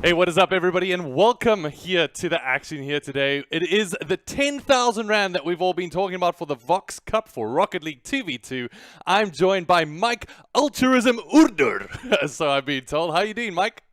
Hey, what is up, everybody, and welcome here to the action here today. It is the 10,000 Rand that we've all been talking about for the Vox Cup for Rocket League 2v2. I'm joined by Mike Altruism Urdur, so I've been told. How you doing, Mike?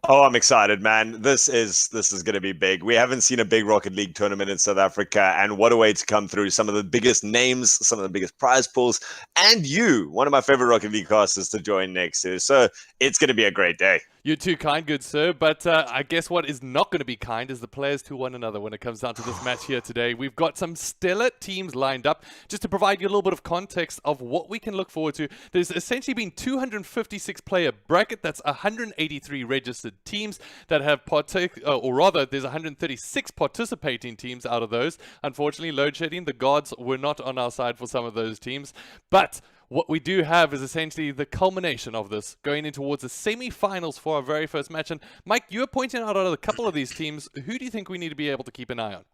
Oh, I'm excited, man. This is going to be big. We haven't seen a big Rocket League tournament in South Africa, and what a way to come through. Some of the biggest names, some of the biggest prize pools, and you, one of my favorite Rocket League casters to join next to. So it's going to be a great day. You're too kind, good sir, but I guess what is not going to be kind is the players to one another when it comes down to this match here today. We've got some stellar teams lined up. Just to provide you a little bit of context of what we can look forward to, there's essentially been 256 player bracket. That's 183 registered teams that have there's 136 participating teams out of those. Unfortunately, load shedding, the gods were not on our side for some of those teams, but what we do have is essentially the culmination of this, going in towards the semi-finals for our very first match. And Mike, you were pointing out a couple of these teams. Who do you think we need to be able to keep an eye on?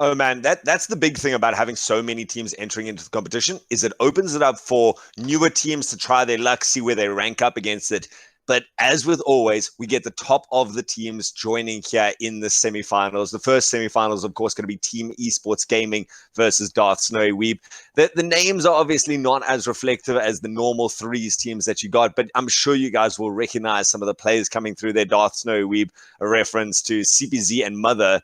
Oh man, that's the big thing about having so many teams entering into the competition, is it opens it up for newer teams to try their luck, see where they rank up against it. But as with always, we get the top of the teams joining here in the semifinals. The first semifinals, of course, going to be Team Esports Gaming versus Darth Snowy Weeb. The names are obviously not as reflective as the normal threes teams that you got, but I'm sure you guys will recognize some of the players coming through there. Darth Snowy Weeb, a reference to CPZ and Mother,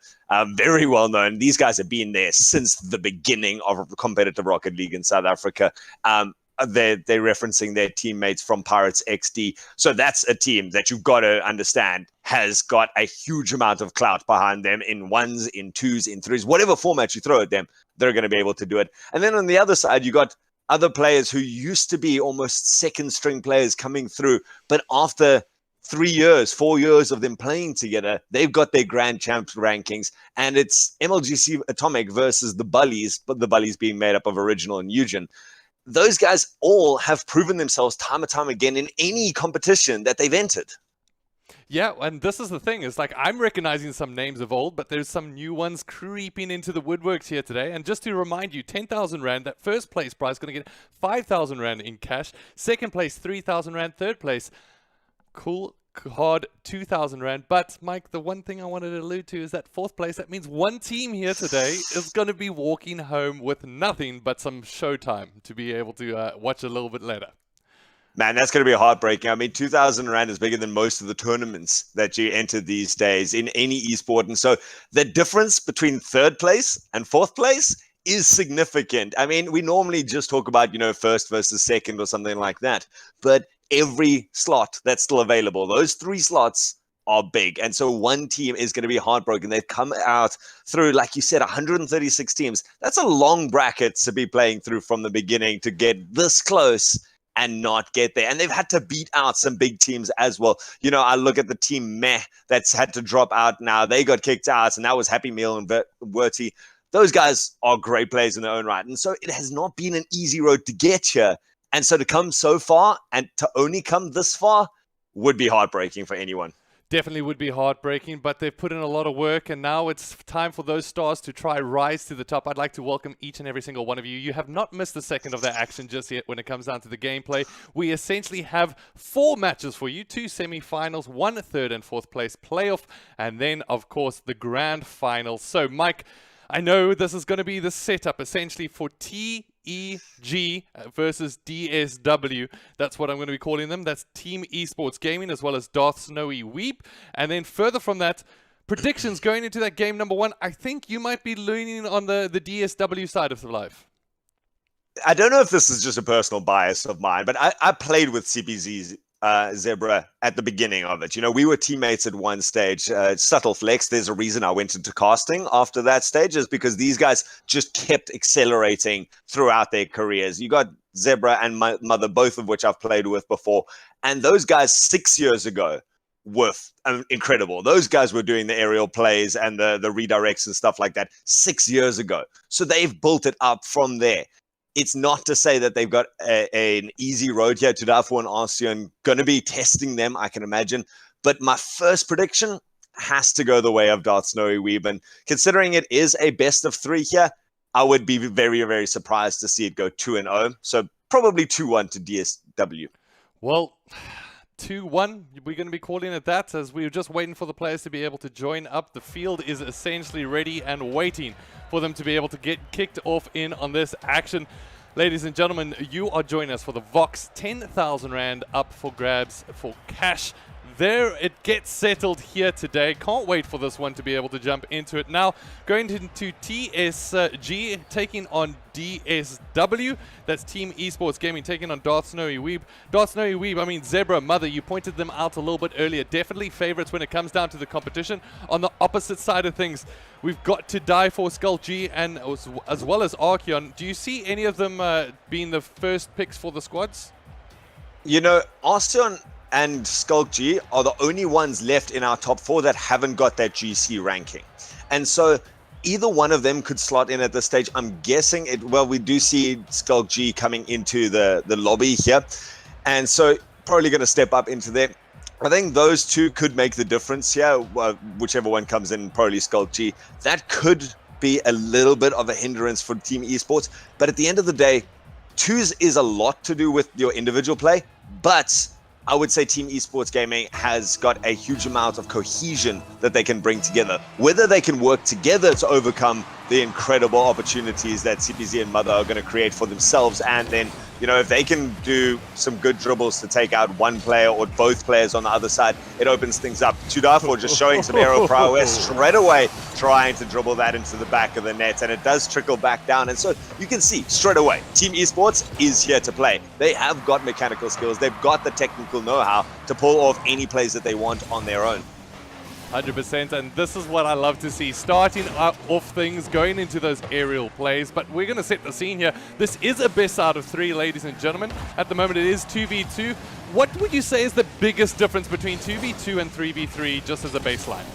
very well known. These guys have been there since the beginning of competitive Rocket League in South Africa. They're referencing their teammates from Pirates XD. So that's a team that you've got to understand has got a huge amount of clout behind them in ones, in twos, in threes, whatever format you throw at them, they're going to be able to do it. And then on the other side, you got other players who used to be almost second string players coming through, but after 3 years, 4 years of them playing together, they've got their grand champs rankings, and it's MLGC Atomic versus the Bullies, but the Bullies being made up of Original and Eugen. Those guys all have proven themselves time and time again in any competition that they've entered. Yeah, and this is the thing. It's like I'm recognizing some names of old, but there's some new ones creeping into the woodworks here today. And just to remind you, 10,000 Rand, that first place prize, going to get 5,000 Rand in cash. Second place, 3,000 Rand. Third place, cool hard 2,000 Rand. But Mike, the one thing I wanted to allude to is that fourth place. That means one team here today is going to be walking home with nothing but some showtime to be able to watch a little bit later. Man, that's going to be heartbreaking. I mean, 2,000 Rand is bigger than most of the tournaments that you enter these days in any esport. And so the difference between third place and fourth place is significant. I mean, we normally just talk about, first versus second or something like that. But every slot that's still available, those 3 slots are big. And so one team is going to be heartbroken. They've come out through, like you said, 136 teams. That's a long bracket to be playing through from the beginning to get this close and not get there. And they've had to beat out some big teams as well. I look at the team Meh that's had to drop out now. They got kicked out, and that was Happy Meal and Werty. Those guys are great players in their own right. And so it has not been an easy road to get here. And so to come so far and to only come this far would be heartbreaking for anyone. Definitely would be heartbreaking, but they've put in a lot of work, and now it's time for those stars to try rise to the top. I'd like to welcome each and every single one of you. You have not missed a second of that action just yet when it comes down to the gameplay. We essentially have 4 matches for you, 2 semi-finals, 1 third and fourth place playoff, and then, of course, the grand final. So, Mike, I know this is going to be the setup essentially for TEG versus DSW. That's what I'm going to be calling them. That's Team Esports Gaming as well as Darth Snowy Weep. And then further from that, predictions going into that game number 1. I think you might be leaning on the DSW side of the life. I don't know if this is just a personal bias of mine, but I played with CPZ's Zebra at the beginning of it. We were teammates at one stage. Subtle flex. There's a reason I went into casting after that stage, is because these guys just kept accelerating throughout their careers. You got Zebra and Mother, both of which I've played with before. And those guys 6 years ago were incredible. Those guys were doing the aerial plays and the redirects and stuff like that 6 years ago. So they've built it up from there. It's not to say that they've got an easy road here to Darfur and Arceon. Going to be testing them, I can imagine. But my first prediction has to go the way of Darth Snowy Weeb. And considering it is a best of 3 here, I would be very, very surprised to see it go 2-0. So probably 2-1 to DSW. Well, 2-1, we're going to be calling it that, as we're just waiting for the players to be able to join up. The field is essentially ready and waiting for them to be able to get kicked off in on this action. Ladies and gentlemen, you are joining us for the Vox 10,000 Rand up for grabs for cash. There it gets settled here today. Can't wait for this one to be able to jump into it. Now, going into TSG, taking on DSW. That's Team Esports Gaming, taking on Darth Snowy Weeb. Darth Snowy Weeb, I mean, Zebra, Mother, you pointed them out a little bit earlier. Definitely favorites when it comes down to the competition. On the opposite side of things, we've got To Die For, Skull G, and as well as Archeon. Do you see any of them being the first picks for the squads? You know, Archeon and Skulk G are the only ones left in our top 4 that haven't got that GC ranking. And so either one of them could slot in at this stage. I'm guessing it, well, we do see Skulk G coming into the lobby here. And so probably going to step up into there. I think those two could make the difference here, whichever one comes in, probably Skulk G. That could be a little bit of a hindrance for Team Esports. But at the end of the day, twos is a lot to do with your individual play, but I would say Team Esports Gaming has got a huge amount of cohesion that they can bring together. Whether they can work together to overcome the incredible opportunities that CPZ and Mother are going to create for themselves, and then, you know, if they can do some good dribbles to take out one player or both players on the other side, it opens things up. To Die For just showing some aerial prowess straight away, trying to dribble that into the back of the net, and it does trickle back down. And so you can see straight away, Team Esports is here to play. They have got mechanical skills. They've got the technical know-how to pull off any plays that they want on their own. 100%, and this is what I love to see, starting off things, going into those aerial plays. But we're going to set the scene here. This is a best out of 3, ladies and gentlemen. At the moment it is 2v2. What would you say is the biggest difference between 2v2 and 3v3, just as a baseline?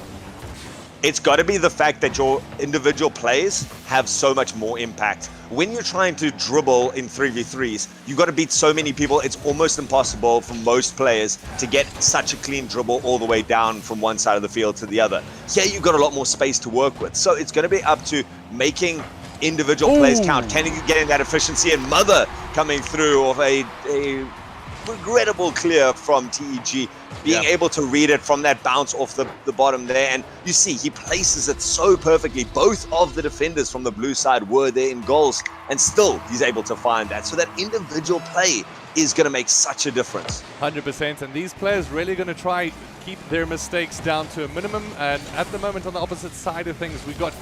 It's got to be the fact that your individual plays have so much more impact. When you're trying to dribble in 3v3s, you've got to beat so many people. It's almost impossible for most players to get such a clean dribble all the way down from one side of the field to the other. Here, you've got a lot more space to work with. So it's going to be up to making individual plays count. Can you get in that efficiency? And Mother coming through of a regrettable clear from TEG, being able to read it from that bounce off the bottom there. And you see, he places it so perfectly. Both of the defenders from the blue side were there in goals, and still he's able to find that. So that individual play is going to make such a difference. 100%, and these players really going to try keep their mistakes down to a minimum. And at the moment, on the opposite side of things, we've got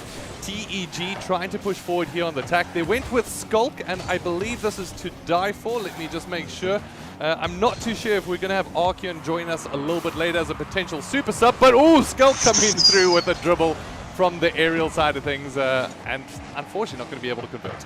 TEG trying to push forward here on the attack. They went with Skulk, and I believe this is To Die For. Let me just make sure. I'm not too sure if we're going to have Archeon join us a little bit later as a potential super sub, but Skulk coming through with a dribble from the aerial side of things, and unfortunately not going to be able to convert.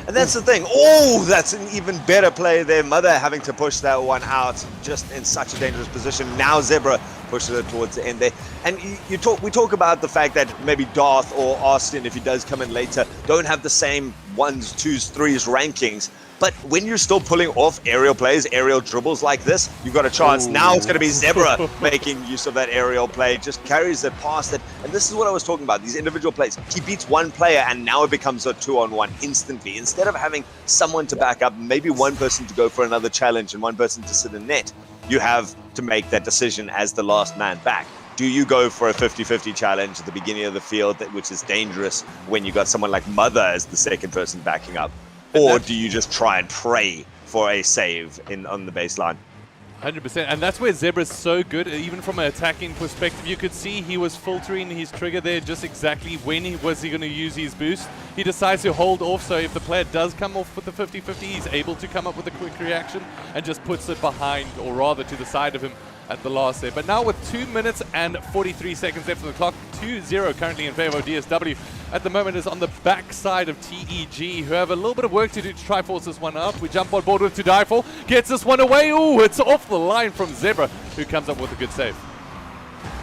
And that's the thing. Oh, that's an even better play there. Mother having to push that one out, just in such a dangerous position. Now Zebra pushes it towards the end there. And we talk about the fact that maybe Darth or Austin, if he does come in later, don't have the same 1s, 2s, 3s rankings. But when you're still pulling off aerial plays, aerial dribbles like this, you've got a chance. Now it's going to be Zebra making use of that aerial play, just carries it past it. And this is what I was talking about, these individual plays. He beats one player and now it becomes a 2-on-1 instantly. Instead of having someone to back up, maybe one person to go for another challenge and one person to sit in net, you have to make that decision as the last man back. Do you go for a 50-50 challenge at the beginning of the field, which is dangerous when you got someone like Mother as the second person backing up? Or do you just try and pray for a save on the baseline? 100%, and that's where Zebra's so good, even from an attacking perspective. You could see he was filtering his trigger there just exactly when he was going to use his boost. He decides to hold off, so if the player does come off with the 50-50, he's able to come up with a quick reaction and just puts it behind, or rather to the side of him at the last there. But now with 2 minutes and 43 seconds left on the clock, 2-0 currently in favor of DSW. At the moment is on the back side of TEG, who have a little bit of work to do to try force this one up. We jump on board with To Die For, gets this one away. Ooh, it's off the line from Zebra, who comes up with a good save.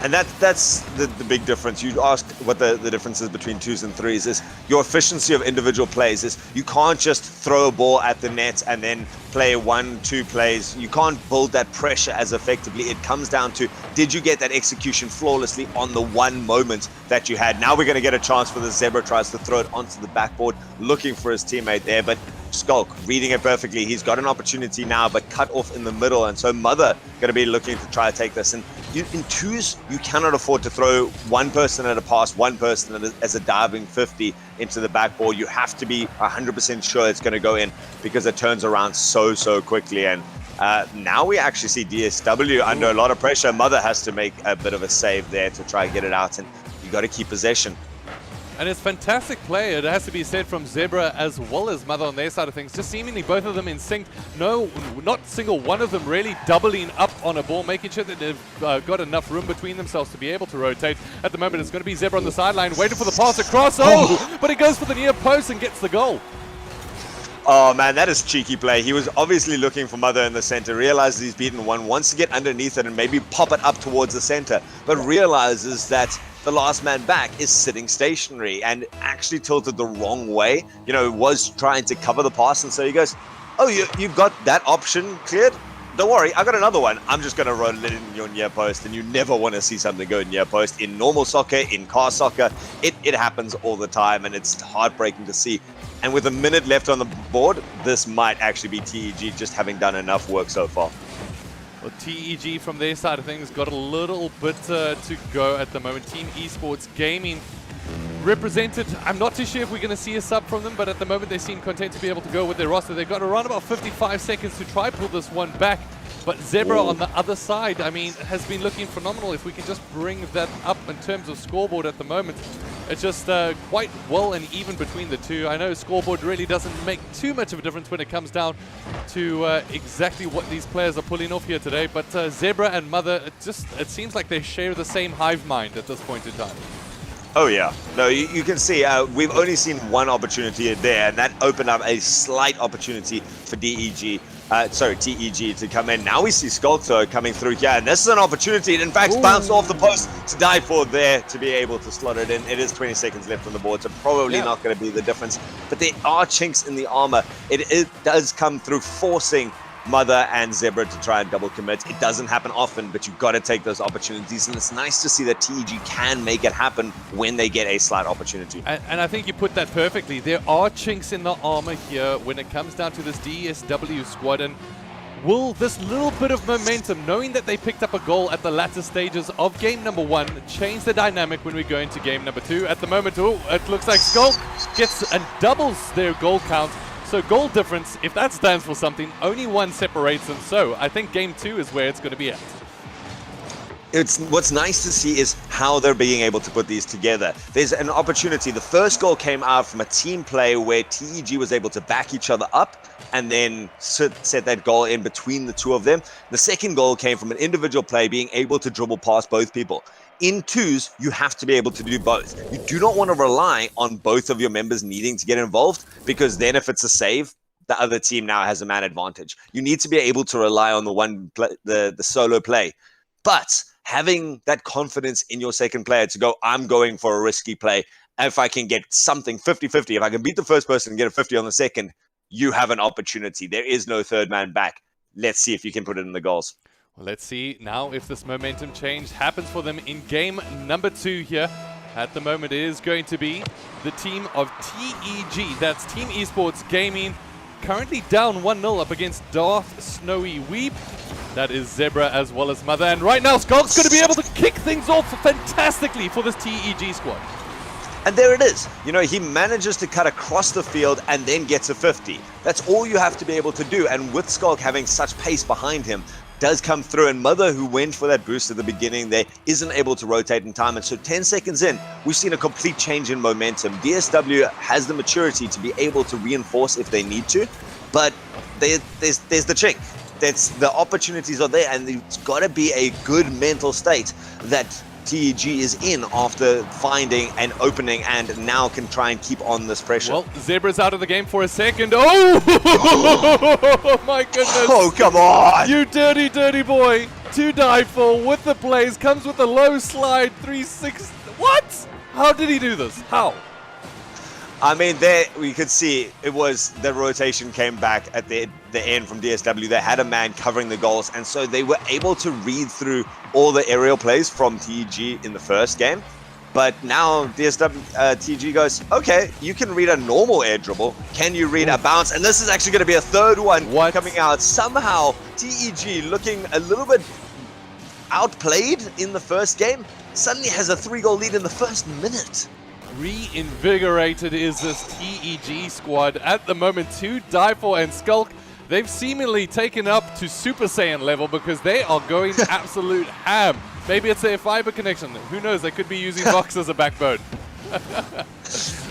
And that's the big difference. You asked what the difference is between 2s and 3s is your efficiency of individual plays. Is you can't just throw a ball at the net and then play 1-2 plays. You can't build that pressure as effectively. It comes down to, did you get that execution flawlessly on the one moment that you had? Now we're going to get a chance for the Zebra, tries to throw it onto the backboard, looking for his teammate there, but Skulk reading it perfectly. He's got an opportunity now, but cut off in the middle, and so Mother going to be looking to try to take this. And in 2s, you cannot afford to throw one person at a pass, one person as a diving 50 into the backboard. You have to be 100% sure it's going to go in, because it turns around so quickly. And now we actually see DSW under a lot of pressure. Mother has to make a bit of a save there to try and get it out, and you got to keep possession. And it's fantastic play, it has to be said, from Zebra as well as Mother on their side of things. Just seemingly both of them in sync. No, not single one of them really doubling up on a ball, making sure that they've got enough room between themselves to be able to rotate. At the moment, it's going to be Zebra on the sideline, waiting for the pass across. Oh, but he goes for the near post and gets the goal. Oh man, that is cheeky play. He was obviously looking for Mother in the center, realizes he's beaten one, wants to get underneath it and maybe pop it up towards the center, but realizes that the last man back is sitting stationary and actually tilted the wrong way. You know, was trying to cover the pass, and so he goes, oh, you've got that option cleared? Don't worry, I got another one. I'm just going to roll it in your near post, and you never want to see something go near post. In normal soccer, in car soccer, it happens all the time, and it's heartbreaking to see. And with a minute left on the board, this might actually be TEG just having done enough work so far. Well, TEG from their side of things got a little bit to go at the moment. Team Esports Gaming represented. I'm not too sure if we're going to see a sub from them, but at the moment they seem content to be able to go with their roster. They've got around about 55 seconds to try pull this one back. But Zebra on the other side, I mean, has been looking phenomenal. If we can just bring that up in terms of scoreboard at the moment, it's just quite well and even between the two. I know scoreboard really doesn't make too much of a difference when it comes down to exactly what these players are pulling off here today. But Zebra and Mother, it seems like they share the same hive mind at this point in time. Oh yeah, no, you can see we've only seen one opportunity there, and that opened up a slight opportunity for TEG to come in. Now we see Skulk though coming through here, and this is an opportunity. It in fact bounced off the post to die for there to be able to slot it in. It is 20 seconds left on the board, so probably not going to be the difference. But there are chinks in the armor. It does come through, forcing Mother and Zebra to try and double commit. It doesn't happen often, but you've got to take those opportunities, and it's nice to see that TEG can make it happen when they get a slight opportunity. And I think you put that perfectly. There are chinks in the armor here when it comes down to this DSW squad, and will this little bit of momentum, knowing that they picked up a goal at the latter stages of game number 1, change the dynamic when we go into game number 2? At the moment, it looks like Skulk gets and doubles their goal count. So goal difference, if that stands for something, only one separates them. So I think game 2 is where it's going to be at. What's nice to see is how they're being able to put these together. There's an opportunity. The first goal came out from a team play where TEG was able to back each other up and then set that goal in between the two of them. The second goal came from an individual play, being able to dribble past both people. In 2s, you have to be able to do both. You do not want to rely on both of your members needing to get involved, because then if it's a save, the other team now has a man advantage. You need to be able to rely on the solo play. But having that confidence in your second player to go, I'm going for a risky play. If I can get something 50-50, if I can beat the first person and get a 50 on the second, you have an opportunity. There is no third man back. Let's see if you can put it in the goals. Well, let's see now if this momentum change happens for them in game number 2 here. At the moment, it is going to be the team of TEG. That's Team Esports Gaming, currently down 1-0 up against Darth Snowy Weep. That is Zebra as well as Mother. And right now, Skulk's going to be able to kick things off fantastically for this TEG squad. And there it is. You know, he manages to cut across the field and then gets a 50. That's all you have to be able to do. And with Skulk having such pace behind him, does come through, and Mother, who went for that boost at the beginning there, isn't able to rotate in time. And so 10 seconds in, we've seen a complete change in momentum. DSW has the maturity to be able to reinforce if they need to, but there's the chink. The opportunities are there, and it's got to be a good mental state that TEG is in after finding an opening and now can try and keep on this pressure. Well, Zebra's out of the game for a second. Oh! My goodness! Oh, come on! You dirty, dirty boy! to die for with the plays, comes with a low slide, 360. What? How did he do this? How? I mean, there we could see it was the rotation came back at the end from DSW. They had a man covering the goals, and so they were able to read through all the aerial plays from TEG in the first game. But now TEG goes, okay, you can read a normal air dribble. Can you read a bounce? And this is actually going to be a third one coming out. Somehow, TEG looking a little bit outplayed in the first game, suddenly has a 3-goal lead in the first minute. Reinvigorated is this TEG squad at the moment. To die for and Skulk, they've seemingly taken up to Super Saiyan level because they are going absolute ham. Maybe it's their fiber connection. Who knows? They could be using Vox as a backbone.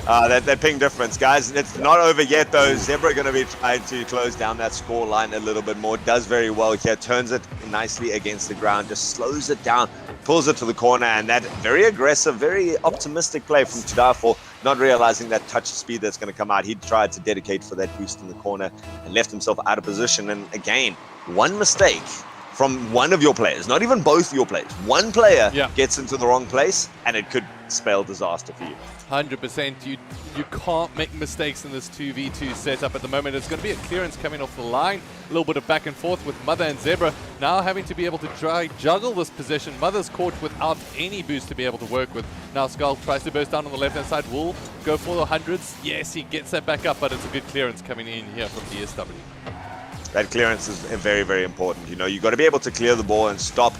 That ping difference, guys. It's not over yet, though. Zebra going to be trying to close down that score line a little bit more. Does very well here. Turns it nicely against the ground. Just slows it down. Pulls it to the corner. And that very aggressive, very optimistic play from Tudafo, not realizing that touch speed that's going to come out. He tried to dedicate for that boost in the corner and left himself out of position. And again, one mistake from one of your players, not even both your players. One player gets into the wrong place, and it could spell disaster for you. 100%. You can't make mistakes in this 2v2 setup at the moment. It's going to be a clearance coming off the line. A little bit of back and forth with Mother and Zebra. Now having to be able to try juggle this position. Mother's caught without any boost to be able to work with. Now Skull tries to burst down on the left-hand side. Will go for the hundreds. Yes, he gets that back up, but it's a good clearance coming in here from DSW. That clearance is very, very important. You know, you got to be able to clear the ball and stop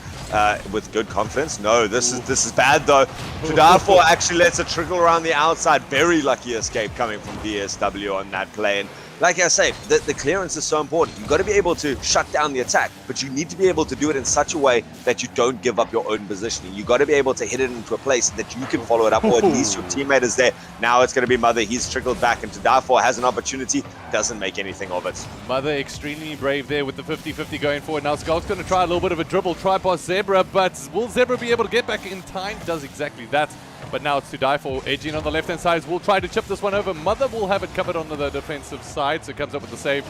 with good confidence. No, this is bad though. Tudafo actually lets it trickle around the outside. Very lucky escape coming from DSW on that play. And like I say, the clearance is so important. You've got to be able to shut down the attack, but you need to be able to do it in such a way that you don't give up your own positioning. You've got to be able to hit it into a place that you can follow it up, or at least your teammate is there. Now it's going to be Mother. He's trickled back, and Tudafo has an opportunity, doesn't make anything of it. Mother extremely brave there with the 50-50 going forward. Now Skulk's going to try a little bit of a dribble, try past Zebra, but will Zebra be able to get back in time? Does exactly that. But now it's to die for. Edging on the left-hand side. We'll try to chip this one over. Mother will have it covered on the defensive side, so it comes up with the save.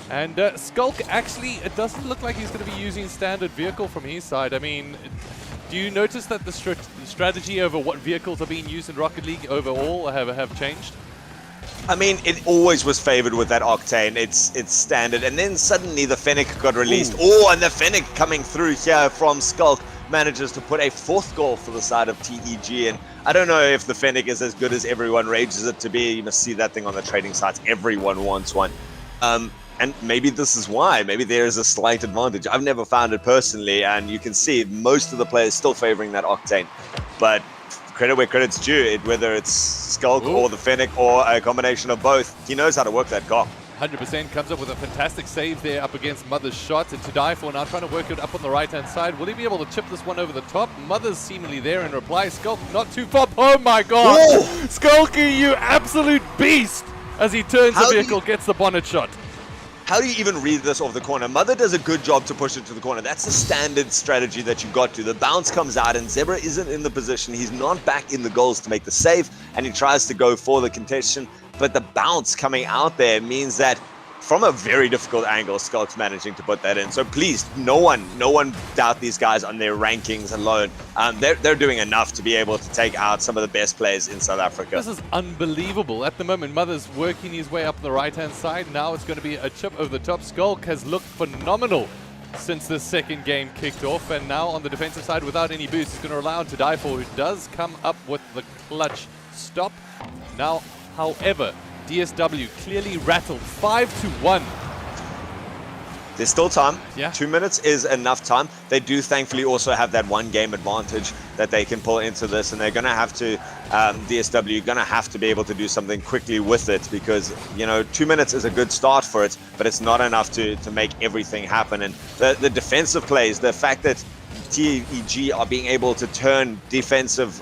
And Skulk, actually, it doesn't look like he's going to be using standard vehicle from his side. I mean, do you notice that the strategy over what vehicles are being used in Rocket League overall have changed? I mean, it always was favored with that Octane. It's standard. And then suddenly the Fennec got released. Oh, and the Fennec coming through here from Skulk manages to put a 4th goal for the side of TEG. And I don't know if the Fennec is as good as everyone rages it to be. You must see that thing on the trading sites. Everyone wants one. And maybe this is why. Maybe there is a slight advantage. I've never found it personally. And you can see most of the players still favoring that Octane. But credit where credit's due, whether it's Skulk or the Fennec or a combination of both, he knows how to work that car. 100% comes up with a fantastic save there up against Mother's shot. And to die for now trying to work it up on the right-hand side. Will he be able to chip this one over the top? Mother's seemingly there in reply. Skulk not too far. Oh my god! Skulky, you absolute beast! As he turns the vehicle, gets the bonnet shot. How do you even read this off the corner? Mother does a good job to push it to the corner. That's the standard strategy that you got to. The bounce comes out and Zebra isn't in the position. He's not back in the goals to make the save, and he tries to go for the contention. But the bounce coming out there means that from a very difficult angle, Skulk's managing to put that in. So please, no one doubt these guys on their rankings alone. They're doing enough to be able to take out some of the best players in South Africa. This is unbelievable. At the moment, Mother's working his way up the right-hand side. Now it's going to be a chip over the top. Skulk has looked phenomenal since the second game kicked off. And now on the defensive side, without any boost, he's going to allow him to die for, who does come up with the clutch stop. Now, however, DSW clearly rattled 5-1. There's still time. Yeah. 2 minutes is enough time. They do thankfully also have that 1 game advantage that they can pull into this, and they're going to have to, DSW, going to have to be able to do something quickly with it because, 2 minutes is a good start for it, but it's not enough to make everything happen. And the defensive plays, the fact that TEG are being able to turn defensive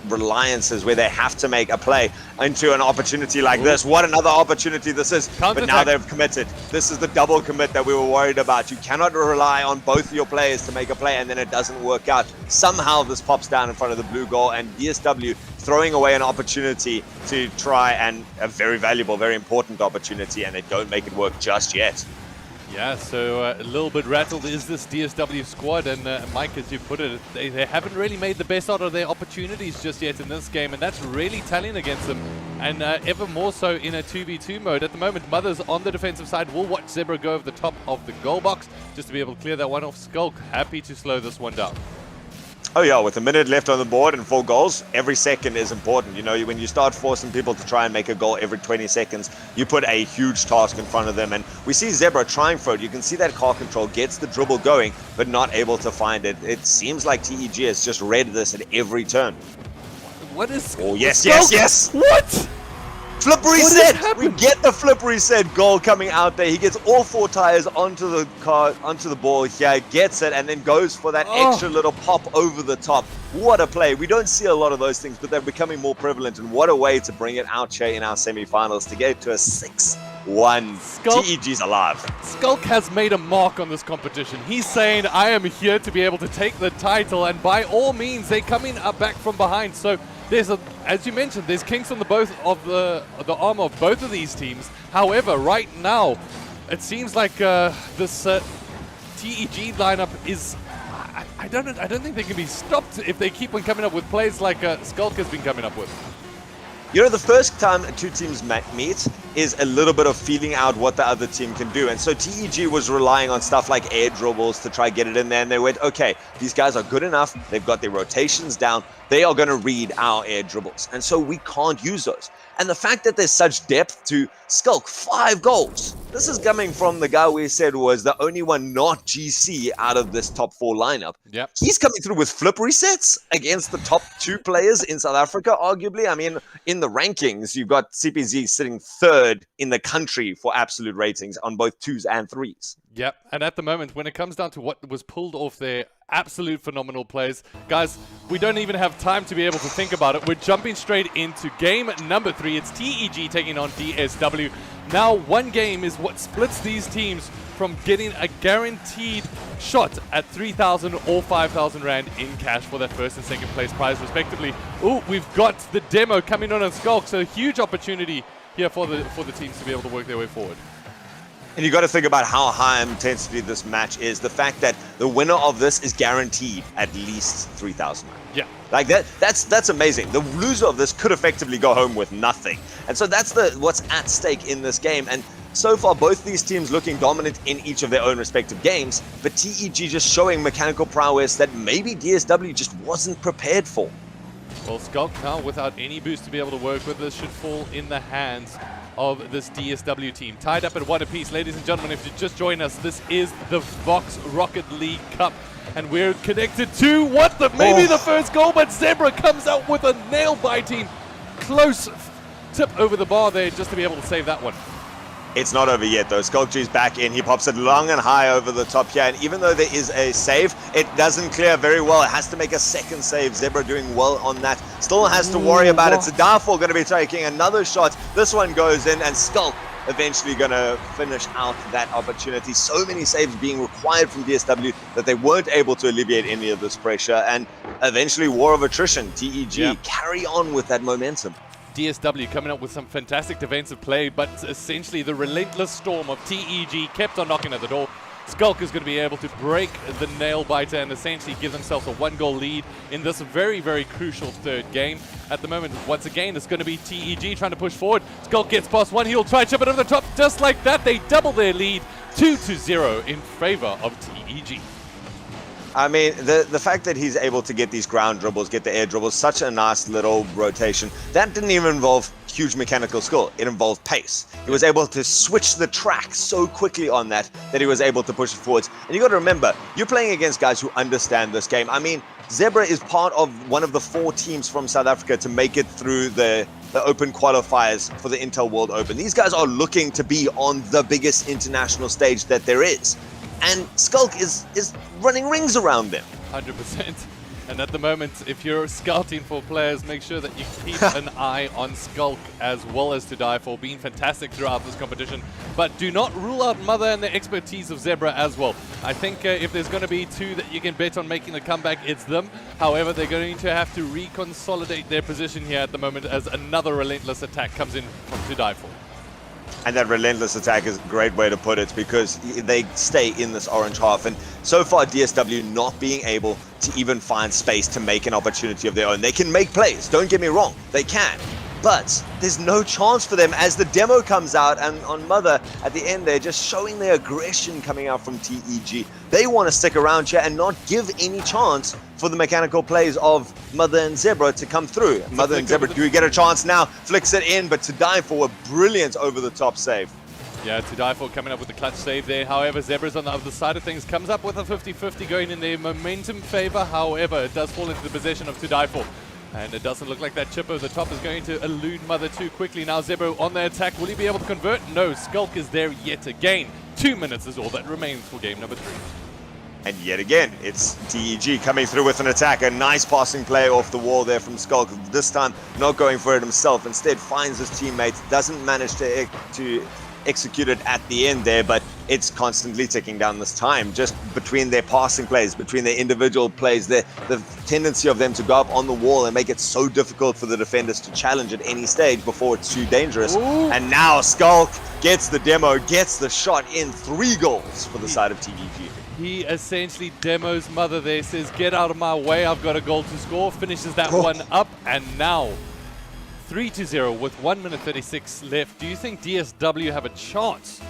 reliances where they have to make a play into an opportunity like this. What another opportunity this is. But now they've committed. This is the double commit that we were worried about. You cannot rely on both your players to make a play and then it doesn't work out. Somehow this pops down in front of the blue goal, and DSW throwing away an opportunity to try, and a very valuable, very important opportunity, and they don't make it work just yet. Yeah, so a little bit rattled is this DSW squad, and Mike, as you put it, they haven't really made the best out of their opportunities just yet in this game, and that's really telling against them, and ever more so in a 2v2 mode. At the moment, Mothers on the defensive side will watch Zebra go over the top of the goal box just to be able to clear that one off. Skulk happy to slow this one down. Oh yeah, with a minute left on the board and 4 goals, every second is important. You know, when you start forcing people to try and make a goal every 20 seconds, you put a huge task in front of them. And we see Zebra trying for it. You can see that car control gets the dribble going, but not able to find it. It seems like TEG has just read this at every turn. What is... Oh, yes, yes, yes! What? Flip reset! We get the flip reset goal coming out there. He gets all 4 tires onto the car, onto the ball here, gets it, and then goes for that extra little pop over the top. What a play. We don't see a lot of those things, but they're becoming more prevalent, and what a way to bring it out here in our semifinals to get it to a 6-1. TEG's alive. Skulk has made a mark on this competition. He's saying, I am here to be able to take the title, and by all means, they come in back from behind. So there's as you mentioned, there's kinks on the arm of both of these teams. However, right now, it seems like this TEG lineup is. I don't think they can be stopped if they keep on coming up with plays like Skulk has been coming up with. You know, the first time 2 teams meet is a little bit of feeling out what the other team can do. And so TEG was relying on stuff like air dribbles to try get it in there. And they went, okay, these guys are good enough. They've got their rotations down. They are going to read our air dribbles. And so we can't use those. And the fact that there's such depth to Skulk, 5 goals. This is coming from the guy we said was the only one not GC out of this top 4 lineup. Yep. He's coming through with flip resets against the top 2 players in South Africa, arguably. I mean, in the rankings, you've got CPZ sitting 3rd in the country for absolute ratings on both 2s and 3s. Yep, and at the moment, when it comes down to what was pulled off there, absolute phenomenal plays. Guys, we don't even have time to be able to think about it. We're jumping straight into game number 3. It's TEG taking on DSW. Now, one game is what splits these teams from getting a guaranteed shot at 3,000 or 5,000 Rand in cash for that first and second place prize, respectively. Ooh, we've got the demo coming on Skulk, so a huge opportunity here for the teams to be able to work their way forward. And you got to think about how high intensity this match is. The fact that the winner of this is guaranteed at least 3,000. Yeah. Like that's amazing. The loser of this could effectively go home with nothing. And so that's what's at stake in this game. And so far, both these teams looking dominant in each of their own respective games, but TEG just showing mechanical prowess that maybe DSW just wasn't prepared for. Well, Skulk now without any boost to be able to work with this should fall in the hands of this DSW team. Tied up at 1 apiece. Ladies and gentlemen, if you just joined us, this is the Vox Rocket League Cup. And we're connected to maybe the first goal, but Zebra comes out with a nail-biting close tip over the bar there just to be able to save that one. It's not over yet, though. Skulkji's back in. He pops it long and high over the top here. And even though there is a save, it doesn't clear very well. It has to make a second save. Zebra doing well on that. Still has to worry about it. Sadafo going to be taking another shot. This one goes in, and Skulk eventually going to finish out that opportunity. So many saves being required from DSW that they weren't able to alleviate any of this pressure. And eventually, war of attrition. TEG carry on with that momentum. DSW coming up with some fantastic defensive play, but essentially the relentless storm of TEG kept on knocking at the door. Skulk is going to be able to break the nail biter and essentially give themselves a 1-goal lead in this very, very crucial 3rd game. At the moment, once again, it's going to be TEG trying to push forward. Skulk gets past one. He'll try to chip it over the top. Just like that, they double their lead 2-0 in favor of TEG. I mean, the fact that he's able to get these ground dribbles, get the air dribbles, such a nice little rotation. That didn't even involve huge mechanical skill. It involved pace. He was able to switch the track so quickly on that he was able to push it forwards. And you got to remember, you're playing against guys who understand this game. I mean, Zebra is part of one of the 4 teams from South Africa to make it through the open qualifiers for the Intel World Open. These guys are looking to be on the biggest international stage that there is. And Skulk is running rings around them. 100%. And at the moment, if you're scouting for players, make sure that you keep an eye on Skulk as well as To Die For, being fantastic throughout this competition. But do not rule out Mother and the expertise of Zebra as well. I think if there's going to be 2 that you can bet on making the comeback, it's them. However, they're going to have to reconsolidate their position here at the moment as another relentless attack comes in from To Die For. And that relentless attack is a great way to put it, because they stay in this orange half. And so far, DSW not being able to even find space to make an opportunity of their own. They can make plays, don't get me wrong, they can. But there's no chance for them as the demo comes out, and on Mother at the end they're just showing their aggression coming out from TEG. They want to stick around here and not give any chance for the mechanical plays of Mother and Zebra to come through. Mother and Zebra do get a chance now, flicks it in, but to die for a brilliant over-the-top save. Yeah, to die for coming up with the clutch save there. However, Zebra's on the other side of things, comes up with a 50-50 going in their momentum favor. However, it does fall into the possession of To Die For. And it doesn't look like that chip over the top is going to elude Mother too quickly. Now Zebra on the attack. Will he be able to convert? No, Skulk is there yet again. 2 minutes is all that remains for game number 3. And yet again, it's TEG coming through with an attack. A nice passing play off the wall there from Skulk. This time, not going for it himself. Instead, finds his teammates. Doesn't manage to execute it at the end there, but it's constantly ticking down this time. Just between their passing plays, between their individual plays, the tendency of them to go up on the wall and make it so difficult for the defenders to challenge at any stage before it's too dangerous. Ooh. And now Skulk gets the demo, gets the shot in. 3 goals for the side of TEG. He essentially demos Mother there, says, get out of my way, I've got a goal to score, finishes that one up, and now 3-0 with 1 minute 36 left. Do you think DSW have a chance?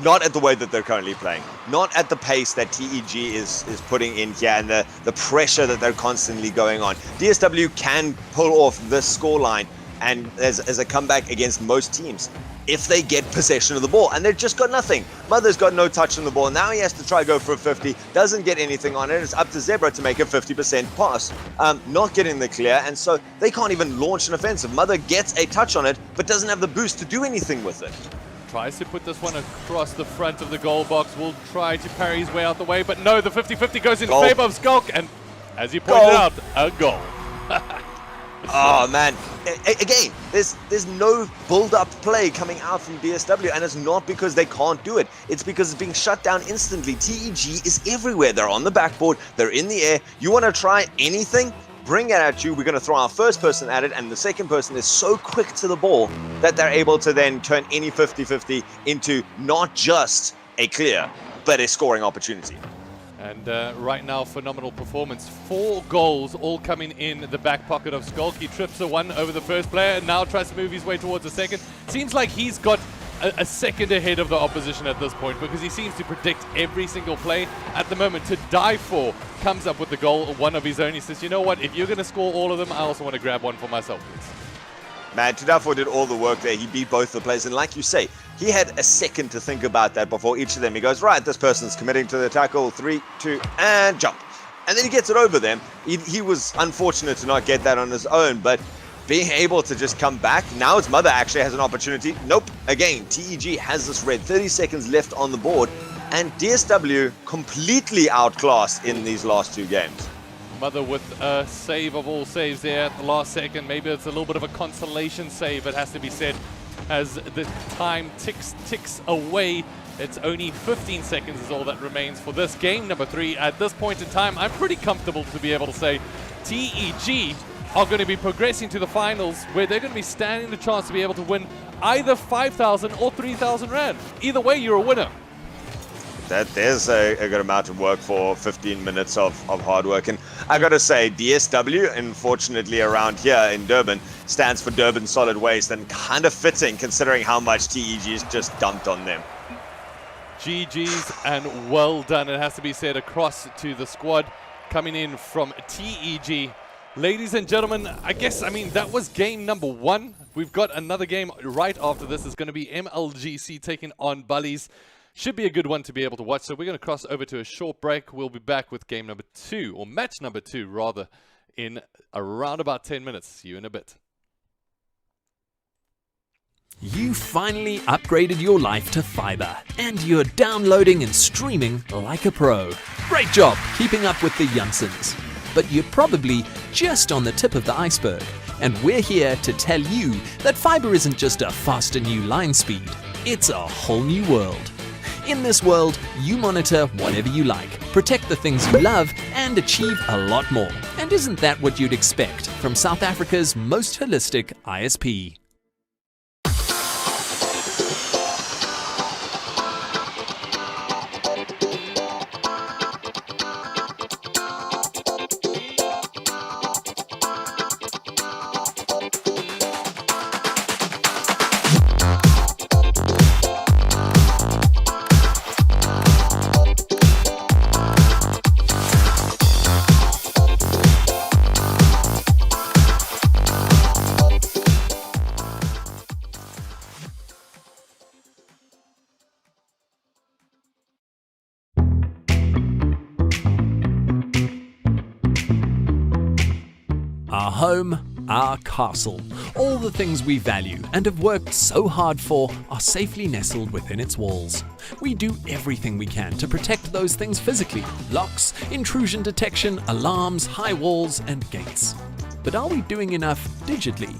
Not at the way that they're currently playing. Not at the pace that TEG is putting in here, and the pressure that they're constantly going on. DSW can pull off this scoreline and as a comeback against most teams if they get possession of the ball, and they've just got nothing. Mother's got no touch on the ball. Now he has to try go for a 50, doesn't get anything on it. It's up to Zebra to make a 50% pass, not getting the clear, and so they can't even launch an offensive. Mother gets a touch on it, but doesn't have the boost to do anything with it. Tries to put this one across the front of the goal box, will try to parry his way out the way, but no, the 50-50 goes in favor of Skulk, and as you pointed out, a goal. Oh man, again, there's no build-up play coming out from DSW, and it's not because they can't do it. It's because it's being shut down instantly. TEG is everywhere. They're on the backboard, they're in the air. You want to try anything? Bring it at you. We're going to throw our first person at it, and the second person is so quick to the ball that they're able to then turn any 50-50 into not just a clear, but a scoring opportunity. And right now, phenomenal performance. 4 goals all coming in the back pocket of Skulk. He trips a one over the first player and now tries to move his way towards the second. Seems like he's got a second ahead of the opposition at this point, because he seems to predict every single play at the moment. To Die For comes up with the goal, one of his own. He says, you know what, if you're going to score all of them, I also want to grab one for myself, please. Man, To Die For did all the work there. He beat both the players, and like you say, he had a second to think about that before each of them. He goes, right, this person's committing to the tackle, 3, 2, and jump. And then he gets it over them. He was unfortunate to not get that on his own, but being able to just come back, now his Mother actually has an opportunity. Nope, again, TEG has this red, 30 seconds left on the board, and DSW completely outclassed in these last 2 games. Mother with a save of all saves there at the last second. Maybe it's a little bit of a consolation save, it has to be said, as the time ticks away. It's only 15 seconds is all that remains for this game number 3. At this point in time, I'm pretty comfortable to be able to say TEG are going to be progressing to the finals, where they're going to be standing the chance to be able to win either 5,000 or 3,000 Rand. Either way, you're a winner. There's a good amount of work for 15 minutes of hard work. And I got to say, DSW, unfortunately around here in Durban, stands for Durban Solid Waste, and kind of fitting considering how much TEG's just dumped on them. GG's and well done, it has to be said, across to the squad coming in from TEG. Ladies and gentlemen, that was game number 1. We've got another game right after this. It's going to be MLGC taking on Bullies. Should be a good one to be able to watch. So we're going to cross over to a short break. We'll be back with game number 2, or match number 2 rather, in around about 10 minutes. See you in a bit. You finally upgraded your life to fiber, and you're downloading and streaming like a pro. Great job keeping up with the Jansons. But you're probably just on the tip of the iceberg, and we're here to tell you that fiber isn't just a faster new line speed, it's a whole new world. In this world, you monitor whatever you like, protect the things you love, and achieve a lot more. And isn't that what you'd expect from South Africa's most holistic ISP? Our home, our castle, all the things we value and have worked so hard for are safely nestled within its walls. We do everything we can to protect those things physically: locks, intrusion detection, alarms, high walls, and gates. But are we doing enough digitally?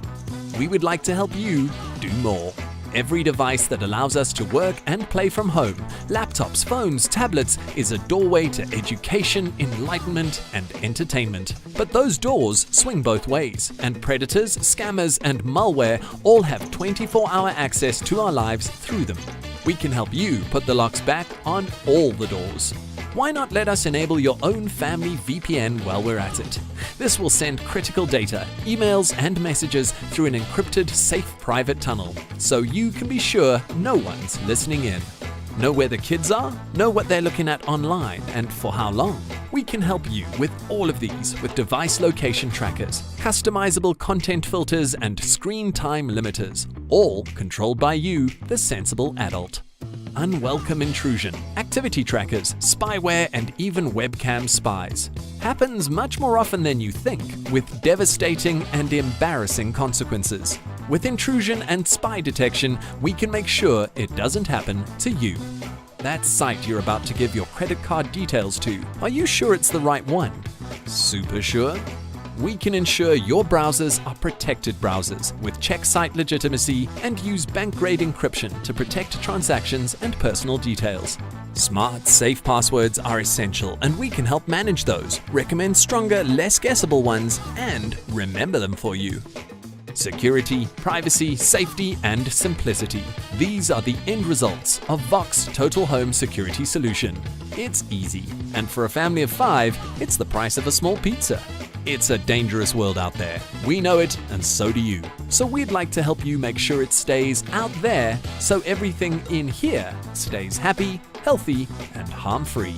We would like to help you do more. Every device that allows us to work and play from home, laptops, phones, tablets, is a doorway to education, enlightenment, and entertainment. But those doors swing both ways, and predators, scammers, and malware all have 24-hour access to our lives through them. We can help you put the locks back on all the doors. Why not let us enable your own family VPN while we're at it? This will send critical data, emails, and messages through an encrypted, safe private tunnel, so you can be sure no one's listening in. Know where the kids are? Know what they're looking at online and for how long? We can help you with all of these with device location trackers, customizable content filters, and screen time limiters, all controlled by you, the sensible adult. Unwelcome intrusion, activity trackers, spyware, and even webcam spies. Happens much more often than you think, with devastating and embarrassing consequences. With intrusion and spy detection, we can make sure it doesn't happen to you. That site you're about to give your credit card details to, are you sure it's the right one? Super sure? We can ensure your browsers are protected browsers with check site legitimacy and use bank-grade encryption to protect transactions and personal details. Smart, safe passwords are essential, and we can help manage those, recommend stronger, less guessable ones, and remember them for you. Security, privacy, safety, and simplicity. These are the end results of Vox Total Home Security Solution. It's easy, and for a family of 5, it's the price of a small pizza. It's a dangerous world out there. We know it, and so do you. So we'd like to help you make sure it stays out there, so everything in here stays happy, healthy, and harm-free.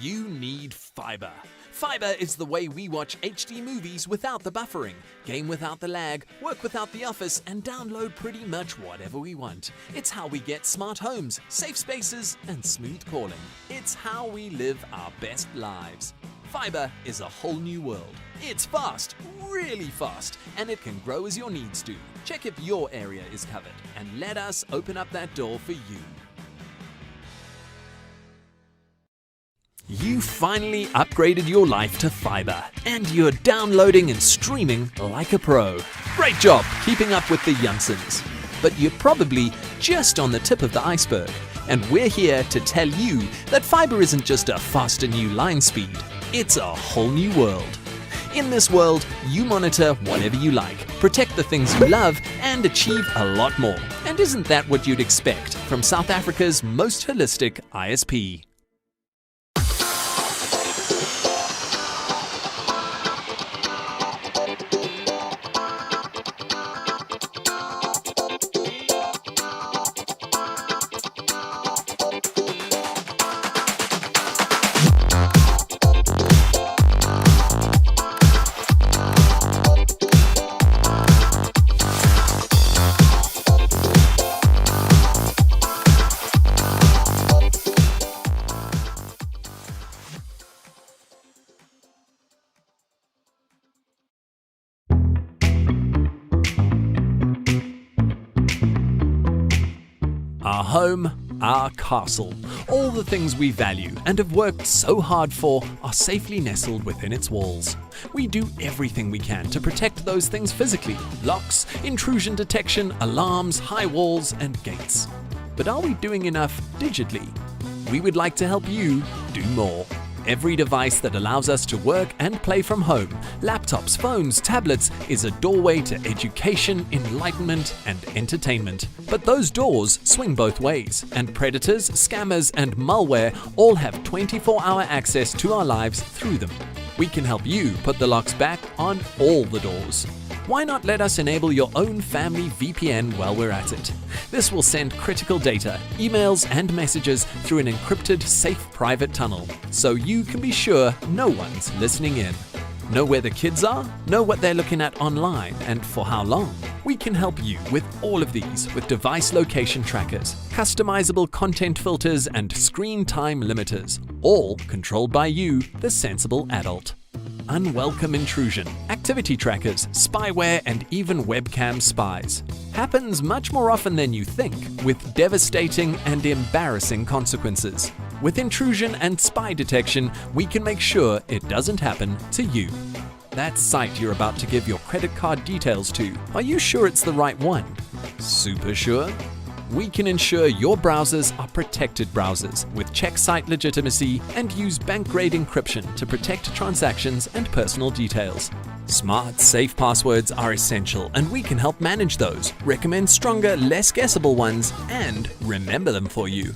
You need fiber. Fiber is the way we watch HD movies without the buffering, game without the lag, work without the office, and download pretty much whatever we want. It's how we get smart homes, safe spaces, and smooth calling. It's how we live our best lives. Fiber is a whole new world. It's fast, really fast, and it can grow as your needs do. Check if your area is covered, and let us open up that door for you. You finally upgraded your life to fiber, and you're downloading and streaming like a pro. Great job keeping up with the Janssens. But you're probably just on the tip of the iceberg, and we're here to tell you that fiber isn't just a faster new line speed, it's a whole new world. In this world, you monitor whatever you like, protect the things you love, and achieve a lot more. And isn't that what you'd expect from South Africa's most holistic ISP? home, our castle. All the things we value and have worked so hard for are safely nestled within its walls. We do everything we can to protect those things physically: locks, intrusion detection, alarms, high walls, and gates. But are we doing enough digitally? We would like to help you do more. Every device that allows us to work and play from home, laptops, phones, tablets, is a doorway to education, enlightenment, and entertainment. But those doors swing both ways, and predators, scammers, and malware all have 24-hour access to our lives through them. We can help you put the locks back on all the doors. Why not let us enable your own family VPN while we're at it? This will send critical data, emails, and messages through an encrypted, safe private tunnel, so you can be sure no one's listening in. Know where the kids are? Know what they're looking at online and for how long? We can help you with all of these with device location trackers, customizable content filters, and screen time limiters, all controlled by you, the sensible adult. Unwelcome intrusion, activity trackers, spyware, and even webcam spies. Happens much more often than you think, with devastating and embarrassing consequences. With intrusion and spy detection, we can make sure it doesn't happen to you. That site you're about to give your credit card details to, are you sure it's the right one? Super sure? We can ensure your browsers are protected browsers with check site legitimacy and use bank-grade encryption to protect transactions and personal details. Smart, safe passwords are essential, and we can help manage those, recommend stronger, less guessable ones, and remember them for you.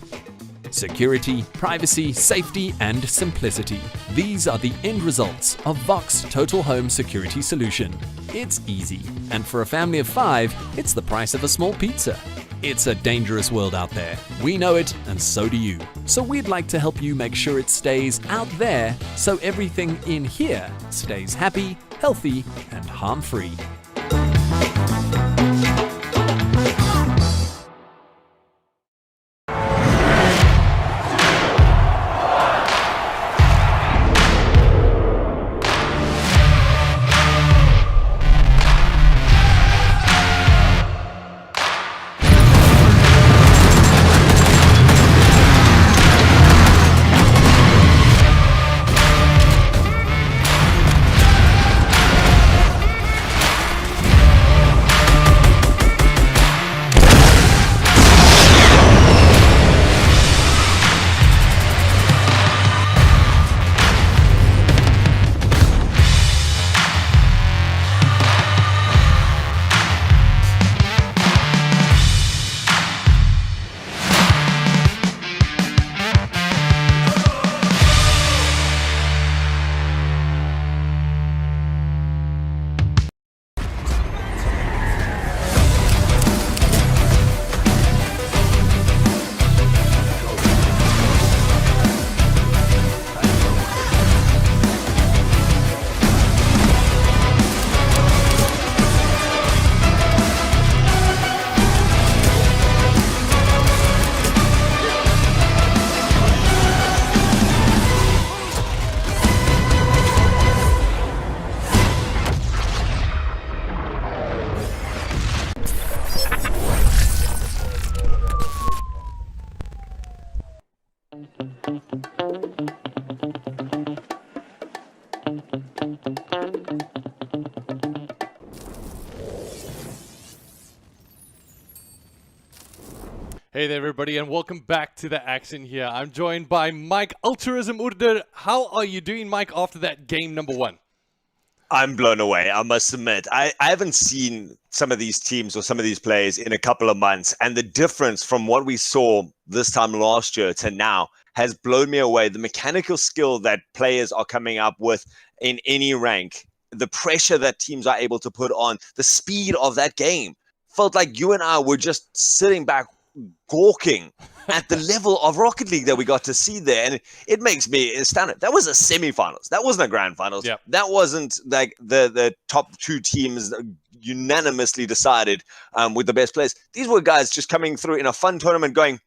Security, privacy, safety, and simplicity. These are the end results of Vox Total Home Security Solution. It's easy, and for a family of 5, it's the price of a small pizza. It's a dangerous world out there. We know it, and so do you. So we'd like to help you make sure it stays out there, so everything in here stays happy, healthy, and harm-free. Hey there, everybody, and welcome back to the action here. I'm joined by Mike Altruism Urder. How are you doing, Mike, after that game number 1? I'm blown away, I must admit. I haven't seen some of these teams or some of these players in a couple of months, and the difference from what we saw this time last year to now has blown me away. The mechanical skill that players are coming up with in any rank, the pressure that teams are able to put on, the speed of that game. Felt like you and I were just sitting back gawking at the level of Rocket League that we got to see there, and it makes me astounded. That was a semifinals. That wasn't a grand finals. Yep. That wasn't like the top 2 teams unanimously decided with the best players. These were guys just coming through in a fun tournament going,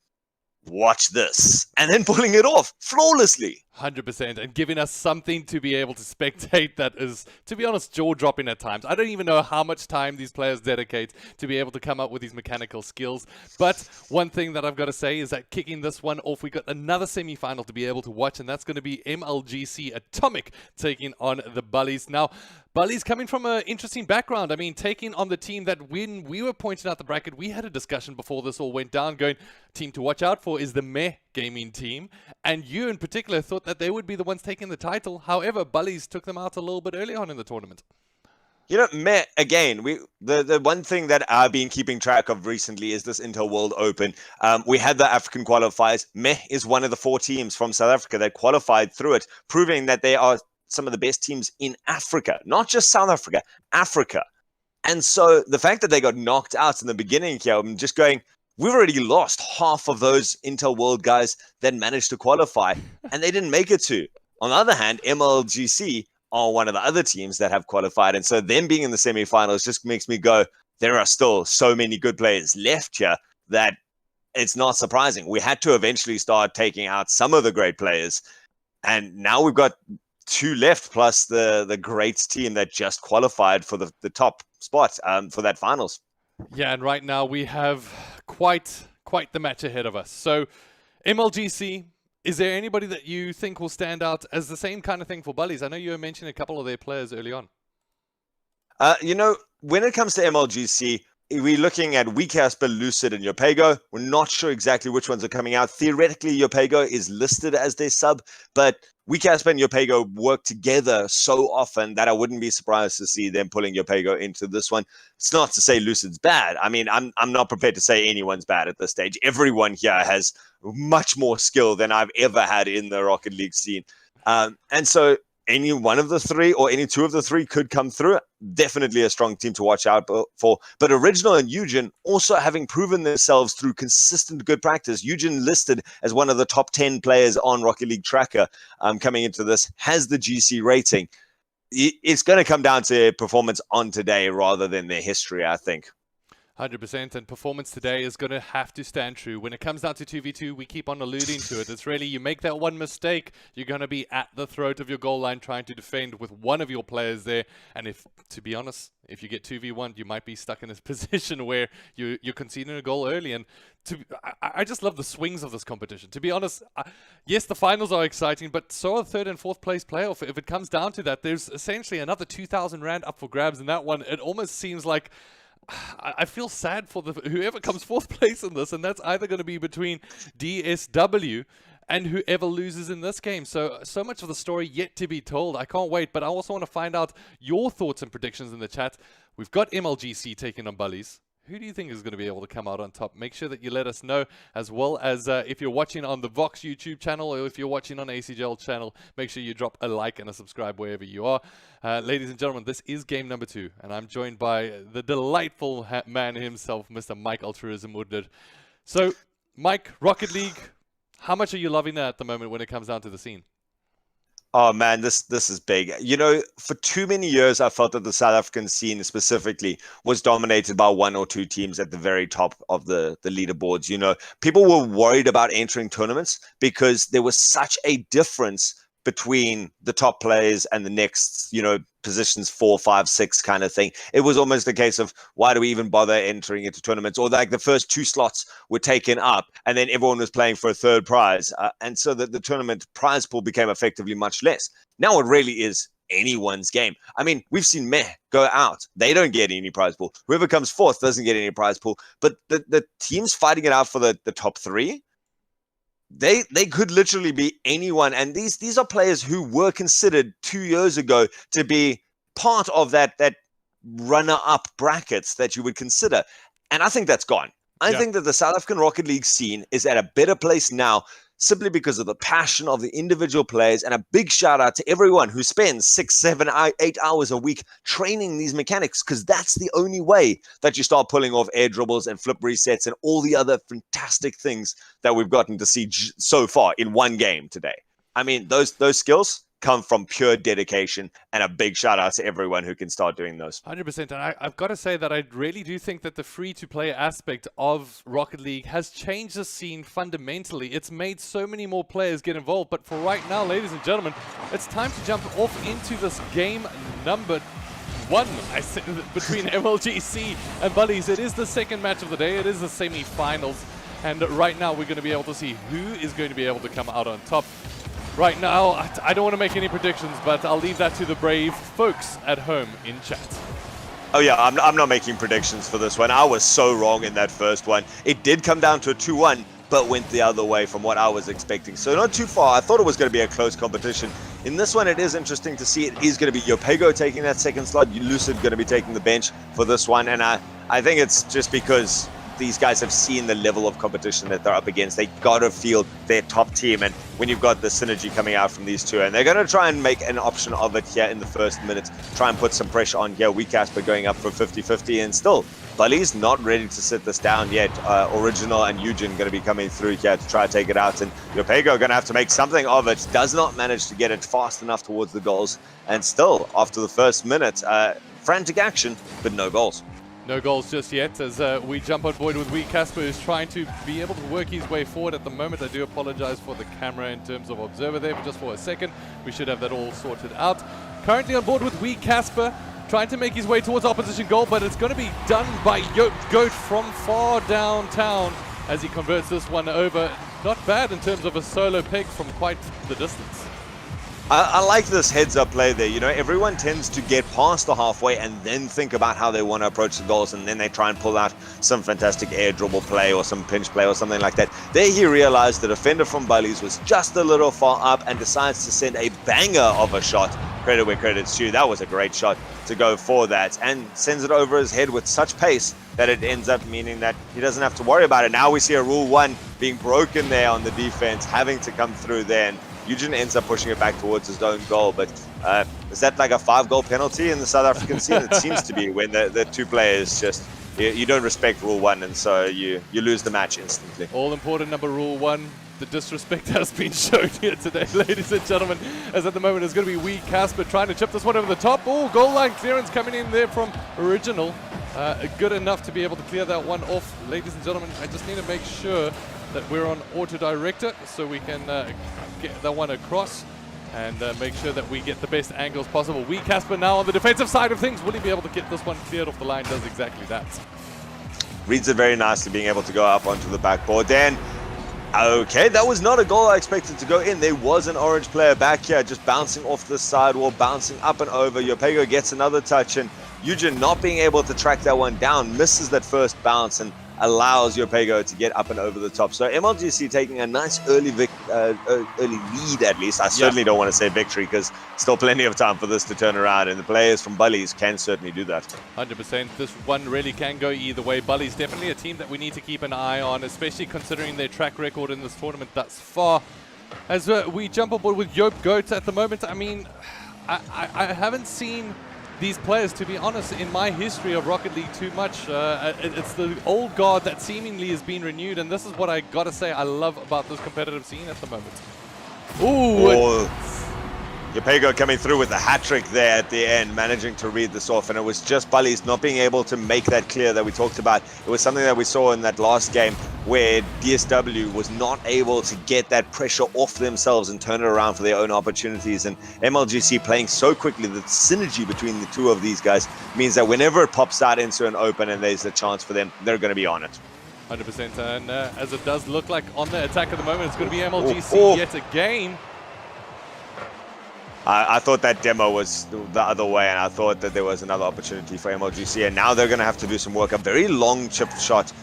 watch this, and then pulling it off flawlessly. 100%, and giving us something to be able to spectate that is, to be honest, jaw-dropping at times. I don't even know how much time these players dedicate to be able to come up with these mechanical skills. But one thing that I've got to say is that kicking this one off, we got another semi-final to be able to watch, and that's going to be MLGC Atomic taking on the Bullies. Now, Bullies coming from an interesting background. I mean, taking on the team that when we were pointing out the bracket, we had a discussion before this all went down going, team to watch out for is the Meh gaming team. And you in particular thought that they would be the ones taking the title. However, Bullies took them out a little bit early on in the tournament. You know, Meh, again, the one thing that I've been keeping track of recently is this Intel World Open. We had the African qualifiers. Meh is one of the 4 teams from South Africa that qualified through it, proving that they are some of the best teams in Africa, not just South Africa, Africa. And so the fact that they got knocked out in the beginning here, I'm just going, we've already lost half of those Intel World guys that managed to qualify, and they didn't make it to. On the other hand, MLGC are one of the other teams that have qualified. And so them being in the semifinals just makes me go, there are still so many good players left here that it's not surprising. We had to eventually start taking out some of the great players. And now we've got 2 left, plus the greats team that just qualified for the top spot for that finals. Yeah, and right now we have quite the match ahead of us. So MLGC, is there anybody that you think will stand out as the same kind of thing for Bullies? I know you were mentioning a couple of their players early on. You know, when it comes to MLGC, we're looking at Weecasper, Lucid, and Yopego. We're not sure exactly which ones are coming out. Theoretically, Yopego is listed as their sub, but Weecasper and Yopego work together so often that I wouldn't be surprised to see them pulling Yopego into this one. It's not to say Lucid's bad. I mean, I'm not prepared to say anyone's bad at this stage. Everyone here has much more skill than I've ever had in the Rocket League scene. And so any one of the 3 or any 2 of the 3 could come through. Definitely a strong team to watch out for. But Original and Eugen also having proven themselves through consistent good practice. Eugen listed as one of the top 10 players on Rocket League Tracker coming into this, has the GC rating. It's going to come down to performance on today rather than their history, I think. 100%, and performance today is going to have to stand true. When it comes down to 2v2, we keep on alluding to it. It's really, you make that one mistake, you're going to be at the throat of your goal line trying to defend with one of your players there. And if, to be honest, if you get 2v1, you might be stuck in a position where you're conceding a goal early. And I just love the swings of this competition. To be honest, yes, the finals are exciting, but so are 3rd and 4th place playoff. If it comes down to that, there's essentially another 2,000 Rand up for grabs in that one. It almost seems like I feel sad for whoever comes 4th place in this, and that's either going to be between DSW and whoever loses in this game. So much of the story yet to be told. I can't wait, but I also want to find out your thoughts and predictions in the chat. We've got MLGC taking on Bullies. Who do you think is going to be able to come out on top? Make sure that you let us know, as well as if you're watching on the Vox YouTube channel or if you're watching on ACGL channel, make sure you drop a like and a subscribe wherever you are. Ladies and gentlemen, this is game number 2, and I'm joined by the delightful man himself, Mr. Mike Altruism Woodard. So, Mike, Rocket League, how much are you loving that at the moment when it comes down to the scene? Oh man, this is big. You know, for too many years, I felt that the South African scene specifically was dominated by 1 or 2 teams at the very top of the leaderboards. You know, people were worried about entering tournaments because there was such a difference between the top players and the next, you know, positions 4, 5, 6 kind of thing. It was almost a case of, why do we even bother entering into tournaments? Or like the first 2 slots were taken up and then everyone was playing for a 3rd prize. And so the tournament prize pool became effectively much less. Now it really is anyone's game. I mean, we've seen Meh go out. They don't get any prize pool. Whoever comes 4th doesn't get any prize pool. But the teams fighting it out for the top 3, they could literally be anyone, and these are players who were considered 2 years ago to be part of that runner-up brackets that you would consider, and I think that's gone. I think that the South African Rocket League scene is at a better place now, simply because of the passion of the individual players, and a big shout out to everyone who spends 6, 7, 8 hours a week training these mechanics, because that's the only way that you start pulling off air dribbles and flip resets and all the other fantastic things that we've gotten to see so far in one game today. I mean, those skills, come from pure dedication, and a big shout out to everyone who can start doing those. 100%. And I've got to say that I really do think that the free-to-play aspect of Rocket League has changed the scene fundamentally. It's made so many more players get involved. But for right now, ladies and gentlemen, it's time to jump off into this game number 1, I said, between MLGC and Bullies. It is the second match of the day. It is the semi-finals. And right now, we're going to be able to see who is going to be able to come out on top. Right now, I don't want to make any predictions, but I'll leave that to the brave folks at home in chat. Oh yeah, I'm not making predictions for this one. I was so wrong in that first one. It did come down to a 2-1, but went the other way from what I was expecting. So not too far. I thought it was going to be a close competition. In this one, it is interesting to see. It is going to be Yopego taking that second slot. Lucid going to be taking the bench for this one. And I think it's just because these guys have seen the level of competition that they're up against. They got to field their top team, and when you've got the synergy coming out from these two, and they're going to try and make an option of it here in the first minute, try and put some pressure on here. Casper going up for 50-50, and still Bully's not ready to sit this down yet. Original and Eugen going to be coming through here to try to take it out, and Yopego going to have to make something of it. Does not manage to get it fast enough towards the goals, and still after the first minute, frantic action but no goals. No goals just yet as we jump on board with Casper, who's trying to be able to work his way forward at the moment. I do apologize for the camera in terms of observer there, but just for a second. We should have that all sorted out. Currently on board with Casper, trying to make his way towards opposition goal, but it's going to be done by Goat from far downtown as he converts this one over. Not bad in terms of a solo peg from quite the distance. I like this heads-up play there. You know, everyone tends to get past the halfway and then think about how they want to approach the goals, and then they try and pull out some fantastic air dribble play or some pinch play or something like that. There he realized the defender from Bullies was just a little far up and decides to send a banger of a shot. Credit where credit's due. That was a great shot to go for that, and sends it over his head with such pace that it ends up meaning that he doesn't have to worry about it. Now we see a Rule 1 being broken there on the defense, having to come through there, and Eugen ends up pushing it back towards his own goal. But is that like a 5-goal penalty in the South African scene? It seems to be, when the two players just, you don't respect Rule 1, and so you lose the match instantly. All important number Rule 1. The disrespect has been shown here today, ladies and gentlemen, as at the moment it's going to be Casper trying to chip this one over the top. Oh, goal line clearance coming in there from Original. Good enough to be able to clear that one off. Ladies and gentlemen, I just need to make sure that we're on auto director so we can get that one across and make sure that we get the best angles possible. Casper now on the defensive side of things. Will he be able to get this one cleared off the line? Does exactly that. Reads it very nicely, being able to go up onto the backboard. Then, okay, that was not a goal I expected to go in. There was an orange player back here just bouncing off the sidewall, bouncing up and over. Yopego gets another touch, and Eugen not being able to track that one down, misses that first bounce and allows Yopego to get up and over the top. So MLGC taking a nice early lead, at least. I certainly don't want to say victory, because still plenty of time for this to turn around, and the players from Bullies can certainly do that. 100%. This one really can go either way. Bullies definitely a team that we need to keep an eye on, especially considering their track record in this tournament thus far. As we jump on board with Goat at the moment, I mean, I haven't seen these players, to be honest, in my history of Rocket League too much. It's the old guard that seemingly has been renewed, and this is what I gotta say I love about this competitive scene at the moment. Ooh! Yopego coming through with the hat-trick there at the end, managing to read this off, and it was just Bullies not being able to make that clear that we talked about. It was something that we saw in that last game where DSW was not able to get that pressure off themselves and turn it around for their own opportunities, and MLGC playing so quickly, the synergy between the two of these guys means that whenever it pops out into an open and there's a chance for them, they're going to be on it. 100%, and as it does look like on the attack at the moment, it's going to be MLGC yet again. I thought that demo was the other way, and I thought that there was another opportunity for MLGC, and now they're going to have to do some work. A very long chip shot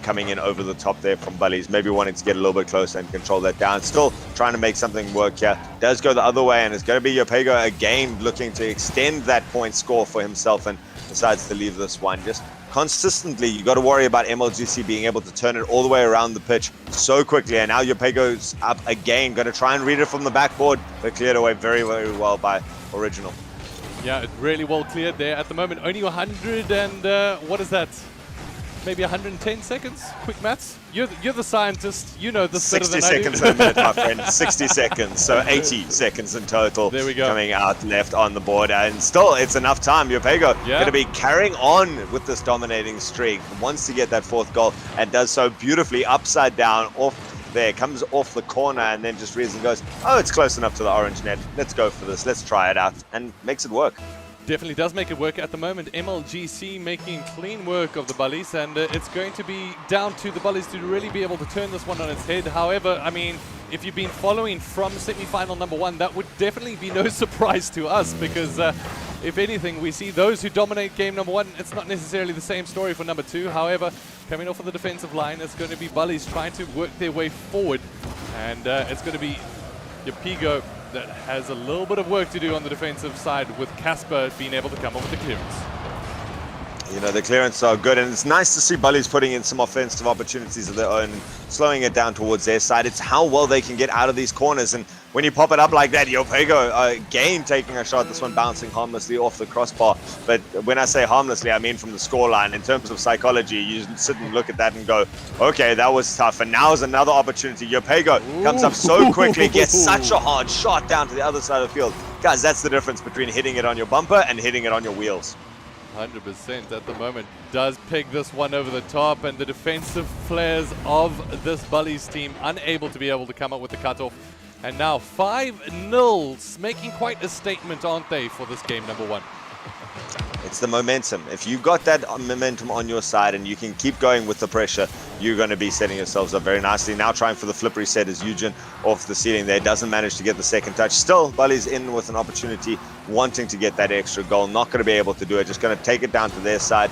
coming in over the top there from Bullies, maybe wanting to get a little bit closer and control that down. Still trying to make something work here. Does go the other way, and it's going to be Yopego again looking to extend that point score for himself, and decides to leave this one. Just consistently, you got to worry about MLGC being able to turn it all the way around the pitch so quickly. And now Yopego's up again, going to try and read it from the backboard, but cleared away very, very well by Original. Yeah, really well cleared there. At the moment, only 100 and what is that? maybe 110 seconds. Quick maths. You're the scientist. You know this better 60 than I do. seconds in a minute, my friend. 60 seconds. So 80 seconds in total. There we go. Coming out left on the board. And still, it's enough time. Yopego going to be carrying on with this dominating streak. Wants to get that 4th goal and does so beautifully upside down off there. Comes off the corner and then just reads and goes, oh, it's close enough to the orange net. Let's go for this. Let's try it out. And makes it work. Definitely does make it work at the moment. MLGC making clean work of the Bullies, and it's going to be down to the Bullies to really be able to turn this one on its head. However, I mean, if you've been following from semi-final number 1, that would definitely be no surprise to us, because if anything, we see those who dominate game number 1. It's not necessarily the same story for number 2. However, coming off of the defensive line, it's going to be Bullies trying to work their way forward, and it's going to be Yopego that has a little bit of work to do on the defensive side, with Casper being able to come up with the clearance. You know, the clearance are good, and it's nice to see Bullies putting in some offensive opportunities of their own, slowing it down towards their side. It's how well they can get out of these corners, and when you pop it up like that, Yopego again taking a shot, this one bouncing harmlessly off the crossbar. But when I say harmlessly, I mean from the scoreline. In terms of psychology, you sit and look at that and go, okay, that was tough. And now is another opportunity. Yopego comes up so quickly, gets such a hard shot down to the other side of the field. Guys, that's the difference between hitting it on your bumper and hitting it on your wheels. 100% at the moment. Does peg this one over the top, and the defensive players of this Bullies team unable to be able to come up with the cutoff. And now 5-0, making quite a statement, aren't they, for this game number 1? It's the momentum. If you've got that momentum on your side and you can keep going with the pressure, you're going to be setting yourselves up very nicely. Now trying for the flip reset as Eugen off the ceiling there. Doesn't manage to get the second touch. Still, Bullies in with an opportunity, wanting to get that extra goal. Not going to be able to do it. Just going to take it down to their side.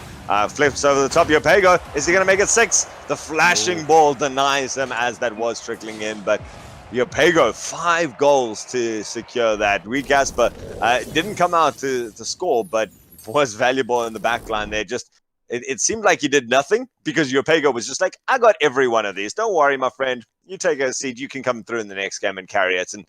Flips over the top. Yopego, is he going to make it 6? The flashing ball denies him as that was trickling in, but Yopego, 5 goals to secure that. Reed Gasper didn't come out to score, but was valuable in the back line there. Just it seemed like he did nothing, because Yopego was just like, I got every one of these. Don't worry, my friend. You take a seat. You can come through in the next game and carry it. And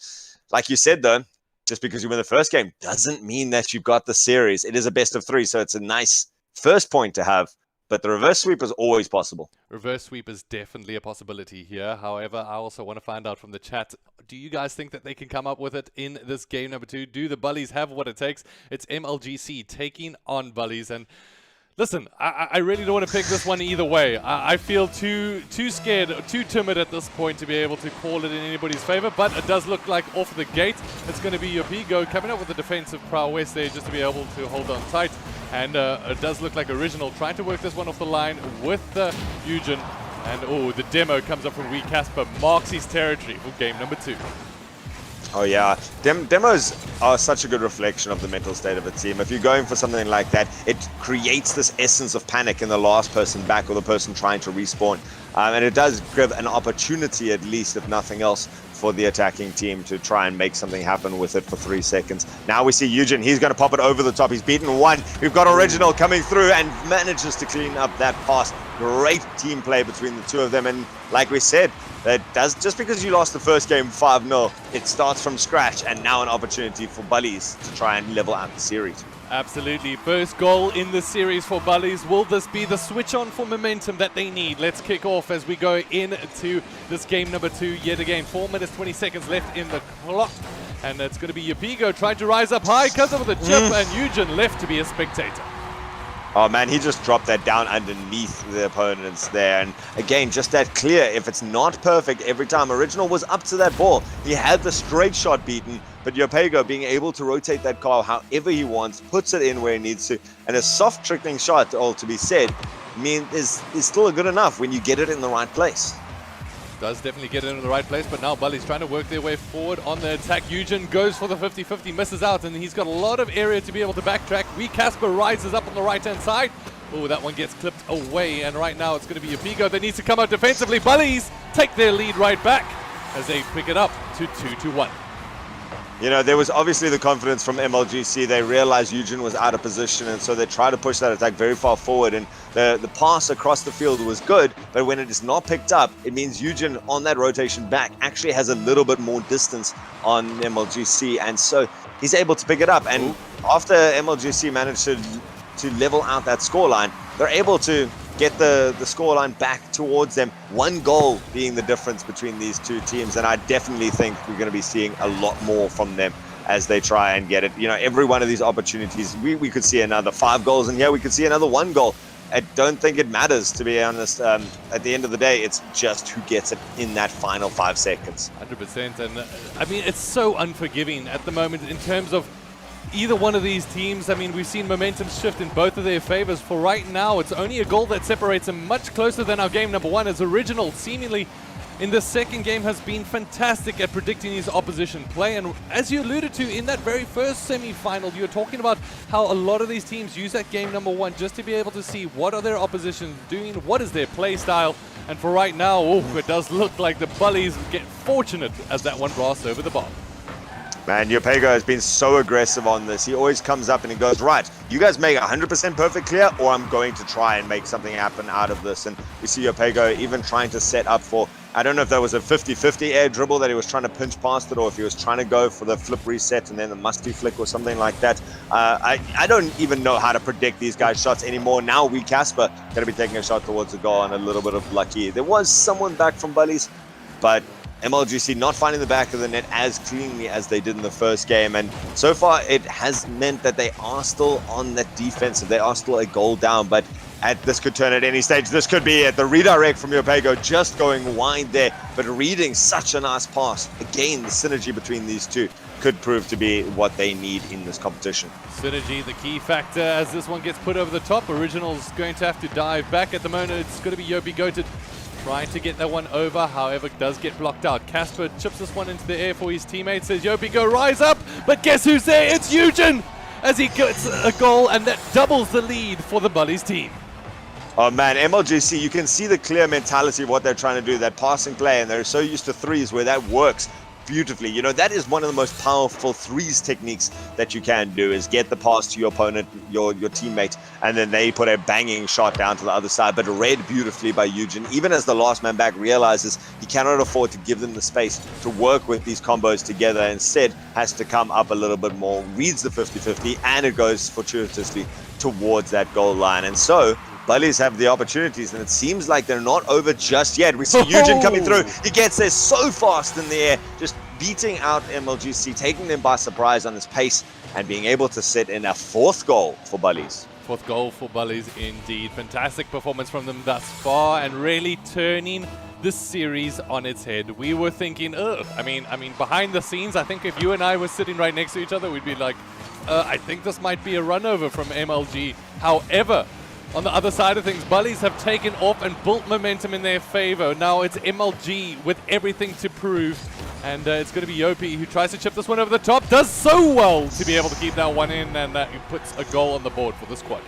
like you said, though, just because you win the first game doesn't mean that you've got the series. It is a best of 3, so it's a nice first point to have. But the reverse sweep is always possible. Reverse sweep is definitely a possibility here. However, I also want to find out from the chat, do you guys think that they can come up with it in this game number 2? Do the Bullies have what it takes? It's MLGC taking on Bullies. And listen, I really don't want to pick this one either way. I feel too scared, too timid at this point to be able to call it in anybody's favor. But it does look like off the gate, it's going to be Yopego coming up with the defensive prowess there, just to be able to hold on tight. And it does look like Original trying to work this one off the line with Eugen. And the demo comes up from Wee Casper, marks his territory for game number 2. Oh yeah, demos are such a good reflection of the mental state of a team. If you're going for something like that, it creates this essence of panic in the last person back, or the person trying to respawn. And it does give an opportunity, at least, if nothing else, for the attacking team to try and make something happen with it for 3 seconds. Now we see Eugen. He's going to pop it over the top. He's beaten 1. We've got Original coming through and manages to clean up that pass. Great team play between the two of them. And like we said, that does, just because you lost the first game 5-0, it starts from scratch, and now an opportunity for Bullies to try and level out the series. Absolutely. First goal in the series for Bullies. Will this be the switch on for momentum that they need? Let's kick off as we go into this game number 2 yet again. 4 minutes, 20 seconds left in the clock. And it's going to be Yopego trying to rise up high, comes up with a chip, and Eugen left to be a spectator. Oh man, he just dropped that down underneath the opponents there. And again, just that clear. If it's not perfect every time, Original was up to that ball. He had the straight shot beaten, but Yopego being able to rotate that car however he wants, puts it in where he needs to. And a soft trickling shot, all to be said, is still good enough when you get it in the right place. Does definitely get it in the right place, but now Bullies trying to work their way forward on the attack. Eugen goes for the 50-50, misses out, and he's got a lot of area to be able to backtrack. Wee Casper rises up on the right-hand side. Oh, that one gets clipped away, and right now it's going to be Yopego that needs to come out defensively. Bullies take their lead right back as they pick it up to 2-1. You know, there was obviously the confidence from MLGC. They realized Eugen was out of position, and so they tried to push that attack very far forward. And the pass across the field was good, but when it is not picked up, it means Eugen on that rotation back actually has a little bit more distance on MLGC, and so he's able to pick it up. And after MLGC managed to level out that scoreline, they're able to get the scoreline back towards them. One goal being the difference between these two teams, and I definitely think we're going to be seeing a lot more from them as they try and get it. You know, every one of these opportunities, we could see another 5 goals, and we could see another 1 goal. I don't think it matters, to be honest. At the end of the day, it's just who gets it in that final 5 seconds. 100%. And I mean, it's so unforgiving at the moment in terms of either one of these teams. I mean, we've seen momentum shift in both of their favors. For right now, it's only a goal that separates them, much closer than our game number 1, as Original seemingly in the second game has been fantastic at predicting his opposition play. And as you alluded to in that very first semi-final, you were talking about how a lot of these teams use that game number 1 just to be able to see what are their oppositions doing, what is their play style. And for right now, it does look like the Bullies get fortunate as that one blasts over the bar. Man, Yopego has been so aggressive on this. He always comes up and he goes, right, you guys make 100% perfect clear, or I'm going to try and make something happen out of this. And we see Yopego even trying to set up for, I don't know if that was a 50-50 air dribble that he was trying to pinch past it, or if he was trying to go for the flip reset and then the musty flick or something like that. I don't even know how to predict these guys' shots anymore. Now we, Casper, going to be taking a shot towards the goal and a little bit of lucky. There was someone back from Bullies, but MLGC not finding the back of the net as cleanly as they did in the first game. And so far, it has meant that they are still on that defensive. They are still a goal down, but this could turn at any stage. This could be it. The redirect from Yopego just going wide there, but reading such a nice pass. Again, the synergy between these two could prove to be what they need in this competition. Synergy, the key factor as this one gets put over the top. Original's going to have to dive back at the moment. It's going to be Yobi Goated trying to get that one over, however, does get blocked out. Casper chips this one into the air for his teammates, says, Yobi, go rise up, but guess who's there? It's Eugen, as he gets a goal, and that doubles the lead for the Bullies team. Oh man, MLGC, you can see the clear mentality of what they're trying to do, that passing play, and they're so used to threes where that works beautifully. You know, that is one of the most powerful threes techniques that you can do, is get the pass to your opponent, your teammate, and then they put a banging shot down to the other side. But read beautifully by Eugen, even as the last man back realizes he cannot afford to give them the space to work with these combos together. Instead, has to come up a little bit more, reads the 50-50, and it goes fortuitously towards that goal line. And so Bullies have the opportunities, and it seems like they're not over just yet. We see Eugen coming through. He gets there so fast in the air, just beating out MLGC, taking them by surprise on his pace, and being able to sit in a 4th goal for Bullies. 4th goal for Bullies indeed. Fantastic performance from them thus far, and really turning this series on its head. We were thinking, I mean, behind the scenes, I think if you and I were sitting right next to each other, we'd be like, I think this might be a run over from MLG. However, on the other side of things, Bullies have taken off and built momentum in their favor. Now it's MLG with everything to prove. And it's going to be Yopi who tries to chip this one over the top. Does so well to be able to keep that one in, and he puts a goal on the board for the squad.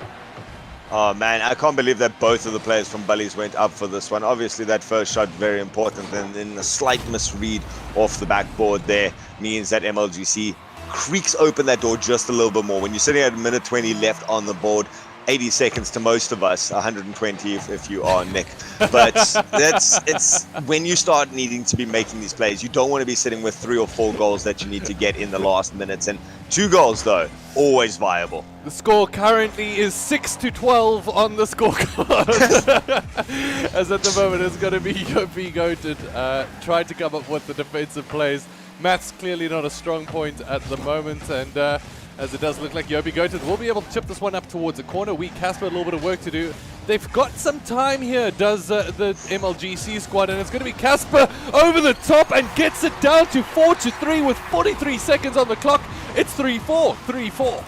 Oh man, I can't believe that both of the players from Bullies went up for this one. Obviously that first shot very important, and then a slight misread off the backboard there means that MLGC creaks open that door just a little bit more. When you're sitting at a minute 20 left on the board, 80 seconds to most of us, 120 if you are Nick. But it's when you start needing to be making these plays, you don't want to be sitting with 3 or 4 goals that you need to get in the last minutes. And 2 goals, though, always viable. The score currently is 6-12 on the scorecard. As at the moment, it's going to be Yopi Goated trying to come up with the defensive plays. Math's clearly not a strong point at the moment, and as it does look like Yobi Goated will be able to chip this one up towards the corner. We, Casper, a little bit of work to do. They've got some time here, does the MLGC squad, and it's going to be Casper over the top and gets it down to 4-3 with 43 seconds on the clock. It's 3-4, 3-4.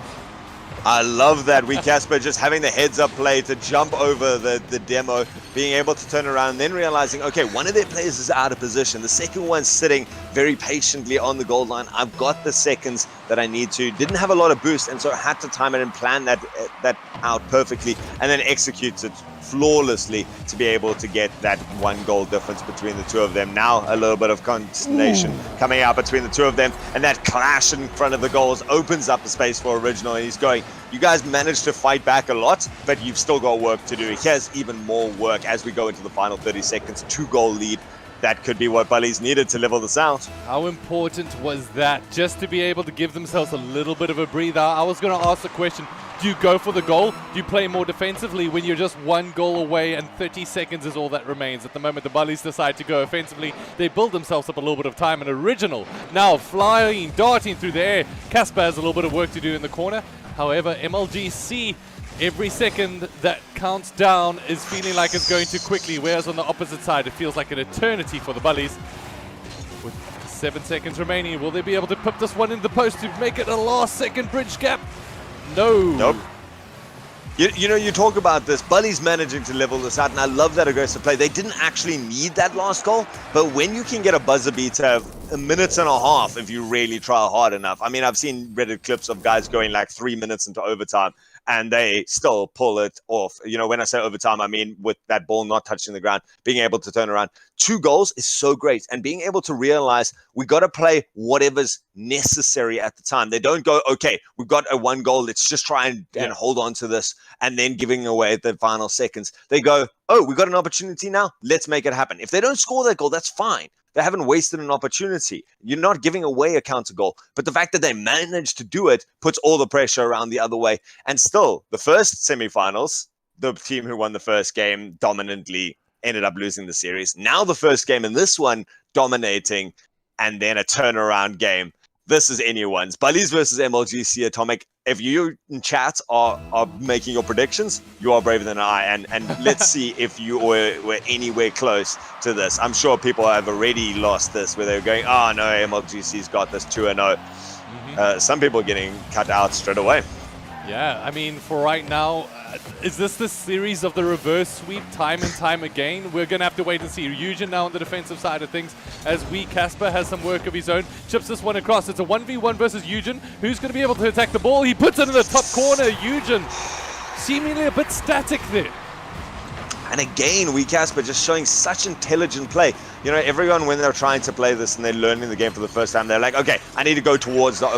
I love that. We, Casper, just having the heads-up play to jump over the demo, being able to turn around and then realizing, okay, one of their players is out of position. The second one's sitting very patiently on the goal line. I've got the seconds that I need to. Didn't have a lot of boost, and so I had to time it and plan that out perfectly, and then executes it flawlessly to be able to get that 1 goal difference between the two of them. Now a little bit of consternation coming out between the two of them, and that clash in front of the goals opens up the space for Original, and he's going, you guys managed to fight back a lot, but you've still got work to do. He has even more work as we go into the final 30 seconds. 2-goal lead. That could be what Bullies needed to level this out. How important was that, just to be able to give themselves a little bit of a breather? I was going to ask the question, Do you go for the goal? Do you play more defensively when you're just one goal away and 30 seconds is all that remains? At the moment, the Bullies decide to go offensively. They build themselves up a little bit of time. An Original now flying, darting through the air. Casper has a little bit of work to do in the corner. However, MLGC, every second that counts down is feeling like it's going too quickly, whereas on the opposite side, it feels like an eternity for the Bullies. With 7 seconds remaining, will they be able to put this one in the post to make it a last-second bridge gap? No. Nope. You know, you talk about this, Bullies managing to level this out, and I love that aggressive play. They didn't actually need that last goal, but when you can get a buzzer beater a minute and a half if you really try hard enough. I mean, I've seen Reddit clips of guys going like 3 minutes into overtime, and they still pull it off. You know, when I say overtime, I mean with that ball not touching the ground, being able to turn around. 2 goals is so great, and being able to realize we got to play whatever's necessary at the time. They don't go, okay, we've got a 1 goal, let's just try and hold on to this, and then giving away the final seconds. They go, oh, we got an opportunity now, let's make it happen. If they don't score that goal, that's fine. They haven't wasted an opportunity. You're not giving away a counter goal. But the fact that they managed to do it puts all the pressure around the other way. And still, the first semifinals, the team who won the first game dominantly ended up losing the series. Now the first game in this one, dominating, and then a turnaround game. This is anyone's. Bullies versus MLGC Atomic. If you in chat are making your predictions, you are braver than I. And let's see if you were anywhere close to this. I'm sure people have already lost this, where they're going, oh no, MLGC's got this 2-0. Some people are getting cut out straight away. Yeah, I mean, for right now, is this the series of the reverse sweep time and time again? We're going to have to wait and see. Eugen now on the defensive side of things, as Casper has some work of his own. Chips this one across. It's a 1v1 versus Eugen. Who's going to be able to attack the ball? He puts it in the top corner. Eugen seemingly a bit static there. And again, Casper just showing such intelligent play. You know, everyone, when they're trying to play this and they're learning the game for the first time, they're like, okay, I need to go towards the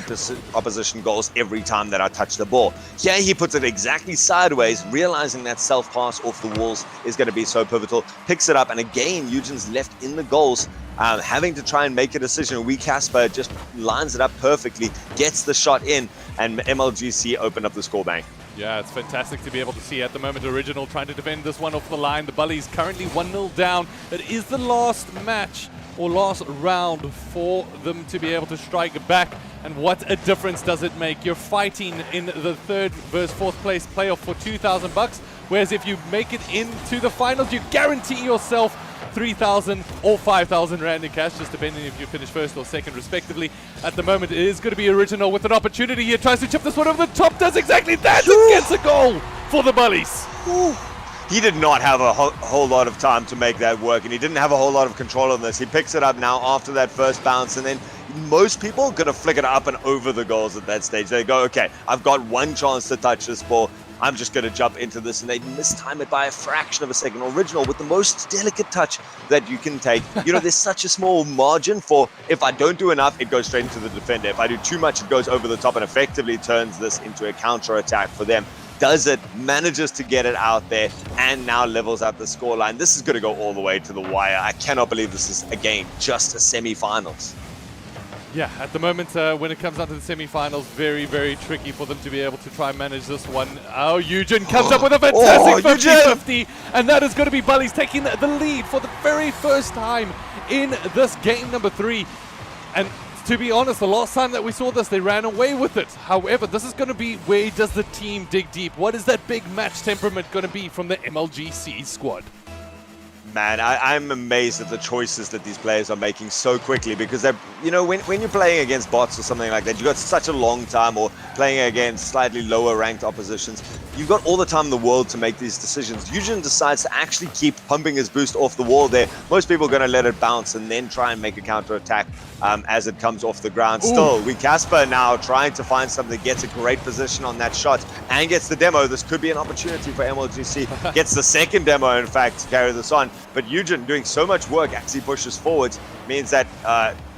opposition goals every time that I touch the ball. Here he puts it exactly sideways, realizing that self-pass off the walls is going to be so pivotal. Picks it up, and again, Eugen's left in the goals, having to try and make a decision. Casper just lines it up perfectly, gets the shot in, and MLGC open up the score bank. Yeah, it's fantastic to be able to see at the moment. Original trying to defend this one off the line. The Bullies currently 1-0 down. It is the last match or last round for them to be able to strike back. And what a difference does it make? You're fighting in the 3rd versus 4th place playoff for $2,000. Whereas if you make it into the finals, you guarantee yourself 3,000 or 5,000 Rand in cash, just depending if you finish 1st or 2nd respectively. At the moment, it is going to be Original with an opportunity here. Tries to chip this one over the top, does exactly that, and gets a goal for the Bullies. He did not have a whole lot of time to make that work, and he didn't have a whole lot of control on this. He picks it up now after that first bounce, and then most people are going to flick it up and over the goals at that stage. They go, okay, I've got one chance to touch this ball. I'm just going to jump into this, and they mistime it by a fraction of a second. Original with the most delicate touch that you can take. You know, there's such a small margin for if I don't do enough, it goes straight into the defender. If I do too much, it goes over the top and effectively turns this into a counter attack for them. Does it, manages to get it out there, and now levels out the scoreline. This is going to go all the way to the wire. I cannot believe this is, again, just a semifinals. Yeah, at the moment, when it comes down to the semifinals, very, very tricky for them to be able to try and manage this one. Oh, Eugen comes up with a fantastic 50-50, and that is going to be Bullies taking the lead for the very first time in this game number 3. And to be honest, the last time that we saw this, they ran away with it. However, this is going to be, where does the team dig deep? What is that big match temperament going to be from the MLGC squad? Man, I'm amazed at the choices that these players are making so quickly, because they're, you know, when you're playing against bots or something like that, you've got such a long time, or playing against slightly lower ranked oppositions, you've got all the time in the world to make these decisions. Eugen decides to actually keep pumping his boost off the wall there. Most people are going to let it bounce and then try and make a counter attack as it comes off the ground. Still, Casper now trying to find something, gets a great position on that shot and gets the demo. This could be an opportunity for MLGC. Gets the second demo, in fact, to carry this on. But Eugen doing so much work as he pushes forwards means that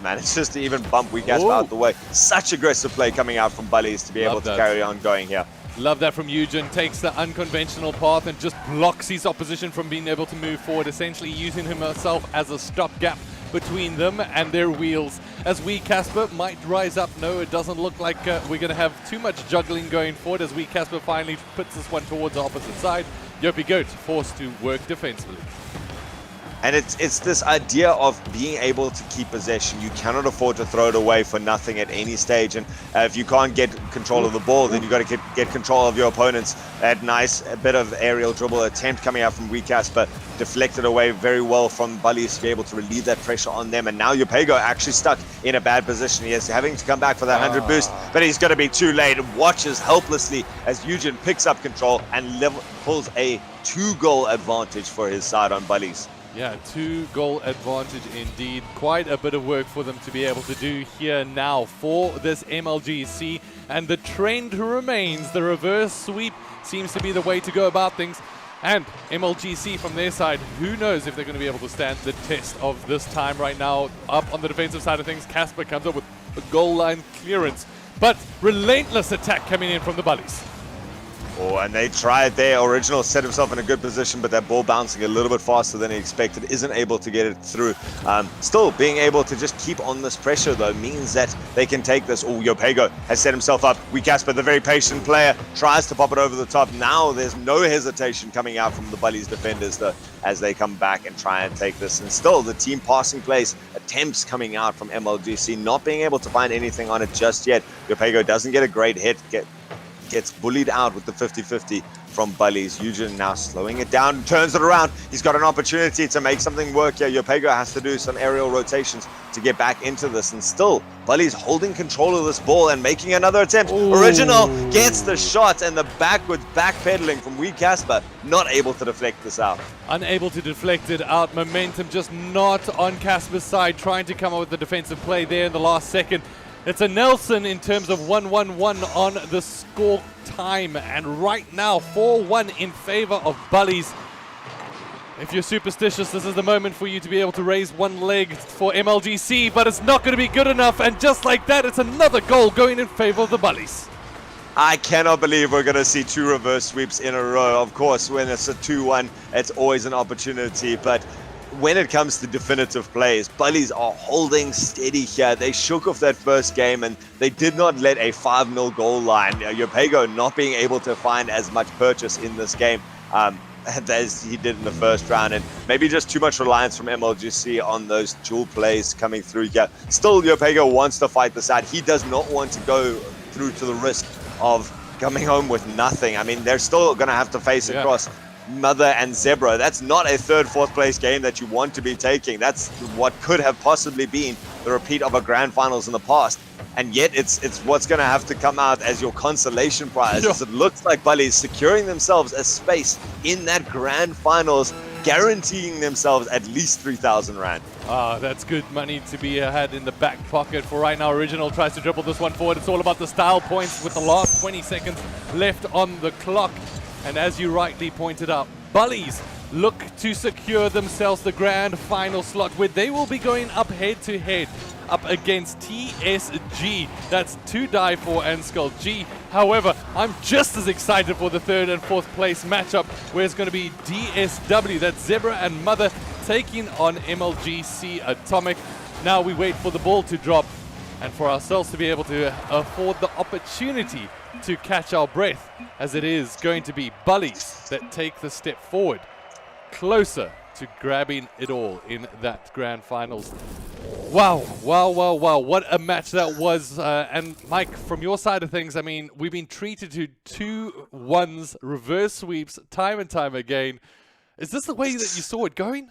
manages to even bump Casper out the way. Such aggressive play coming out from Bullies to be able to carry on going here. Love that from Eugen. Takes the unconventional path and just blocks his opposition from being able to move forward, essentially using himself as a stopgap between them and their wheels. as we Casper might rise up. No, it doesn't look like we're going to have too much juggling going forward as we Casper finally puts this one towards the opposite side. Yopi Goat forced to work defensively. And it's this idea of being able to keep possession. You cannot afford to throw it away for nothing at any stage. And if you can't get control of the ball, then you've got to get control of your opponents. That nice bit of aerial dribble attempt coming out from Weecast, but deflected away very well from Bullies to be able to relieve that pressure on them. And now Yopego actually stuck in a bad position. He is having to come back for that 100 boost, but he's going to be too late. Watches helplessly as Eugen picks up control and pulls a 2-goal advantage for his side on Bullies. Yeah, 2-goal advantage indeed. Quite a bit of work for them to be able to do here now for this MLGC. And the trend remains. The reverse sweep seems to be the way to go about things. And MLGC from their side, who knows if they're going to be able to stand the test of this time right now. Up on the defensive side of things, Casper comes up with a goal line clearance. But relentless attack coming in from the Bullies. Oh, and they tried there. Original set himself in a good position, but that ball bouncing a little bit faster than he expected. Isn't able to get it through. Still being able to just keep on this pressure, though, means that they can take this. Oh, Yopego has set himself up. Casper, the very patient player, tries to pop it over the top. Now there's no hesitation coming out from the Bullies defenders, though, as they come back and try and take this. And still, the team passing plays, attempts coming out from MLGC, not being able to find anything on it just yet. Yopego doesn't get a great hit, gets bullied out with the 50-50 from Bullies. Eugen now slowing it down, turns it around. He's got an opportunity to make something work here. Yopego has to do some aerial rotations to get back into this, and still Bullies holding control of this ball and making another attempt. Ooh. Original gets the shot, and the backwards backpedaling from Casper, not able to deflect this out. Unable to deflect it out. Momentum just not on Casper's side, trying to come up with the defensive play there in the last second. It's a Nelson in terms of 1-1-1 on the score time. And right now, 4-1 in favor of Bullies. If you're superstitious, this is the moment for you to be able to raise one leg for MLGC, but it's not going to be good enough. And just like that, it's another goal going in favor of the Bullies. I cannot believe we're going to see 2 reverse sweeps in a row. Of course, when it's a 2-1, it's always an opportunity, but when it comes to definitive plays, Bullies are holding steady here. They shook off that first game, and they did not let a 5-0 goal line. Yopego not being able to find as much purchase in this game as he did in the first round, and maybe just too much reliance from MLGC on those dual plays coming through here. Still, Yopego wants to fight this out. He does not want to go through to the risk of coming home with nothing. I mean, they're still going to have to face across Mother and Zebra. That's not a 3rd, 4th place game that you want to be taking. That's what could have possibly been the repeat of a grand finals in the past. And yet it's what's going to have to come out as your consolation prize. As it looks like Bullies securing themselves a space in that grand finals, guaranteeing themselves at least 3,000 Rand. That's good money to be had in the back pocket for right now. Original tries to dribble this one forward. It's all about the style points with the last 20 seconds left on the clock. And as you rightly pointed out, Bullies look to secure themselves the grand final slot, where they will be going up head-to-head up against TSG. That's To Die For and Skull G. However, I'm just as excited for the 3rd and 4th place matchup, where it's going to be DSW, that's Zebra and Mother, taking on MLGC Atomic. Now we wait for the ball to drop and for ourselves to be able to afford the opportunity to catch our breath, as it is going to be Bullies that take the step forward, closer to grabbing it all in that grand finals. Wow, what a match that was. And Mike, from your side of things, I mean, we've been treated to 2-1s, reverse sweeps, time and time again. Is this the way that you saw it going?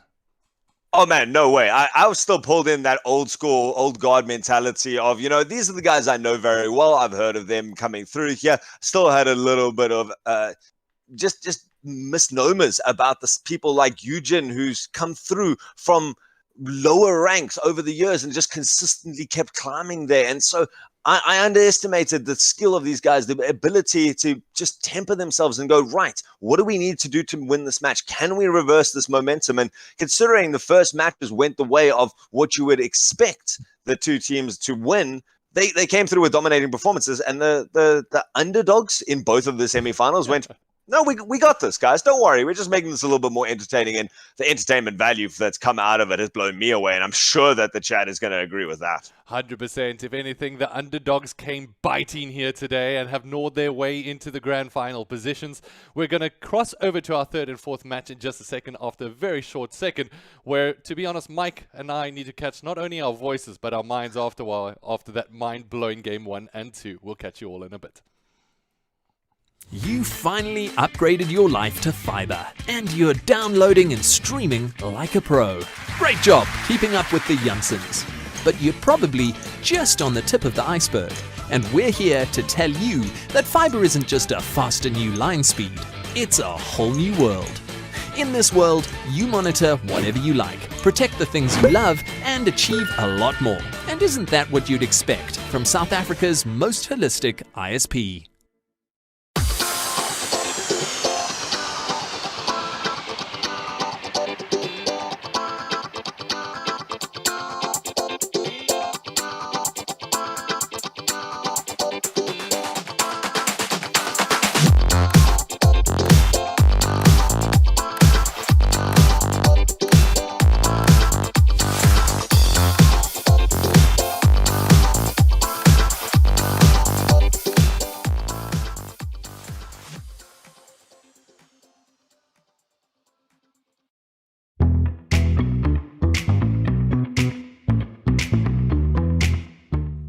Oh man, no way. I was still pulled in that old school, old guard mentality of, these are the guys I know very well. I've heard of them coming through here. Still had a little bit of just misnomers about this people like Eugen, who's come through from lower ranks over the years and just consistently kept climbing there. And so I underestimated the skill of these guys, the ability to just temper themselves and go, right, what do we need to do to win this match? Can we reverse this momentum? And considering the first matches went the way of what you would expect the two teams to win, they came through with dominating performances, and the underdogs in both of the semifinals went No, we got this, guys. Don't worry. We're just making this a little bit more entertaining, and the entertainment value that's come out of it has blown me away, and I'm sure that the chat is going to agree with that. 100%. If anything, the underdogs came biting here today and have gnawed their way into the grand final positions. We're going to cross over to our third and fourth match in just a second after a very short second, where, to be honest, Mike and I need to catch not only our voices, but our minds after that mind-blowing game 1 and 2. We'll catch you all in a bit. You finally upgraded your life to fiber, and you're downloading and streaming like a pro. Great job keeping up with the Janssens. But you're probably just on the tip of the iceberg, and we're here to tell you that fiber isn't just a faster new line speed, it's a whole new world. In this world, you monitor whatever you like, protect the things you love, and achieve a lot more. And isn't that what you'd expect from South Africa's most holistic ISP?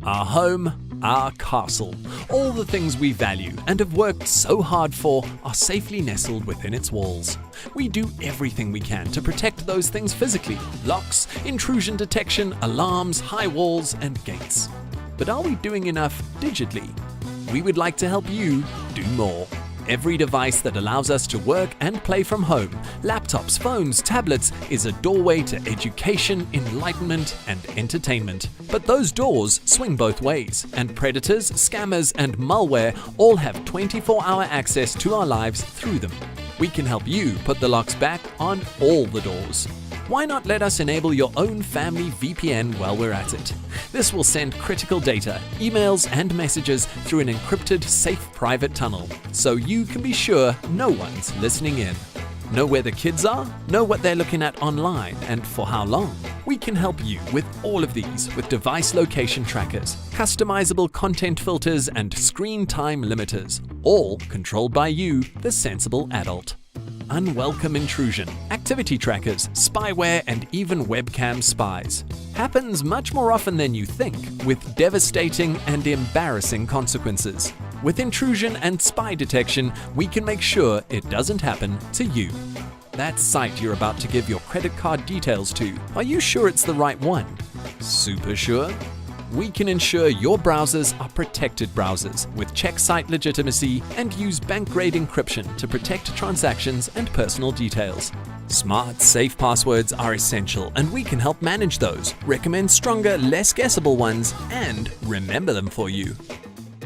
Our home, our castle, all the things we value and have worked so hard for are safely nestled within its walls. We do everything we can to protect those things physically: locks, intrusion detection, alarms, high walls, and gates. But are we doing enough digitally? We would like to help you do more. Every device that allows us to work and play from home, laptops, phones, tablets, is a doorway to education, enlightenment, and entertainment. But those doors swing both ways, and predators, scammers, and malware all have 24-hour access to our lives through them. We can help you put the locks back on all the doors. Why not let us enable your own family VPN while we're at it? This will send critical data, emails, and messages through an encrypted, safe private tunnel, so you can be sure no one's listening in. Know where the kids are? Know what they're looking at online and for how long? We can help you with all of these with device location trackers, customizable content filters, and screen time limiters, all controlled by you, the sensible adult. Unwelcome intrusion, activity trackers, spyware, and even webcam spies. Happens much more often than you think, with devastating and embarrassing consequences. With intrusion and spy detection, we can make sure it doesn't happen to you. That site you're about to give your credit card details to, are you sure it's the right one? Super sure? We can ensure your browsers are protected browsers with check site legitimacy and use bank-grade encryption to protect transactions and personal details. Smart, safe passwords are essential, and we can help manage those, recommend stronger, less guessable ones, and remember them for you.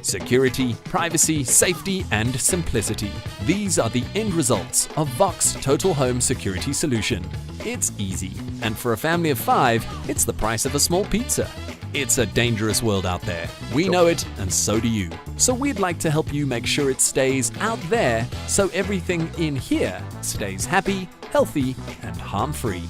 Security, privacy, safety, and simplicity. These are the end results of Vox Total Home Security Solution. It's easy, and for a family of 5, it's the price of a small pizza. It's a dangerous world out there. We know it, and so do you. So we'd like to help you make sure it stays out there, so everything in here stays happy, healthy, and harm-free.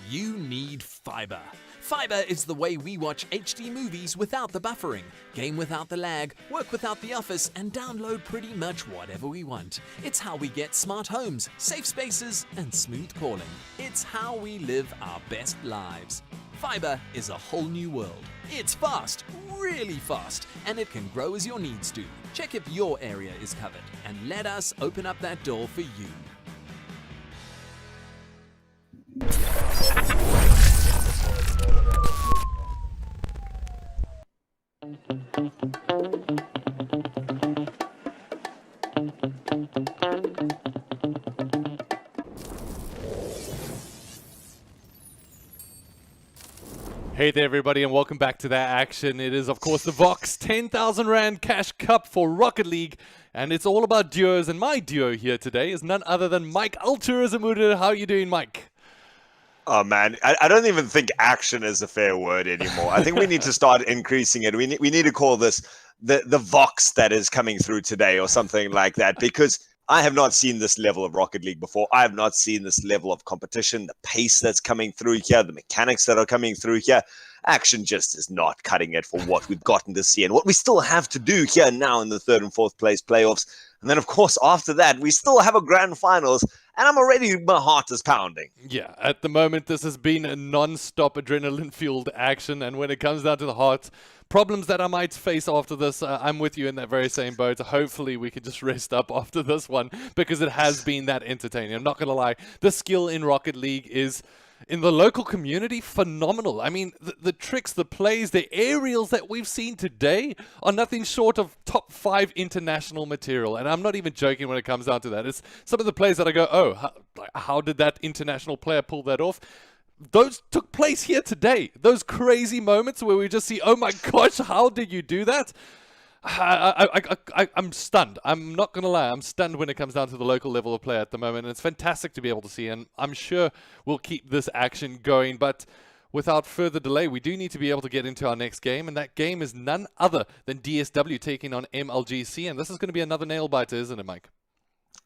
you need fiber. Fiber is the way we watch HD movies without the buffering, game without the lag, work without the office, and download pretty much whatever we want. It's how we get smart homes, safe spaces, and smooth calling. It's how we live our best lives. Fiber is a whole new world. It's fast, really fast, and it can grow as your needs do. Check if your area is covered, and let us open up that door for you. Hey there, everybody, and welcome back to that action. It is, of course, the Vox 10,000 Rand Cash Cup for Rocket League, and it's all about duos, and my duo here today is none other than Mike Alturazamuda. How are you doing, Mike? Oh, man, I don't even think action is a fair word anymore. I think we need to start increasing it. We need to call this the Vox that is coming through today or something like that, because I have not seen this level of Rocket League before. I have not seen this level of competition, the pace that's coming through here, the mechanics that are coming through here. Action just is not cutting it for what we've gotten to see and what we still have to do here now in the third and fourth place playoffs. And then, of course, after that, we still have a grand finals, and I'm already, my heart is pounding. Yeah, at the moment, this has been a non-stop adrenaline-fueled action, and when it comes down to the heart, problems that I might face after this, I'm with you in that very same boat. Hopefully, we can just rest up after this one, because it has been that entertaining. I'm not going to lie, the skill in Rocket League is, in the local community, phenomenal. I mean, the tricks, the plays, the aerials that we've seen today are nothing short of top 5 international material. And I'm not even joking when it comes down to that. It's some of the plays that I go, oh, how did that international player pull that off? Those took place here today. Those crazy moments where we just see, oh my gosh, how did you do that? I'm stunned. I'm not going to lie. I'm stunned when it comes down to the local level of play at the moment. And it's fantastic to be able to see. And I'm sure we'll keep this action going. But without further delay, we do need to be able to get into our next game. And that game is none other than DSW taking on MLGC. And this is going to be another nail-biter, isn't it, Mike?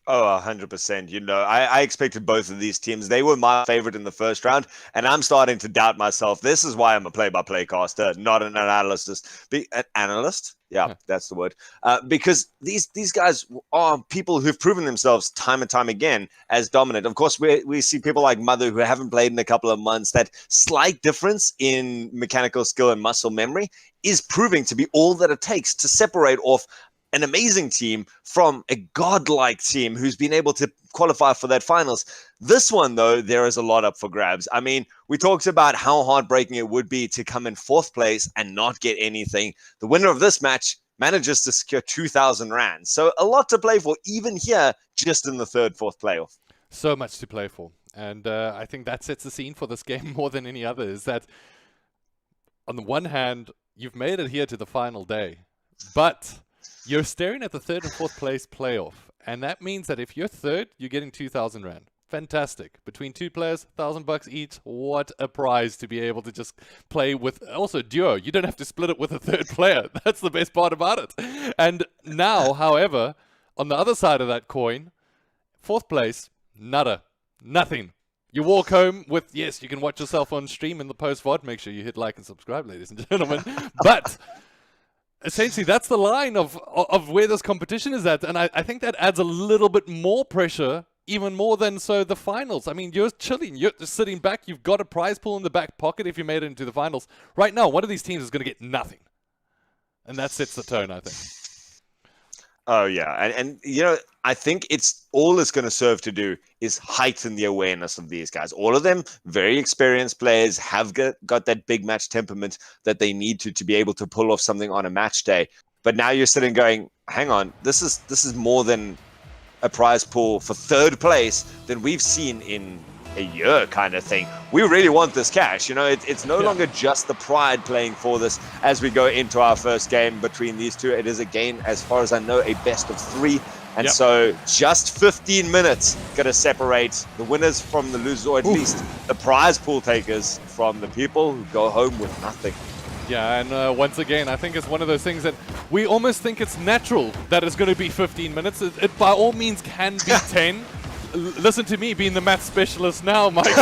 Oh, 100%. You know, I expected both of these teams. They were my favorite in the first round, and I'm starting to doubt myself. This is why I'm a play-by-play caster, not an analyst. An analyst? Yeah, that's the word. Because these guys are people who've proven themselves time and time again as dominant. Of course, we see people like Mother who haven't played in a couple of months. That slight difference in mechanical skill and muscle memory is proving to be all that it takes to separate off an amazing team from a godlike team who's been able to qualify for that finals. This one, though, there is a lot up for grabs. I mean, we talked about how heartbreaking it would be to come in fourth place and not get anything. The winner of this match manages to secure 2,000 Rand. So a lot to play for, even here, just in the third, fourth playoff. So much to play for. And I think that sets the scene for this game more than any other, is that on the one hand, you've made it here to the final day, but you're staring at the third and fourth place playoff. And that means that if you're third, you're getting 2,000 Rand. Fantastic. Between two players, $1,000 each. What a prize to be able to just play with. Also, duo. You don't have to split it with a third player. That's the best part about it. And now, however, on the other side of that coin, fourth place, nada. Nothing. You walk home with, yes, you can watch yourself on stream in the post-VOD. Make sure you hit like and subscribe, ladies and gentlemen. But essentially, that's the line of where this competition is at. And I think that adds a little bit more pressure, even more than so the finals. I mean, you're chilling. You're just sitting back. You've got a prize pool in the back pocket if you made it into the finals. Right now, one of these teams is going to get nothing. And that sets the tone, I think. Oh, yeah. And you know, I think it's all it's going to serve to do is heighten the awareness of these guys. All of them, very experienced players, have got that big match temperament that they need to be able to pull off something on a match day. But now you're sitting going, hang on, this is more than a prize pool for third place than we've seen in a year kind of thing. We really want this cash. You know, it's no longer just the pride playing for this as we go into our first game between these two. It is, again, as far as I know, a best of 3. And so just 15 minutes going to separate the winners from the losers, or at least the prize pool takers from the people who go home with nothing. Yeah, and once again, I think it's one of those things that we almost think it's natural that it's going to be 15 minutes. It by all means can be 10. listen to me being the math specialist now, Mike.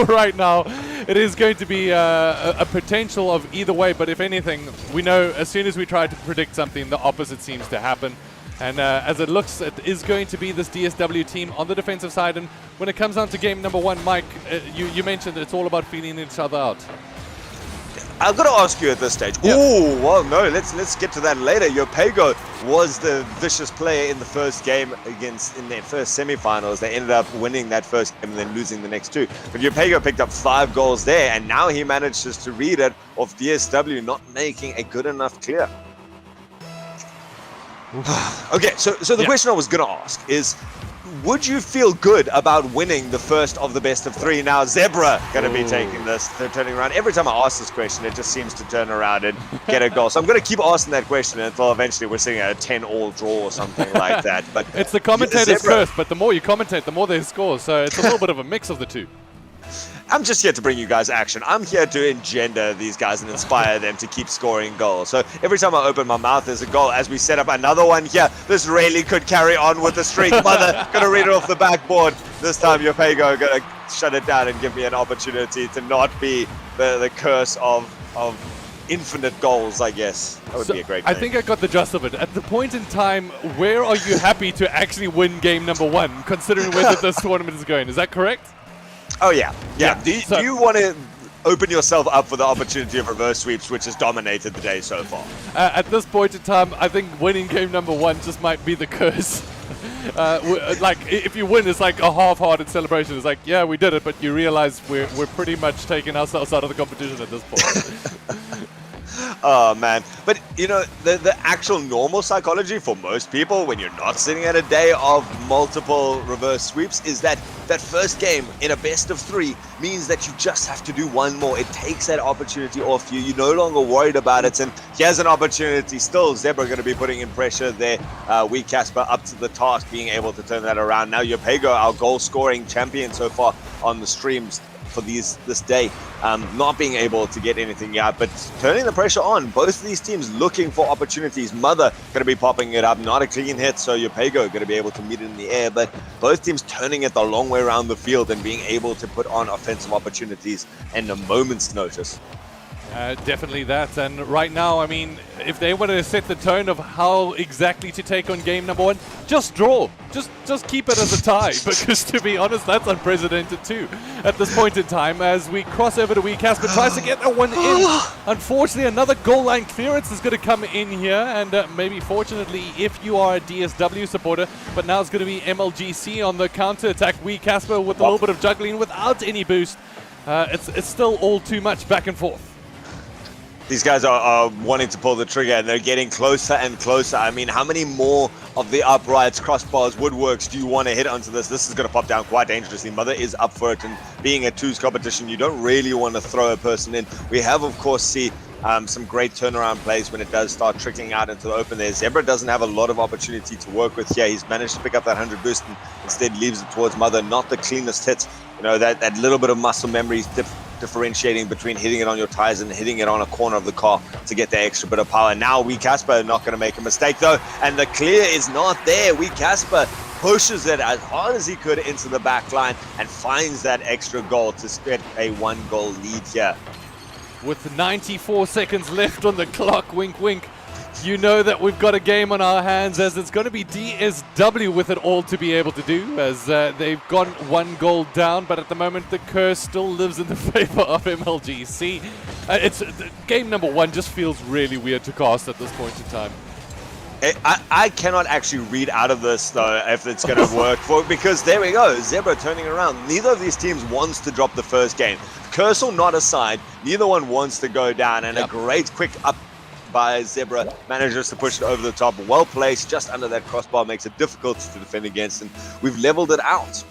Right now, it is going to be a potential of either way, but if anything, we know as soon as we try to predict something, the opposite seems to happen. And as it looks, it is going to be this DSW team on the defensive side. And when it comes down to game number one, Mike, you mentioned it's all about feeling each other out. I've got to ask you at this stage. Yeah. Oh, well, no, let's get to that later. Yopego was the vicious player in the first game in their first semifinals. They ended up winning that first game and then losing the next two. But Yopego picked up 5 goals there, and now he manages to read it off DSW not making a good enough clear. Okay, so the question I was going to ask is, would you feel good about winning the first of the best of 3? Now Zebra going to be taking this. They're turning around. Every time I ask this question, it just seems to turn around and get a goal. So I'm going to keep asking that question until eventually we're seeing a 10-all draw or something like that. But it's the commentators first, but the more you commentate, the more they score. So it's a little bit of a mix of the two. I'm just here to bring you guys action. I'm here to engender these guys and inspire them to keep scoring goals. So every time I open my mouth, there's a goal. As we set up another one here, this really could carry on with the streak. Mother, gonna read it off the backboard. This time, Yopego gonna shut it down and give me an opportunity to not be the curse of infinite goals, I guess. That would be a great game. I think I got the gist of it. At the point in time, where are you happy to actually win game number one, considering where this tournament is going? Is that correct? Oh, yeah. Do So- you want to open yourself up for the opportunity of reverse sweeps, which has dominated the day so far? At this point in time, I think winning game number one just might be the curse. Like, if you win, it's like a half-hearted celebration. It's like, yeah, we did it, but you realize we're pretty much taking ourselves out of the competition at this point. Oh, man. But, you know, the actual normal psychology for most people when you're not sitting at a day of multiple reverse sweeps is that first game in a best of 3 means that you just have to do one more. It takes that opportunity off you. You're no longer worried about it. And here's an opportunity. Still, Zebra going to be putting in pressure there. We Casper up to the task, being able to turn that around. Now, Yopego, our goal-scoring champion so far on the streams for this day, not being able to get anything out, but turning the pressure on. Both of these teams looking for opportunities. Mother going to be popping it up, not a clean hit, so Yopego going to be able to meet it in the air, but both teams turning it the long way around the field and being able to put on offensive opportunities in a moment's notice. Definitely that. And right now, I mean, if they want to set the tone of how exactly to take on game number one, just draw. Just keep it as a tie. Because to be honest, that's unprecedented too. At this point in time, as we cross over to Wee Casper, tries to get that one in. Unfortunately, another goal line clearance is going to come in here. And maybe fortunately, if you are a DSW supporter, but now it's going to be MLGC on the counter-attack. Wee Casper with a little bit of juggling without any boost. It's still all too much back and forth. These guys are wanting to pull the trigger, and they're getting closer and closer. I mean, how many more of the uprights, crossbars, woodworks do you want to hit onto this? This is going to pop down quite dangerously. Mother is up for it, and being a twos competition, you don't really want to throw a person in. We have, of course, seen some great turnaround plays when it does start trickling out into the open there. Zebra doesn't have a lot of opportunity to work with here. He's managed to pick up that 100 boost and instead leaves it towards Mother. Not the cleanest hit. You know, that little bit of muscle memory is differentiating between hitting it on your tires and hitting it on a corner of the car to get the extra bit of power. Now Wee Casper not going to make a mistake though, and the clear is not there. Wee Casper pushes it as hard as he could into the back line and finds that extra goal to get a 1-goal lead here. With 94 seconds left on the clock, wink wink, you know that we've got a game on our hands, as it's going to be DSW with it all to be able to do, as they've gone 1 goal down, but at the moment the curse still lives in the favor of MLGC. Game number 1 just feels really weird to cast at this point in time. I cannot actually read out of this though if it's going to work because there we go, Zebra turning around. Neither of these teams wants to drop the first game. Curse or not aside, neither one wants to go down, and a great quick up by Zebra manages to push it over the top. Well placed, just under that crossbar, makes it difficult to defend against, and we've leveled it out.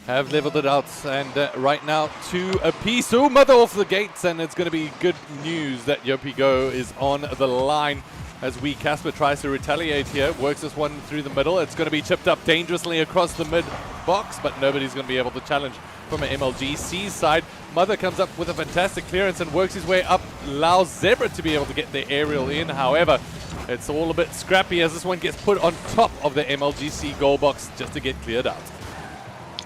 Have leveled it out, and right now 2 apiece. Oh, Mother off the gates, and it's going to be good news that Yopego is on the line as Wee Casper tries to retaliate here. Works this one through the middle. It's going to be chipped up dangerously across the mid box, but nobody's going to be able to challenge from an MLGC side. Mother comes up with a fantastic clearance and works his way up, allows Zebra to be able to get the aerial in. However, It's all a bit scrappy as this one gets put on top of the MLGC goal box just to get cleared out.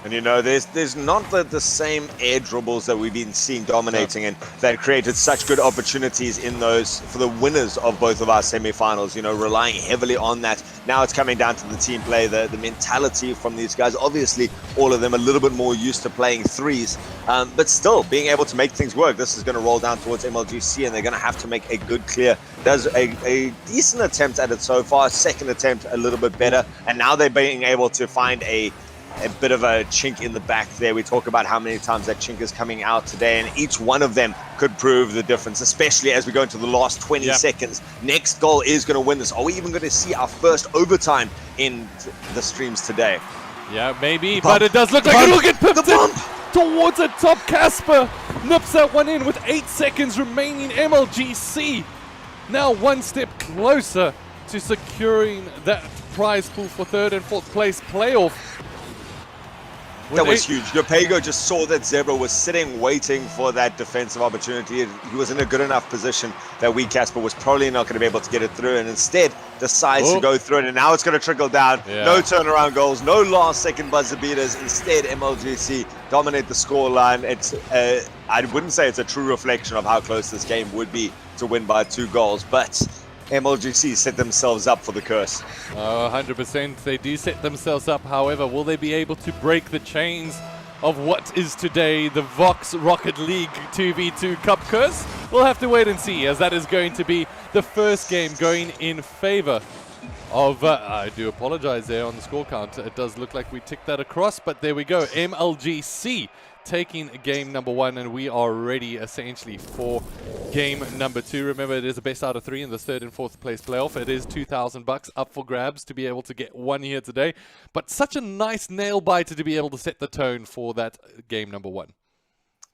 And you know, there's not the same air dribbles that we've been seeing dominating, and that created such good opportunities in those for the winners of both of our semifinals, you know, relying heavily on that. Now it's coming down to the team play, the mentality from these guys. Obviously, all of them a little bit more used to playing threes, but still being able to make things work. This is going to roll down towards MLGC, and they're going to have to make a good clear. Does a decent attempt at it so far, second attempt a little bit better, and now they're being able to find a bit of a chink in the back there. We talk about how many times that chink is coming out today, and each one of them could prove the difference, especially as we go into the last 20 seconds. Next goal is going to win this. Are we even going to see our first overtime in the streams today? Yeah, maybe, but it does look like it'll get pipped towards the top. Casper nips that one in with 8 seconds remaining. MLGC now one step closer to securing that prize pool for third and fourth place playoff. That was huge. Yopego just saw that Zebra was sitting, waiting for that defensive opportunity. He was in a good enough position that Casper was probably not going to be able to get it through, and instead decides to go through it, and now it's going to trickle down. No turnaround goals, no last second buzzer beaters. Instead, MLGC dominate the scoreline. It's I wouldn't say it's a true reflection of how close this game would be to win by 2 goals, but MLGC set themselves up for the curse. 100%. They do set themselves up. However, will they be able to break the chains of what is today the Vox Rocket League 2v2 Cup curse? We'll have to wait and see, as that is going to be the first game going in favor of... I do apologize there on the score count. It does look like we ticked that across, but there we go. MLGC taking game number 1, and we are ready essentially for game number 2. Remember, it is a best out of 3 in the third and fourth place playoff. It is $2,000 up for grabs to be able to get 1 here today, but such a nice nail biter to be able to set the tone for that game number 1.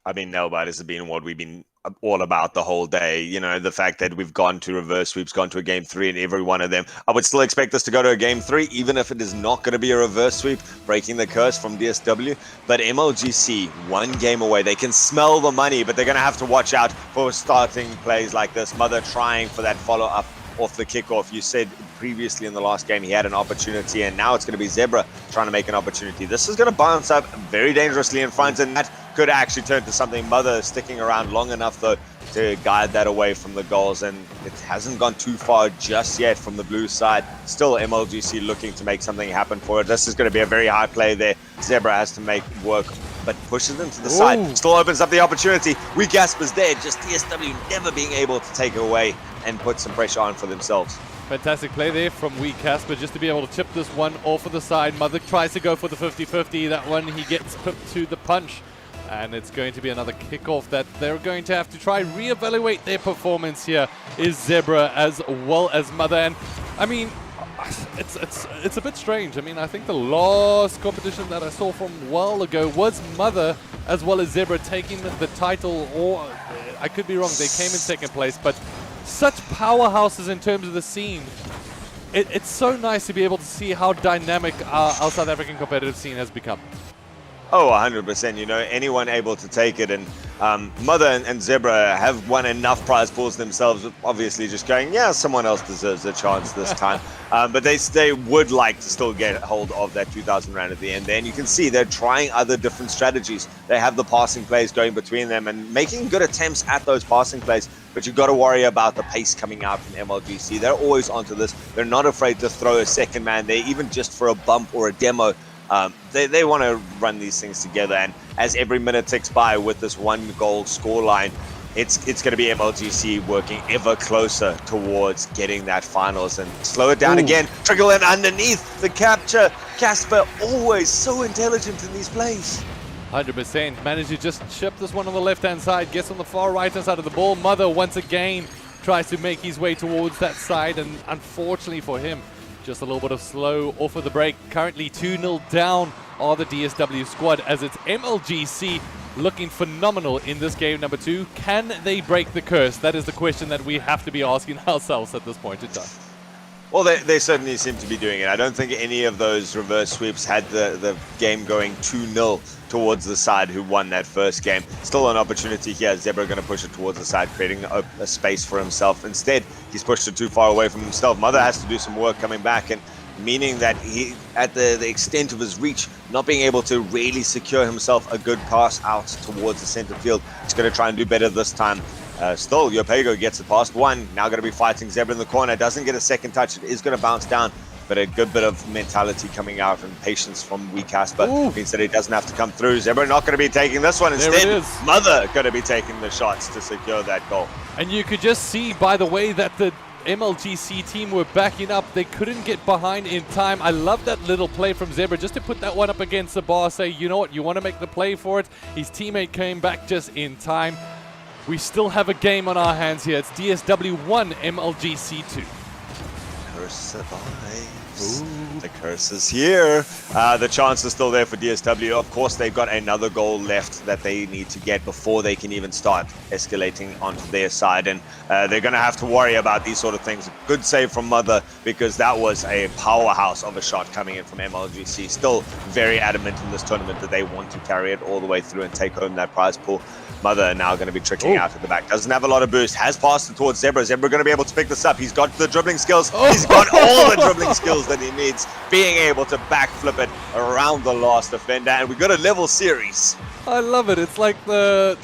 I mean, nail biters have been what we've been all about the whole day. You know, the fact that we've gone to reverse sweeps, gone to a game 3 in every one of them. I would still expect us to go to a game 3, even if it is not going to be a reverse sweep, breaking the curse from DSW. But MLGC, 1 game away. They can smell the money, but they're going to have to watch out for starting plays like this. Mother trying for that follow-up off the kickoff. You said previously in the last game he had an opportunity, and now it's going to be Zebra trying to make an opportunity. This is going to bounce up very dangerously in front, and that could actually turn to something. Mother sticking around long enough though to guide that away from the goals, and it hasn't gone too far just yet from the blue side. Still MLGC looking to make something happen for it. This is going to be a very high play there. Zebra has to make work, but pushes them to the side. Still opens up the opportunity. Casper's there, just DSW never being able to take it away and put some pressure on for themselves. Fantastic play there from Casper just to be able to chip this one off of the side. Mother tries to go for the 50-50. That one he gets pipped to the punch. And it's going to be another kickoff that they're going to have to try reevaluate their performance here. Is Zebra as well as Mother. And I mean, it's a bit strange. I mean, I think the last competition that I saw from a while ago was Mother as well as Zebra taking the title, or I could be wrong, they came in second place, but such powerhouses in terms of the scene. It's so nice to be able to see how dynamic our South African competitive scene has become. Oh, 100%. You know, anyone able to take it. And Mother and Zebra have won enough prize pools themselves, obviously just going, yeah, someone else deserves a chance this time. But they would like to still get hold of that 2,000 Rand at the end. And you can see they're trying other different strategies. They have the passing plays going between them and making good attempts at those passing plays. But you've got to worry about the pace coming out from MLGC. They're always onto this. They're not afraid to throw a second man there, even just for a bump or a demo. They want to run these things together, and as every minute ticks by with this 1-goal scoreline, it's going to be MLGC working ever closer towards getting that finals. And slow it down again, trickle in underneath the capture. Casper always so intelligent in these plays. 100%. Managed to just chip this one on the left-hand side, gets on the far right-hand side of the ball. Mother once again tries to make his way towards that side, and unfortunately for him, just a little bit of slow off of the break. Currently 2-0 down are the DSW squad, as it's MLGC looking phenomenal in this game number 2. Can they break the curse? That is the question that we have to be asking ourselves at this point in time. Well, they certainly seem to be doing it. I don't think any of those reverse sweeps had the game going 2-0 towards the side who won that first game. Still an opportunity here. Zebra going to push it towards the side, creating a space for himself. Instead, he's pushed it too far away from himself. Mother has to do some work coming back, and meaning that he, at the extent of his reach, not being able to really secure himself a good pass out towards the center field. He's going to try and do better this time. Still, Yopego gets it past one. Now going to be fighting Zebra in the corner. Doesn't get a second touch. It is going to bounce down, but a good bit of mentality coming out and patience from Wee Casper means that he doesn't have to come through. Zebra not going to be taking this one. Instead, Mother going to be taking the shots to secure that goal. And you could just see by the way that the MLGC team were backing up. They couldn't get behind in time. I love that little play from Zebra just to put that one up against the bar. Say, you know what, you want to make the play for it. His teammate came back just in time. We still have a game on our hands here. It's DSW 1, MLGC 2. Curse survives. The curse is here. The chance is still there for DSW. Of course, they've got another goal left that they need to get before they can even start escalating onto their side. And they're going to have to worry about these sort of things. Good save from Mother, because that was a powerhouse of a shot coming in from MLGC. Still very adamant in this tournament that they want to carry it all the way through and take home that prize pool. Mother now going to be trickling out at the back. Doesn't have a lot of boost. Has passed it towards Zebra. Zebra going to be able to pick this up. He's got the dribbling skills. He's got all the dribbling skills that he needs. Being able to backflip it around the last defender. And we've got a level series. I love it. It's like the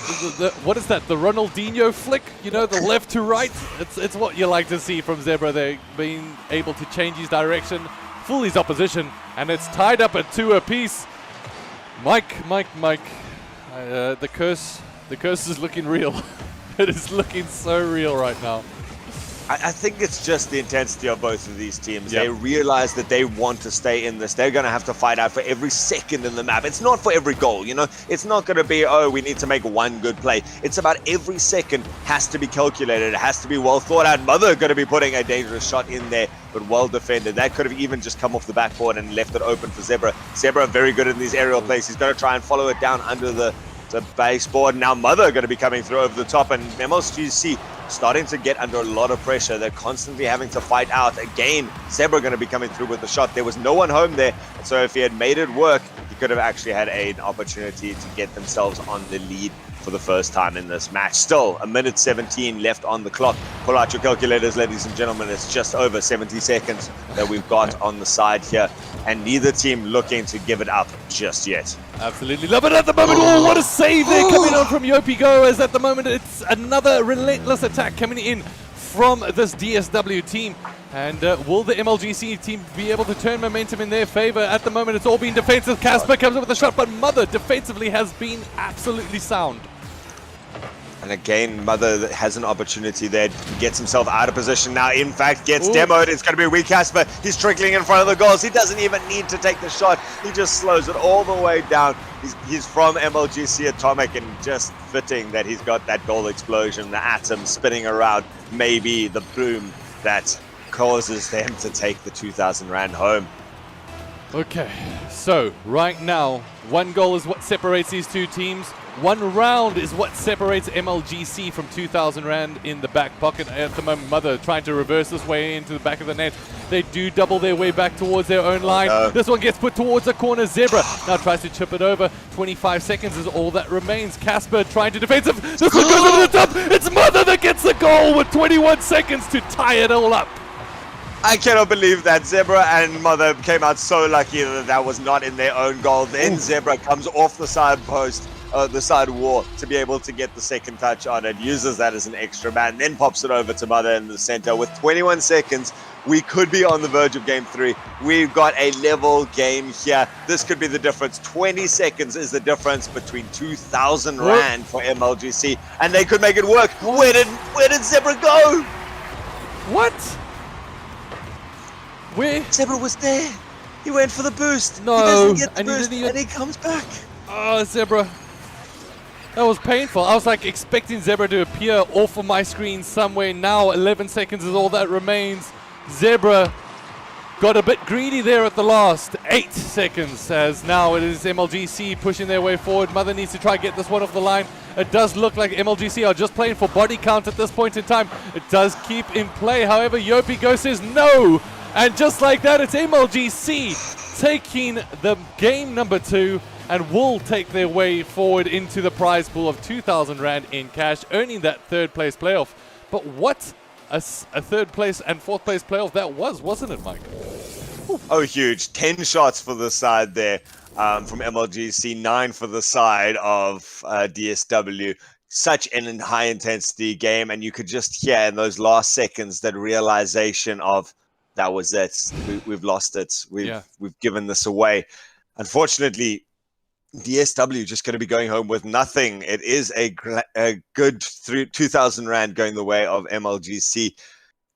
what is that? The Ronaldinho flick? You know, the left to right? It's what you like to see from Zebra. They're being able to change his direction, fool his opposition, and it's tied up at 2 apiece. Mike. The curse is looking real. It is looking so real right now. I think it's just the intensity of both of these teams. Yep. They realize that they want to stay in this. They're going to have to fight out for every second in the map. It's not for every goal, you know. It's not going to be, oh, we need to make one good play. It's about every second has to be calculated. It has to be well thought out. Mother going to be putting a dangerous shot in there, but well defended. That could have even just come off the backboard and left it open for Zebra. Zebra very good in these aerial plays. He's going to try and follow it down under the baseboard. Now Mother going to be coming through over the top, and MLGC starting to get under a lot of pressure. They're constantly having to fight out. Again, Zebra going to be coming through with the shot. There was no one home there, so if he had made it work, he could have actually had an opportunity to get themselves on the lead for the first time in this match. Still, 1:17 left on the clock. Pull out your calculators, ladies and gentlemen. It's just over 70 seconds that we've got on the side here, and neither team looking to give it up just yet. Absolutely love it at the moment. Oh, what a save there coming on from Yopi Go, as at the moment it's another relentless attack coming in from this DSW team. And will the MLGC team be able to turn momentum in their favor? At the moment, it's all been defensive. Casper comes up with a shot, but Mother defensively has been absolutely sound. And again, Mother has an opportunity there. Gets himself out of position now. In fact, gets demoed. It's going to be Wee Casper. He's trickling in front of the goals. He doesn't even need to take the shot. He just slows it all the way down. He's from MLGC Atomic, and just fitting that he's got that goal explosion, the atom spinning around, maybe the plume that causes them to take the 2,000 Rand home. Okay, so right now, 1 goal is what separates these two teams. 1 round is what separates MLGC from 2,000 Rand in the back pocket. At the moment, Mother trying to reverse this way into the back of the net. They do double their way back towards their own line. This one gets put towards the corner. Zebra now tries to chip it over. 25 seconds is all that remains. Casper trying to defensive. This one goes over the top. It's Mother that gets the goal with 21 seconds to tie it all up. I cannot believe that Zebra and Mother came out so lucky that that was not in their own goal. Then Zebra comes off the side post, the side wall, to be able to get the second touch on it, uses that as an extra man, then pops it over to Mother in the center. With 21 seconds, we could be on the verge of game 3. We've got a level game here. This could be the difference. 20 seconds is the difference between 2,000 Rand for MLGC, and they could make it work. Where did Zebra go? What? Where? Zebra was there. He went for the boost. No, he doesn't get the and boost, he didn't even... and he comes back. Oh, Zebra. That was painful. I was like expecting Zebra to appear off of my screen somewhere. Now 11 seconds is all that remains. Zebra got a bit greedy there at the last. 8 seconds, as now it is MLGC pushing their way forward. Mother needs to try and get this one off the line. It does look like MLGC are just playing for body count at this point in time. It does keep in play. However, Yopi Go says no. And just like that, it's MLGC taking the game number 2 and will take their way forward into the prize pool of 2,000 Rand in cash, earning that third place playoff. But what a third place and fourth place playoff that was, wasn't it, Mike? Oh, huge. 10 shots for the side there from MLGC, 9 for the side of DSW. Such an high-intensity game, and you could just hear in those last seconds that realization of, that was it. We've lost it. We've given this away. Unfortunately, DSW just going to be going home with nothing. It is a good 2,000 Rand going the way of MLGC.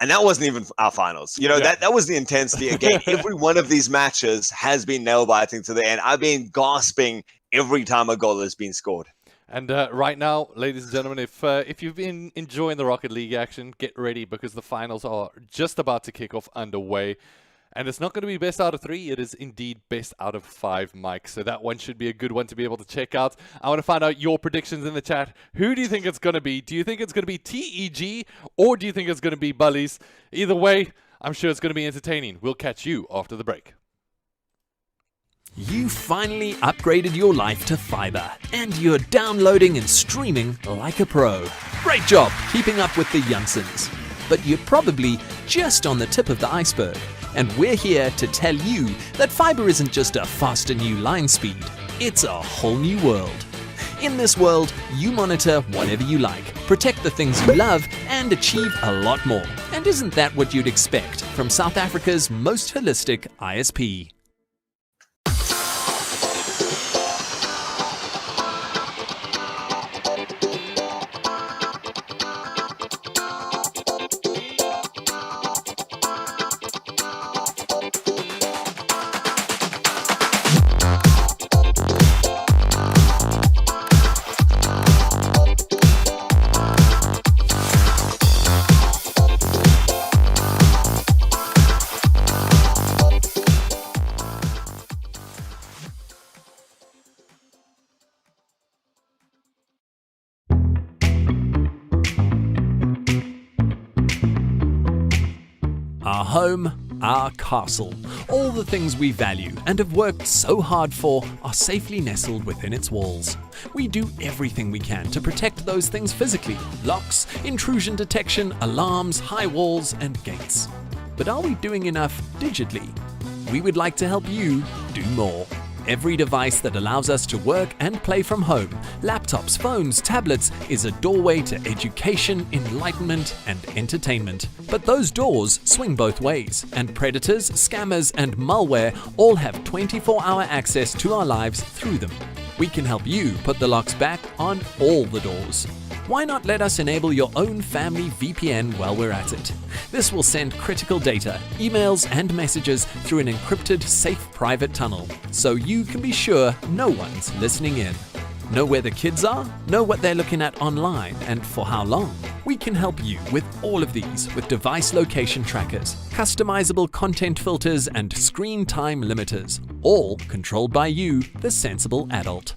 And that wasn't even our finals. You know, that was the intensity. Again, every one of these matches has been nail-biting to the end. I've been gasping every time a goal has been scored. And right now, ladies and gentlemen, if you've been enjoying the Rocket League action, get ready because the finals are just about to kick off underway. And it's not going to be best out of 3. It is indeed best out of 5, Mike. So that one should be a good one to be able to check out. I want to find out your predictions in the chat. Who do you think it's going to be? Do you think it's going to be TEG or do you think it's going to be Bullies? Either way, I'm sure it's going to be entertaining. We'll catch you after the break. You finally upgraded your life to fiber, and you're downloading and streaming like a pro. Great job keeping up with the Janssens. But you're probably just on the tip of the iceberg, and we're here to tell you that fiber isn't just a faster new line speed, it's a whole new world. In this world, you monitor whatever you like, protect the things you love, and achieve a lot more. And isn't that what you'd expect from South Africa's most holistic ISP? Our home, our castle, all the things we value and have worked so hard for are safely nestled within its walls. We do everything we can to protect those things physically: locks, intrusion detection, alarms, high walls, and gates. But are we doing enough digitally? We would like to help you do more. Every device that allows us to work and play from home, laptops, phones, tablets, is a doorway to education, enlightenment, and entertainment. But those doors swing both ways, and predators, scammers, and malware all have 24-hour access to our lives through them. We can help you put the locks back on all the doors. Why not let us enable your own family VPN while we're at it? This will send critical data, emails, and messages through an encrypted, safe private tunnel, so you can be sure no one's listening in. Know where the kids are? Know what they're looking at online and for how long? We can help you with all of these with device location trackers, customizable content filters, and screen time limiters, all controlled by you, the sensible adult.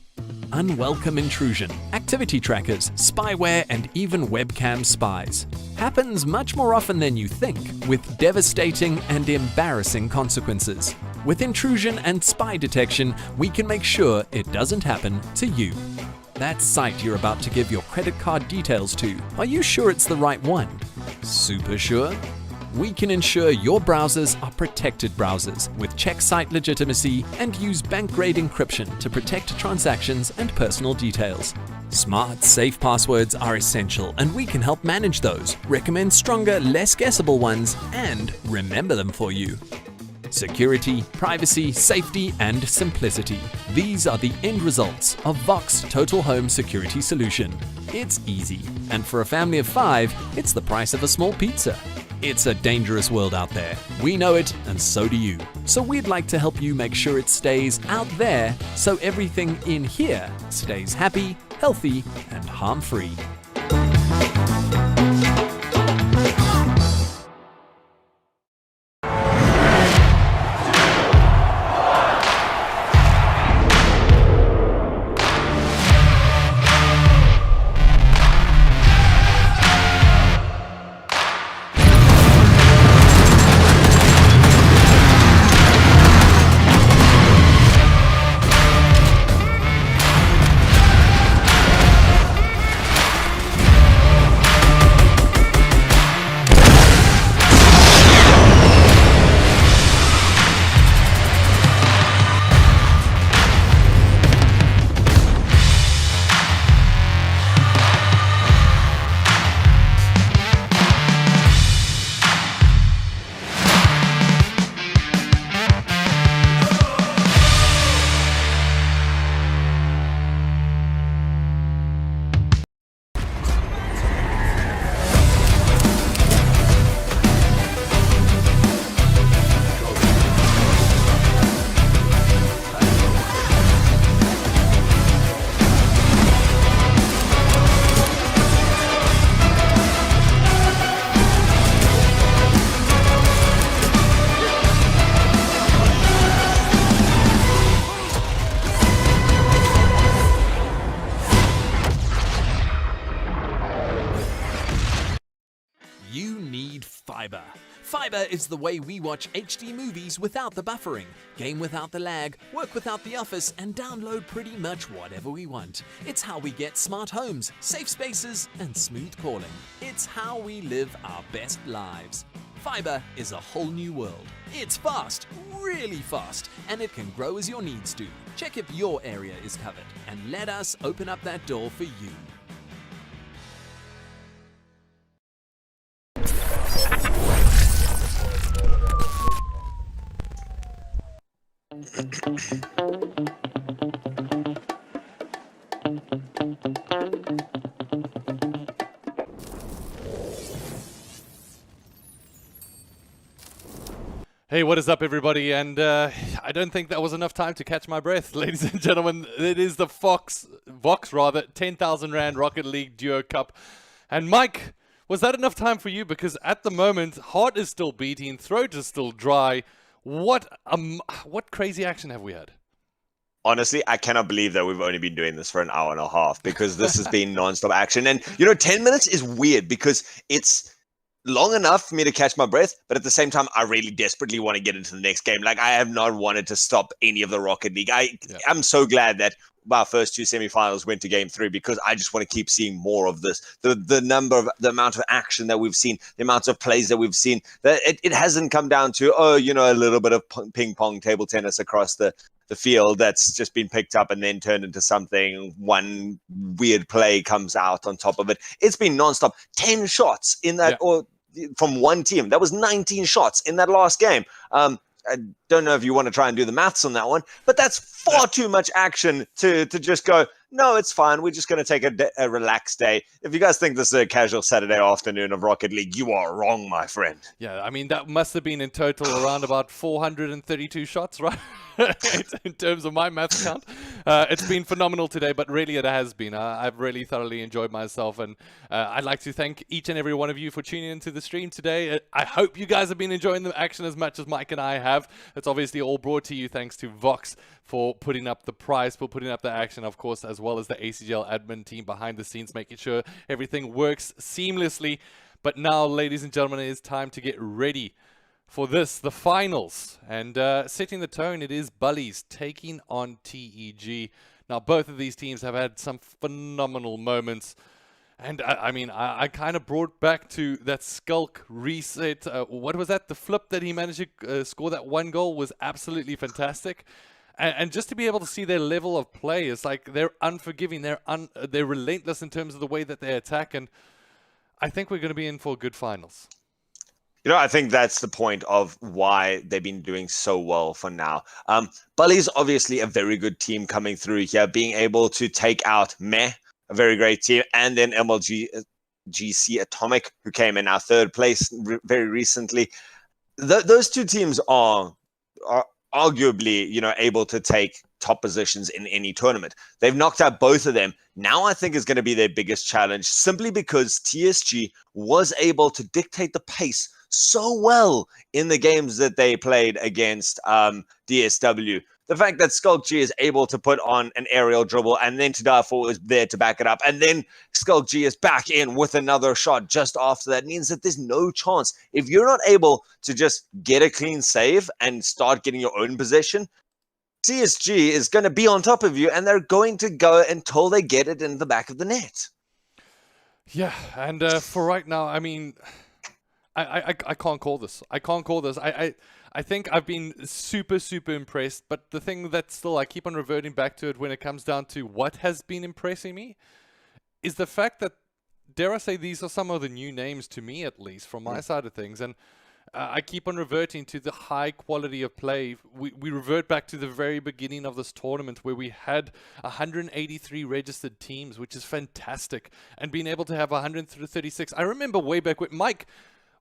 Unwelcome intrusion, activity trackers, spyware, and even webcam spies. Happens much more often than you think, with devastating and embarrassing consequences. With intrusion and spy detection, we can make sure it doesn't happen to you. That site you're about to give your credit card details to, are you sure it's the right one? Super sure? We can ensure your browsers are protected browsers with check site legitimacy and use bank-grade encryption to protect transactions and personal details. Smart, safe passwords are essential, and we can help manage those, recommend stronger, less guessable ones, and remember them for you. Security, privacy, safety, and simplicity. These are the end results of Vox Total Home Security Solution. It's easy, and for a family of 5, it's the price of a small pizza. It's a dangerous world out there. We know it, and so do you. So we'd like to help you make sure it stays out there, so everything in here stays happy, healthy, and harm-free. Fiber. Fiber is the way we watch HD movies without the buffering, game without the lag, work without the office, and download pretty much whatever we want. It's how we get smart homes, safe spaces, and smooth calling. It's how we live our best lives. Fiber is a whole new world. It's fast, really fast, and it can grow as your needs do. Check if your area is covered, and let us open up that door for you. Hey, what is up, everybody? And I don't think that was enough time to catch my breath, ladies and gentlemen. It is the Vox 10,000 Rand Rocket League Duo Cup. And Mike, was that enough time for you? Because at the moment, heart is still beating, throat is still dry. What crazy action have we had? Honestly, I cannot believe that we've only been doing this for an hour and a half, because this has been nonstop action. And, 10 minutes is weird because it's long enough for me to catch my breath, but at the same time, I really desperately want to get into the next game. Like, I have not wanted to stop any of the Rocket League. I'm so glad that our first two semifinals went to game 3, because I just want to keep seeing more of this. The amount of action that we've seen, the amount of plays that we've seen, that it hasn't come down to, a little bit of ping pong table tennis across the field that's just been picked up and then turned into something. One weird play comes out on top of it. It's been nonstop. 10 shots in that, or from one team. That was 19 shots in that last game. I don't know if you want to try and do the maths on that one, but that's far too much action to just go, no, it's fine. We're just going to take a relaxed day. If you guys think this is a casual Saturday afternoon of Rocket League, you are wrong, my friend. Yeah, I mean, that must have been in total around about 432 shots, right? In terms of my math count. It's been phenomenal today, but really it has been. I've really thoroughly enjoyed myself, and I'd like to thank each and every one of you for tuning into the stream today. I hope you guys have been enjoying the action as much as Mike and I have. It's obviously all brought to you thanks to Vox for putting up the price, for putting up the action, of course, as well as the ACGL admin team behind the scenes, making sure everything works seamlessly. But now, ladies and gentlemen, it is time to get ready for this, the finals. And setting the tone, it is Bullies taking on TEG. Now, both of these teams have had some phenomenal moments. And I kind of brought back to that Skulk reset. What was that? The flip that he managed to score that one goal was absolutely fantastic. And just to be able to see their level of play, it's like they're unforgiving. They're relentless in terms of the way that they attack. And I think we're going to be in for good finals. I think that's the point of why they've been doing so well for now. Bully's obviously a very good team coming through here, being able to take out Meh, a very great team, and then GC Atomic, who came in our third place very recently. Those two teams are arguably, able to take top positions in any tournament. They've knocked out both of them. Now I think is going to be their biggest challenge, simply because TSG was able to dictate the pace so well in the games that they played against DSW. The fact that Skulk G is able to put on an aerial dribble and then Tadafo is there to back it up, and then Skulk G is back in with another shot just after that, means that there's no chance. If you're not able to just get a clean save and start getting your own possession, CSG is going to be on top of you, and they're going to go until they get it in the back of the net. Yeah, and for right now, I mean, I can't call this. I can't call this. I think I've been super, super impressed, but the thing that still I keep on reverting back to it when it comes down to what has been impressing me is the fact that, dare I say, these are some of the new names to me, at least, from my side of things. And I keep on reverting to the high quality of play. We revert back to the very beginning of this tournament where we had 183 registered teams, which is fantastic, and being able to have 136. I remember way back when, Mike,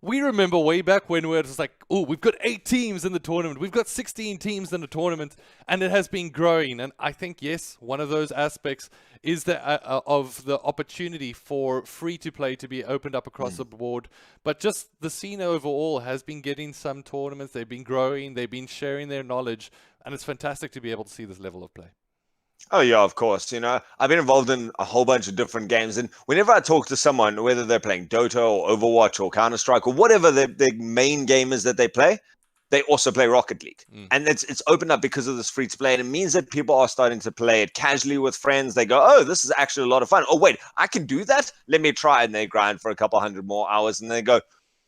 we remember way back when we were just like, oh, we've got 8 teams in the tournament. We've got 16 teams in the tournament, and it has been growing. And I think, yes, one of those aspects is the of the opportunity for free-to-play to be opened up across the board. But just the scene overall has been getting some tournaments. They've been growing. They've been sharing their knowledge. And it's fantastic to be able to see this level of play. Oh yeah, of course. I've been involved in a whole bunch of different games, and whenever I talk to someone, whether they're playing Dota or Overwatch or Counter Strike or whatever the main game is that they also play Rocket League, and it's opened up because of this free to play, and it means that people are starting to play it casually with friends. They go, "Oh, this is actually a lot of fun. Oh wait, I can do that. Let me try," and they grind for a couple hundred more hours, and they go,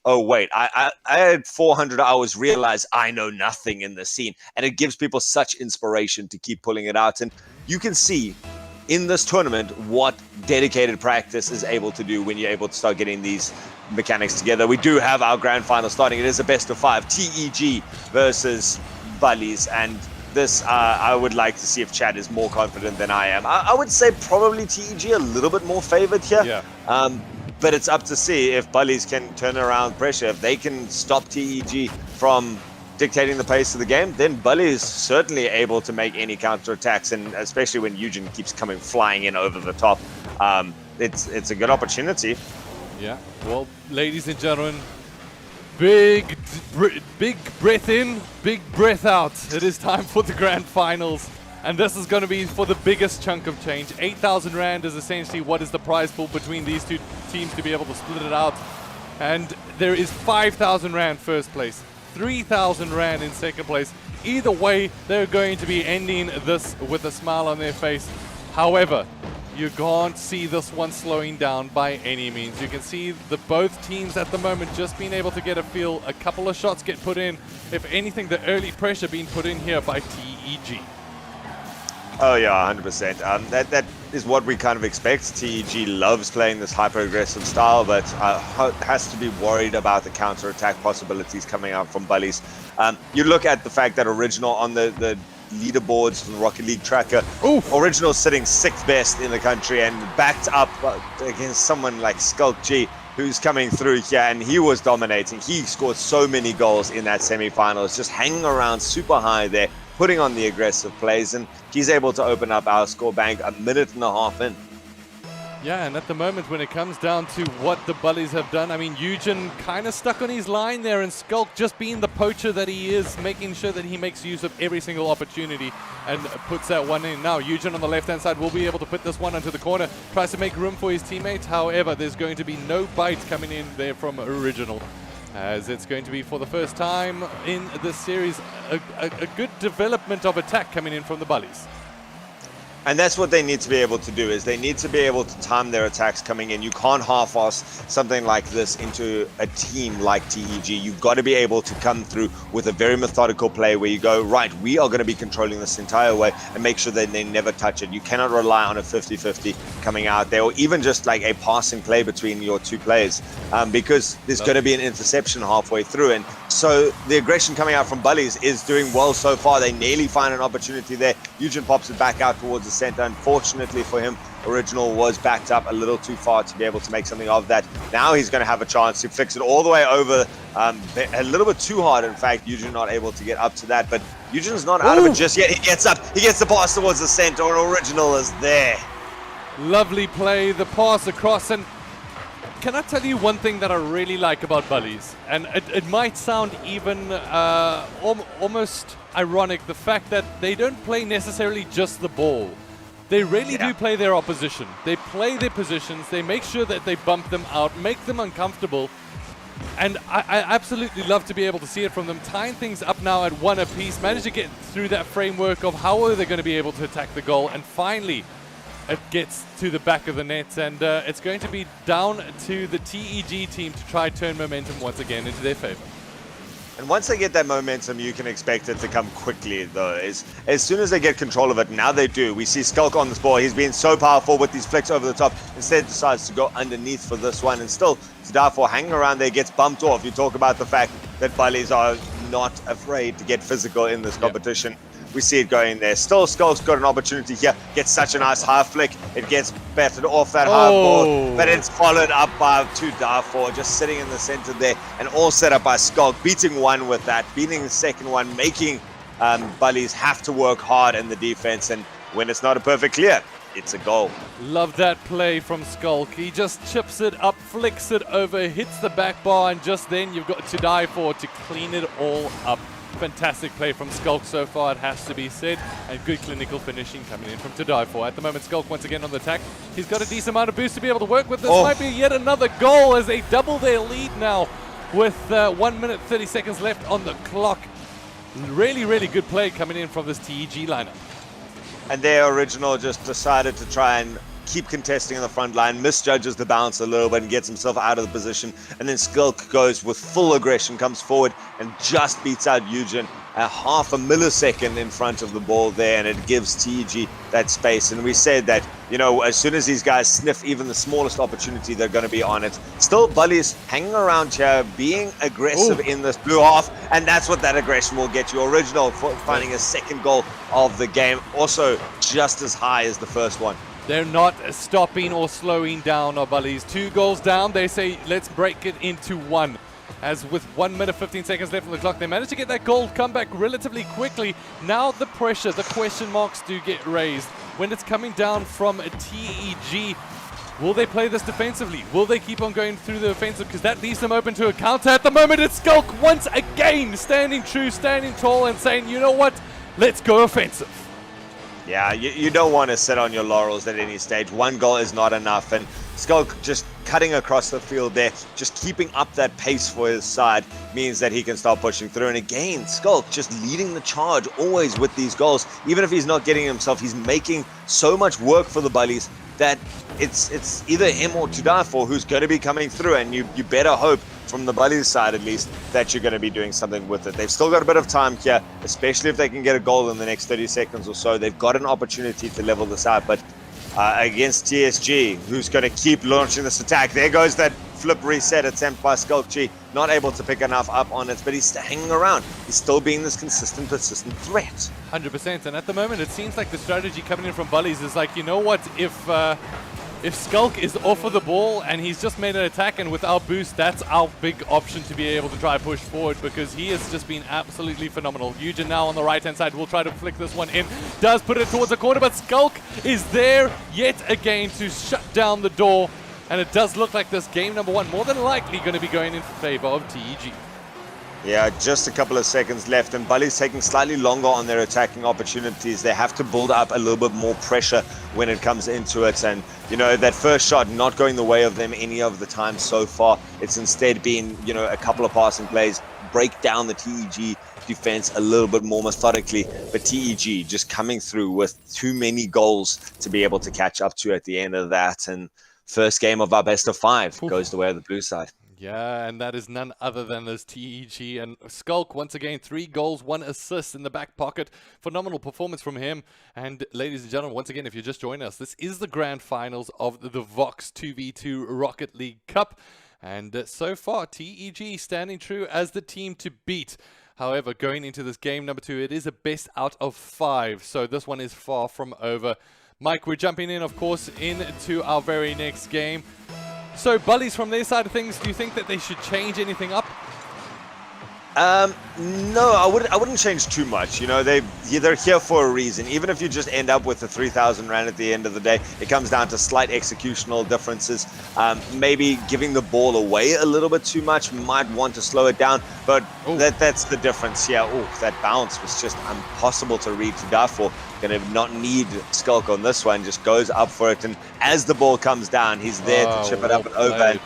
"Oh wait, I had 400 hours, realize I know nothing in the scene," and it gives people such inspiration to keep pulling it out. And you can see in this tournament what dedicated practice is able to do when you're able to start getting these mechanics together. We do have our grand final starting. It is a best of 5, TEG versus Bullies, and this I would like to see if Chad is more confident than I am. I would say probably TEG a little bit more favored here. Yeah. But it's up to see if Bullies can turn around pressure. If they can stop TEG from dictating the pace of the game, then Bully is certainly able to make any counterattacks, and especially when Eugen keeps coming flying in over the top. It's a good opportunity. Yeah. Well, ladies and gentlemen, big breath in, big breath out. It is time for the grand finals. And this is going to be for the biggest chunk of change. 8,000 Rand is essentially what is the prize pool between these two teams to be able to split it out. And there is 5,000 Rand first place, 3,000 Rand in second place. Either way, they're going to be ending this with a smile on their face. However, you can't see this one slowing down by any means. You can see both teams at the moment just being able to get a feel. A couple of shots get put in. If anything, the early pressure being put in here by TEG. Oh yeah, 100%. That is what we kind of expect. TEG loves playing this hyper-aggressive style, but has to be worried about the counter-attack possibilities coming out from Bullies. You look at the fact that Original on the leaderboards from the Rocket League tracker, Original sitting 6th best in the country and backed up against someone like Skulk G, who's coming through here, and he was dominating. He scored so many goals in that semi-finals, just hanging around super high there, putting on the aggressive plays, and he's able to open up our score bank a minute and a half in. Yeah, and at the moment when it comes down to what the Bullies have done, I mean, Eugen kind of stuck on his line there, and Skulk just being the poacher that he is, making sure that he makes use of every single opportunity and puts that one in. Now, Eugen on the left-hand side will be able to put this one onto the corner, tries to make room for his teammates. However, there's going to be no bite coming in there from Original, as it's going to be for the first time in this series a good development of attack coming in from the Bullies. And that's what they need to be able to do, is they need to be able to time their attacks coming in. You can't half-ass something like this into a team like TEG. You've got to be able to come through with a very methodical play where you go, right, we are going to be controlling this entire way, and make sure that they never touch it. You cannot rely on a 50-50 coming out there, or even just like a passing play between your two players, because there's going to be an interception halfway through. And so the aggression coming out from Bullies is doing well so far. They nearly find an opportunity there. Eugen pops it back out towards the center. Unfortunately for him, Original was backed up a little too far to be able to make something of that. Now he's going to have a chance to fix it all the way over, a little bit too hard. In fact, Eugen not able to get up to that, but Eugen's not out of it just yet. He gets up, he gets the pass towards the center, and Original is there. Lovely play, the pass across, and can I tell you one thing that I really like about Bullies? And it might sound even almost ironic, the fact that they don't play necessarily just the ball. They really do play their opposition. They play their positions, they make sure that they bump them out, make them uncomfortable. And I absolutely love to be able to see it from them, tying things up now at one apiece, manage to get through that framework of how are they going to be able to attack the goal, and finally it gets to the back of the net, and it's going to be down to the TEG team to try turn momentum once again into their favor. And once they get that momentum, you can expect it to come quickly, though. As soon as they get control of it, now they do. We see Skulk on this ball. He's been so powerful with these flicks over the top. Instead, decides to go underneath for this one. And still, to die for hanging around there, gets bumped off. You talk about the fact that Bullies are not afraid to get physical in this competition. We see it going there. Still, Skulk's got an opportunity here. Gets such a nice high flick. It gets battered off that high board, but it's followed up by two Darfor, just sitting in the center there, and all set up by Skulk, beating one with that, beating the second one, making Bullies have to work hard in the defense. And when it's not a perfect clear, it's a goal. Love that play from Skulk. He just chips it up, flicks it over, hits the back bar, and just then you've got to die for to clean it all up. Fantastic play from Skulk so far, it has to be said, and good clinical finishing coming in from To Die For. At the moment, Skulk once again on the attack. He's got a decent amount of boost to be able to work with. This might be yet another goal as they double their lead now with 1 minute 30 seconds left on the clock. Really, really good play coming in from this TEG lineup. And their original just decided to try and keep contesting in the front line, misjudges the bounce a little bit and gets himself out of the position. And then Skulk goes with full aggression, comes forward and just beats out Eugen a half a millisecond in front of the ball there, and it gives TEG that space. And we said that, you know, as soon as these guys sniff even the smallest opportunity, they're going to be on it. Still, Bullies hanging around here, being aggressive in this blue half, and that's what that aggression will get you. Original for finding a second goal of the game, also just as high as the first one. They're not stopping or slowing down our Bullies. 2 goals down, they say, let's break it into 1. As with 1 minute 15 seconds left on the clock, they managed to get that goal come back relatively quickly. Now the pressure, the question marks do get raised. When it's coming down from a TEG, will they play this defensively? Will they keep on going through the offensive? Because that leaves them open to a counter. At the moment, it's Skulk once again standing true, standing tall, and saying, you know what, let's go offensive. Yeah, you don't want to sit on your laurels at any stage. 1 goal is not enough, and Skulk just cutting across the field there, just keeping up that pace for his side means that he can start pushing through. And again, Skulk just leading the charge always with these goals. Even if he's not getting himself, he's making so much work for the Bullies that it's either him or To Die For who's going to be coming through, and you better hope from the Bullies side at least that you're going to be doing something with it. They've still got a bit of time here, especially if they can get a goal in the next 30 seconds or so. They've got an opportunity to level this out, but against TSG, who's going to keep launching this attack, there goes that flip reset attempt by Skulk. Not able to pick enough up on it, but he's hanging around. He's still being this consistent, persistent threat. 100%, and at the moment it seems like the strategy coming in from Bullies is like, you know what, if Skulk is off of the ball and he's just made an attack, and with our boost, that's our big option to be able to try push forward, because he has just been absolutely phenomenal. Eugen now on the right-hand side will try to flick this one in, does put it towards the corner, but Skulk is there yet again to shut down the door, and it does look like this game number 1 more than likely going to be going in favor of TEG. Yeah, just a couple of seconds left, and Bullies taking slightly longer on their attacking opportunities. They have to build up a little bit more pressure when it comes into it, and you know, that first shot not going the way of them any of the time so far. It's instead been, you know, a couple of passing plays, break down the TEG defense a little bit more methodically, but TEG just coming through with too many goals to be able to catch up to at the end of that. And first game of our best of 5 goes the way of the blue side. Yeah, and that is none other than this TEG. And Skulk, once again, 3 goals, 1 assist in the back pocket. Phenomenal performance from him. And ladies and gentlemen, once again, if you're just joining us, this is the grand finals of the Vox 2v2 Rocket League Cup. And so far, TEG standing true as the team to beat. However, going into this game number 2, it is a best out of 5. So this one is far from over. Mike, we're jumping in, of course, into our very next game. So, Bullies, from their side of things, do you think that they should change anything up? No, I wouldn't change too much. You know, they're here for a reason. Even if you just end up with the 3,000 rand at the end of the day, it comes down to slight executional differences. Maybe giving the ball away a little bit too much, might want to slow it down, but that's the difference here. Oh, that bounce was just impossible to read. To Die For going to not need Skulk on this one, just goes up for it, and as the ball comes down, he's there to chip it up and over.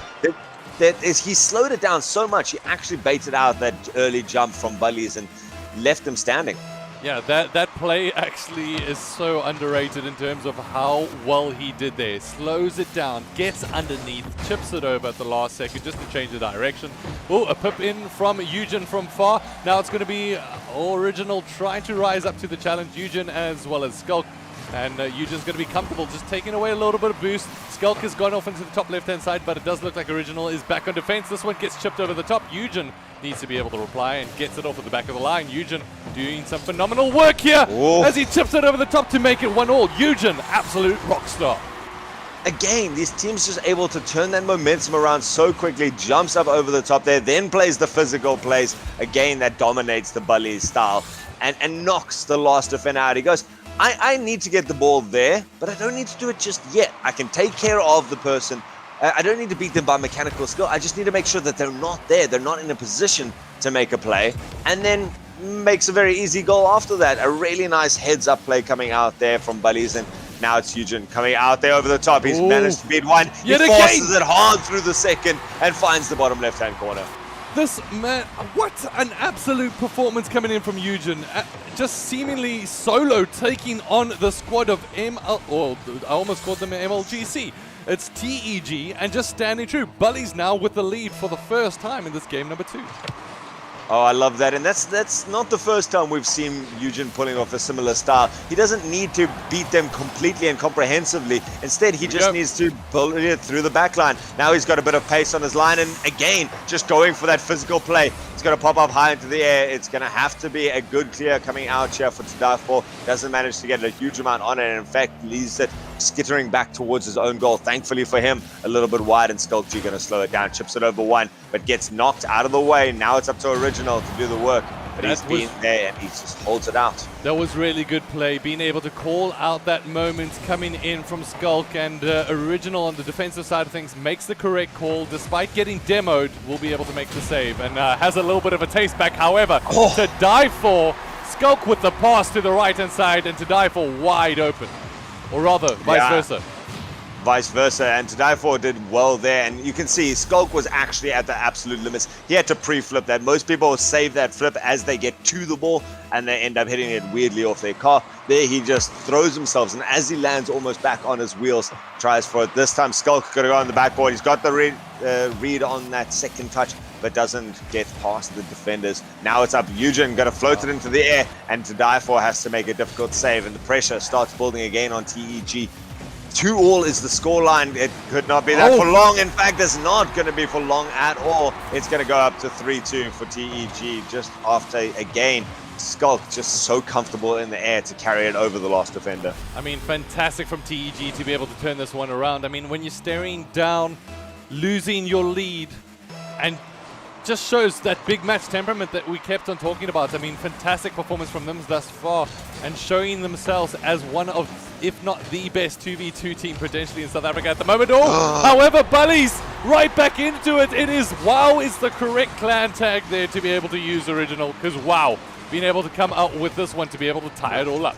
He slowed it down so much, he actually baited out that early jump from Bullies and left them standing. Yeah, that play actually is so underrated in terms of how well he did there. Slows it down, gets underneath, chips it over at the last second just to change the direction. Oh, a pip in from Eugen from far. Now it's going to be Original trying to rise up to the challenge, Eugen as well as Skulk. And Eugen's going to be comfortable just taking away a little bit of boost. Skulk has gone off into the top left-hand side, but it does look like Original is back on defense. This one gets chipped over the top. Eugen needs to be able to reply and gets it off at the back of the line. Eugen doing some phenomenal work here as he chips it over the top to make it 1-1. Eugen, absolute rock star. Again, these teams just able to turn that momentum around so quickly, jumps up over the top there, then plays the physical plays. Again, that dominates the Bullies style and knocks the last defender out. He goes, I need to get the ball there, but I don't need to do it just yet. I can take care of the person. I don't need to beat them by mechanical skill. I just need to make sure that they're not there. They're not in a position to make a play. And then makes a very easy goal after that. A really nice heads-up play coming out there from Bullies, and now it's Eugen coming out there over the top. He's managed to beat one. He forces it hard through the second and finds the bottom left-hand corner. This man, what an absolute performance coming in from Eugen. Just seemingly solo taking on the squad of I almost called them MLGC. It's TEG and just standing true. Bullies now with the lead for the first time in this game number 2. Oh, I love that. And that's not the first time we've seen Eugen pulling off a similar style. He doesn't need to beat them completely and comprehensively. Instead, he just needs to build it through the back line. Now he's got a bit of pace on his line, and again, just going for that physical play. It's going to pop up high into the air. It's going to have to be a good clear coming out here for Tadafo. Doesn't manage to get a huge amount on it, and in fact, leaves it skittering back towards his own goal. Thankfully for him, a little bit wide, and Skulkji going to slow it down, chips it over one, but gets knocked out of the way. Now it's up to Original to do the work, but he's been there and he just holds it out. That was really good play, being able to call out that moment coming in from Skulk, and Original on the defensive side of things makes the correct call. Despite getting demoed, will be able to make the save, and has a little bit of a taste back. However, to die for Skulk with the pass to the right hand side, and to die for wide open. Or rather, vice versa. Vice versa, and Tadafo did well there, and you can see Skulk was actually at the absolute limits. He had to pre-flip that. Most people save that flip as they get to the ball, and they end up hitting it weirdly off their car. There he just throws himself, and as he lands almost back on his wheels, tries for it. This time Skulk got to go on the backboard. He's got the read on that second touch, but doesn't get past the defenders. Now it's up. Eugen got to float it into the air, and Tadafo has to make a difficult save, and the pressure starts building again on TEG. 2-2 is the scoreline. It could not be that for long. In fact, it's not going to be for long at all. It's going to go up to 3-2 for TEG just after, again, Skulk just so comfortable in the air to carry it over the last defender. I mean, fantastic from TEG to be able to turn this one around. I mean, when you're staring down, losing your lead, and just shows that big match temperament that we kept on talking about. I mean, fantastic performance from them thus far, and showing themselves as one of, if not the best 2v2 team potentially in South Africa at the moment. However, Bullies right back into it. It is WoW is the correct clan tag there to be able to use Original, because WoW being able to come out with this one to be able to tie it all up.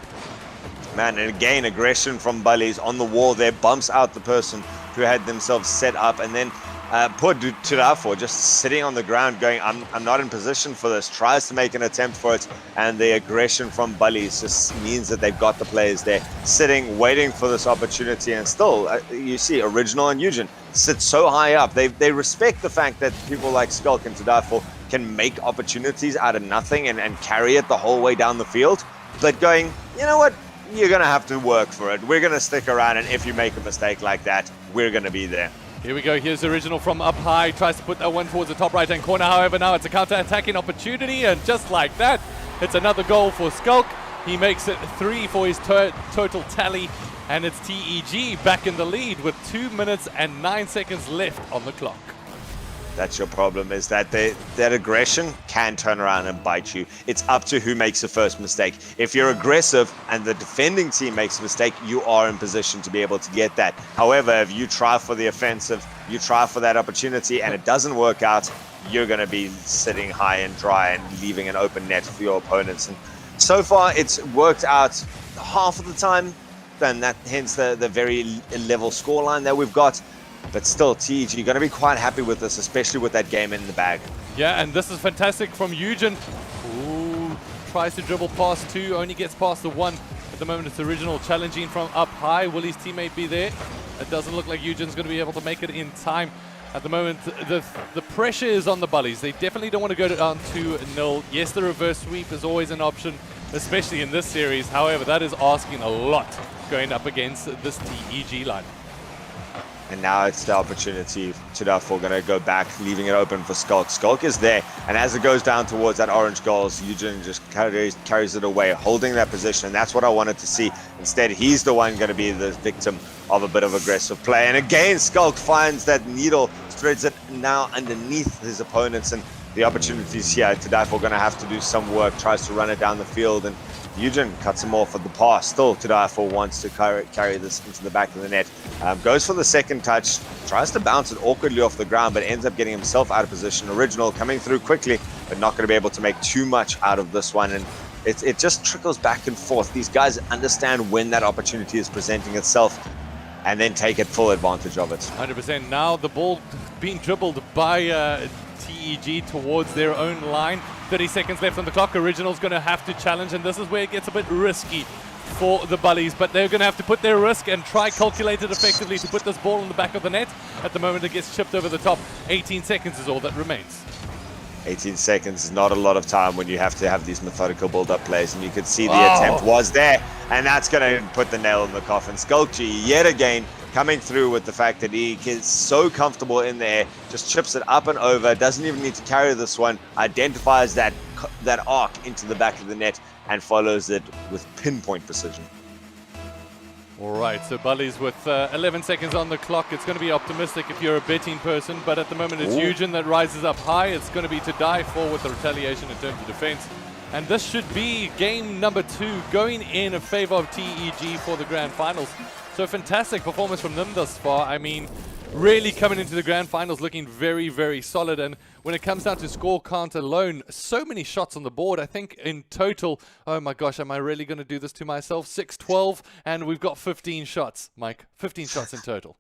Man, and again, aggression from Bullies on the wall there, bumps out the person who had themselves set up, and then poor Tadafo just sitting on the ground going, I'm not in position for this, tries to make an attempt for it, and the aggression from Bullies just means that they've got the players there sitting, waiting for this opportunity, and still, you see, Original and Eugen sit so high up. They respect the fact that people like Skulk and Tadafo can make opportunities out of nothing and carry it the whole way down the field, but going, you know what, you're going to have to work for it. We're going to stick around, and if you make a mistake like that, we're going to be there. Here we go. Here's Original from up high. Tries to put that one towards the top right-hand corner. However, now it's a counter-attacking opportunity, and just like that, it's another goal for Skulk. He makes it 3 for his total tally, and it's TEG back in the lead with 2 minutes and 9 seconds left on the clock. That's your problem, is that that aggression can turn around and bite you. It's up to who makes the first mistake. If you're aggressive and the defending team makes a mistake, you are in position to be able to get that. However, if you try for the offensive, you try for that opportunity and it doesn't work out, you're going to be sitting high and dry and leaving an open net for your opponents. And so far, it's worked out half of the time, and that hence the very level scoreline that we've got. But still, TEG, you're going to be quite happy with this, especially with that game in the bag. Yeah, and this is fantastic from Eugen. Ooh, tries to dribble past 2, only gets past the 1. At the moment, it's Original challenging from up high. Will his teammate be there? It doesn't look like Eugen's going to be able to make it in time. At the moment, the pressure is on the Bullies. They definitely don't want to go down 2-0. Yes, the reverse sweep is always an option, especially in this series. However, that is asking a lot going up against this TEG line. And now it's the opportunity. Tadafo going to go back, leaving it open for Skulk. Skulk is there, and as it goes down towards that orange goal, Eugen just carries it away, holding that position. And that's what I wanted to see. Instead, he's the one going to be the victim of a bit of aggressive play. And again, Skulk finds that needle, threads it now underneath his opponents, and the opportunities here. Tadafo going to have to do some work, tries to run it down the field, and Eugen cuts him off at the pass. Still, to die for wants to carry this into the back of the net. Goes for the second touch, tries to bounce it awkwardly off the ground, but ends up getting himself out of position. Original coming through quickly, but not going to be able to make too much out of this one. And it just trickles back and forth. These guys understand when that opportunity is presenting itself and then take it full advantage of it. 100%. Now the ball being dribbled by TEG towards their own line. 30 seconds left on the clock. Original's going to have to challenge, and this is where it gets a bit risky for the Bullies, but they're going to have to put their risk and try calculate it effectively to put this ball in the back of the net. At the moment it gets chipped over the top. 18 seconds is all that remains. 18 seconds is not a lot of time when you have to have these methodical build-up plays, and you could see the attempt was there, and that's going to put the nail in the coffin. Skulkji yet again coming through with the fact that he is so comfortable in the air, just chips it up and over, doesn't even need to carry this one, identifies that arc into the back of the net and follows it with pinpoint precision. All right, so Bullies with 11 seconds on the clock. It's going to be optimistic if you're a betting person, but at the moment it's Eugen that rises up high. It's going to be to die for with the retaliation in terms of defense. And this should be game number 2 going in favor of TEG for the grand finals. So fantastic performance from them thus far. I mean, really coming into the grand finals looking very, very solid. And when it comes down to score count alone, so many shots on the board. I think in total, oh my gosh, am I really going to do this to myself? 6-12, and we've got 15 shots, Mike. 15 shots in total.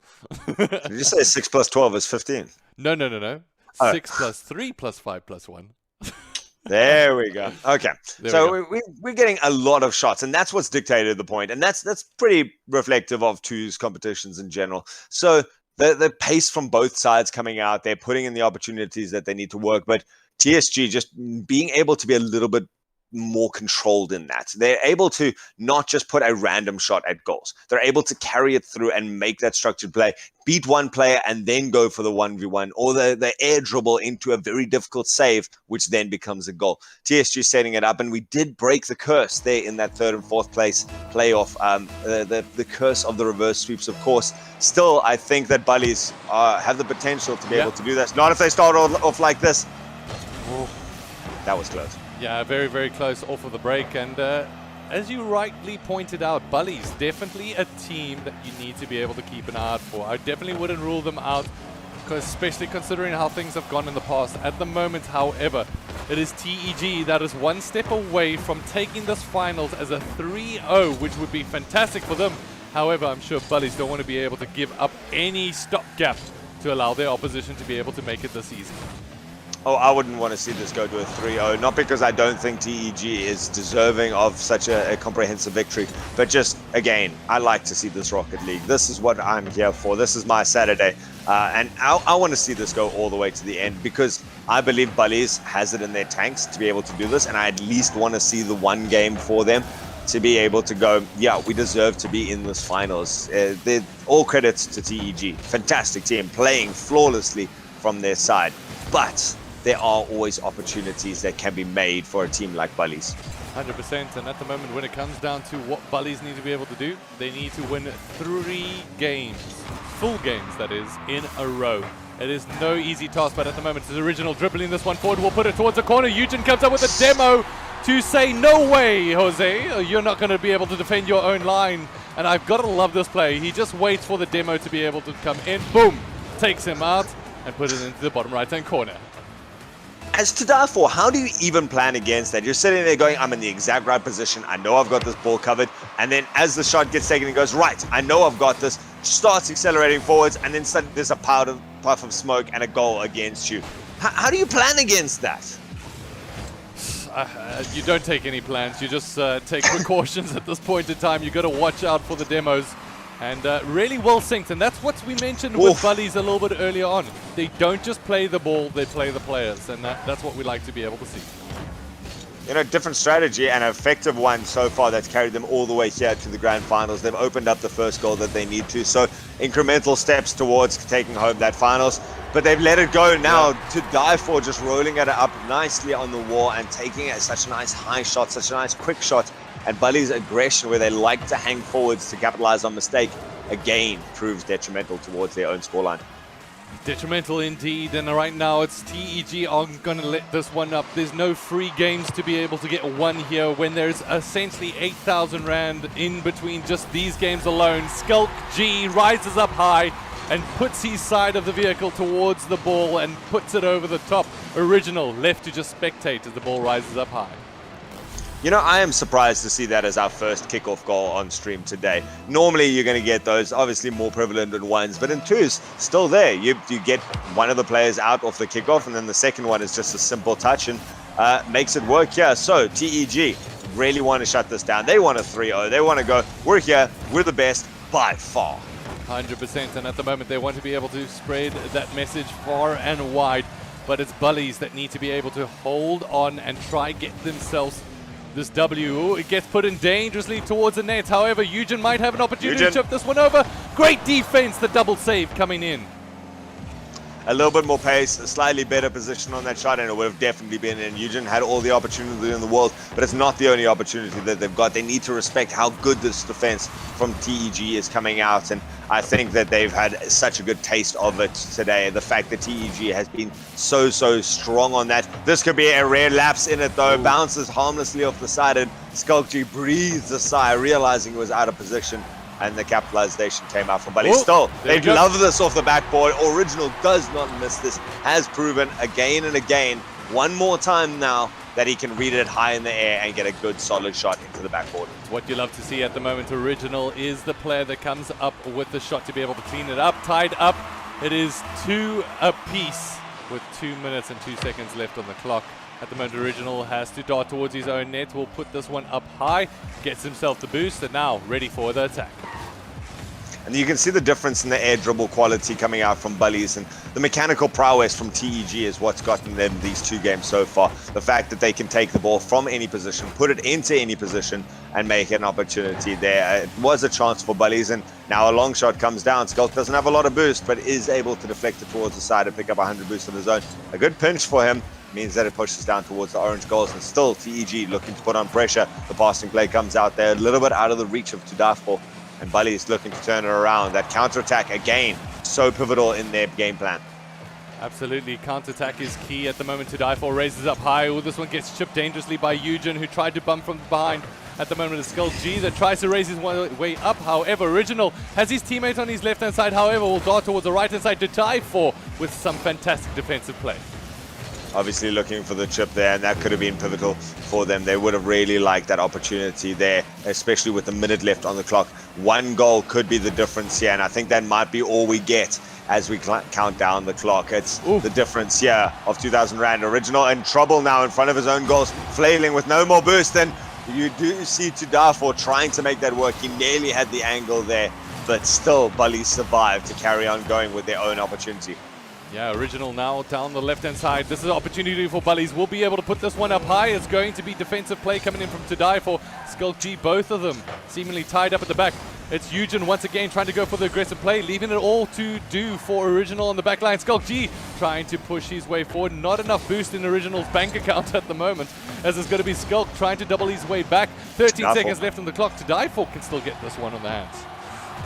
Did you say 6 plus 12 is 15? No. 6 plus 3 plus 5 plus 1. There we go. Okay, so we're getting a lot of shots, and that's what's dictated the point, and that's pretty reflective of twos competitions in general. So the pace from both sides coming out, they're putting in the opportunities that they need to work, but TSG just being able to be a little bit more controlled in that. They're able to not just put a random shot at goals. They're able to carry it through and make that structured play, beat one player and then go for the 1v1, or the air dribble into a very difficult save, which then becomes a goal. TSG setting it up, and we did break the curse there in that 3rd and 4th place playoff. The curse of the reverse sweeps, of course. Still, I think that Bullies have the potential to be able to do this. Not if they start off like this. That was close. Yeah, very, very close off of the break. And as you rightly pointed out, Bullies, definitely a team that you need to be able to keep an eye out for. I definitely wouldn't rule them out, especially considering how things have gone in the past. At the moment, however, it is TEG that is one step away from taking this finals as a 3-0, which would be fantastic for them. However, I'm sure Bullies don't want to be able to give up any stopgap to allow their opposition to be able to make it this season. Oh, I wouldn't want to see this go to a 3-0, not because I don't think TEG is deserving of such a comprehensive victory, but just, again, I like to see this Rocket League. This is what I'm here for. This is my Saturday, and I want to see this go all the way to the end, because I believe Bullies has it in their tanks to be able to do this, and I at least want to see the one game for them to be able to go, yeah, we deserve to be in this finals. All credits to TEG. Fantastic team, playing flawlessly from their side, but there are always opportunities that can be made for a team like Bullies. 100%, and at the moment when it comes down to what Bullies need to be able to do, they need to win 3 games, full games that is, in a row. It is no easy task, but at the moment it's Original dribbling this one forward. We'll put it towards the corner. Eugen comes up with a demo to say, no way, Jose, you're not going to be able to defend your own line. And I've got to love this play. He just waits for the demo to be able to come in. Boom, takes him out and put it into the bottom right-hand corner. As to die for, how do you even plan against that? You're sitting there going, I'm in the exact right position. I know I've got this ball covered. And then as the shot gets taken, it goes, right, I know I've got this. Starts accelerating forwards, and then suddenly there's a puff of smoke and a goal against you. How do you plan against that? You don't take any plans. You just take precautions at this point in time. You've got to watch out for the demos. And really well synced, and that's what we mentioned with Bullies a little bit earlier on. They don't just play the ball, they play the players, and that's what we like to be able to see. You know, different strategy and an effective one so far that's carried them all the way here to the grand finals. They've opened up the first goal that they need to, so incremental steps towards taking home that finals. But they've let it go now to die for, just rolling it up nicely on the wall and taking it such a nice high shot, such a nice quick shot. And Bullies' aggression, where they like to hang forwards to capitalize on mistake, again proves detrimental towards their own scoreline. Detrimental indeed, and right now it's TEG aren't going to let this one up. There's no free games to be able to get one here when there's essentially 8,000 Rand in between just these games alone. Skulk G rises up high and puts his side of the vehicle towards the ball and puts it over the top. Original left to just spectate as the ball rises up high. You know, I am surprised to see that as our first kickoff goal on stream today. Normally, you're going to get those obviously more prevalent in ones, but in twos, still there. You get one of the players out off the kickoff, and then the second one is just a simple touch and makes it work here. So, TEG really want to shut this down. They want a 3-0. They want to go, we're here, we're the best by far. 100%, and at the moment they want to be able to spread that message far and wide, but it's Bullies that need to be able to hold on and try get themselves this W. Ooh, it gets put in dangerously towards the net. However, Eugen might have an opportunity to chip this one over. Great defense, the double save coming in. A little bit more pace, a slightly better position on that shot, and it would have definitely been in. Eugen had all the opportunity in the world, but it's not the only opportunity that they've got. They need to respect how good this defense from TEG is coming out, and I think that they've had such a good taste of it today. The fact that TEG has been so strong on that. This could be a rare lapse in it, though. Ooh. Bounces harmlessly off the side, and Skulkji breathes a sigh, realizing he was out of position. And the capitalization came out from Buddy. Still, they'd love this off the backboard. Original does not miss this. Has proven again and again, one more time now, that he can read it high in the air and get a good solid shot into the backboard. What you love to see at the moment, Original, is the player that comes up with the shot to be able to clean it up. Tied up, it is 2 apiece with 2 minutes and 2 seconds left on the clock. At the moment, Original has to dart towards his own net. Will put this one up high, gets himself the boost, and now ready for the attack. And you can see the difference in the air dribble quality coming out from Bullies, and the mechanical prowess from TEG is what's gotten them these 2 games so far. The fact that they can take the ball from any position, put it into any position, and make an opportunity there. It was a chance for Bullies, and now a long shot comes down. Skulk doesn't have a lot of boost, but is able to deflect it towards the side and pick up 100 boost of his own. A good pinch for him. Means that it pushes down towards the orange goals, and still TEG looking to put on pressure. The passing play comes out there a little bit out of the reach of Tudafo, and Bully is looking to turn it around. That counter-attack again, so pivotal in their game plan. Absolutely, counter-attack is key at the moment. Tudafo raises up high. Ooh, this one gets chipped dangerously by Eugen, who tried to bump from behind. At the moment, it's Skull G that tries to raise his way up. However, Original has his teammate on his left-hand side. However, will dart towards the right-hand side to Tudafo with some fantastic defensive play. Obviously looking for the chip there, and that could have been pivotal for them. They would have really liked that opportunity there, especially with the minute left on the clock. 1 goal could be the difference here, and I think that might be all we get as we count down the clock. It's the difference here of 2,000 Rand. Original in trouble now in front of his own goals, flailing with no more boost, and you do see Tudafo trying to make that work. He nearly had the angle there, but still Bully survived to carry on going with their own opportunity. Yeah, Original now down the left-hand side. This is an opportunity for Bullies. We'll be able to put this one up high. It's going to be defensive play coming in from Tudai for Skulk G. Both of them seemingly tied up at the back. It's Eugen once again trying to go for the aggressive play, leaving it all to do for Original on the back line. Skulk G trying to push his way forward. Not enough boost in Original's bank account at the moment, as it's going to be Skulk trying to double his way back. 13 seconds left on the clock. Tudai can still get this one on the hands.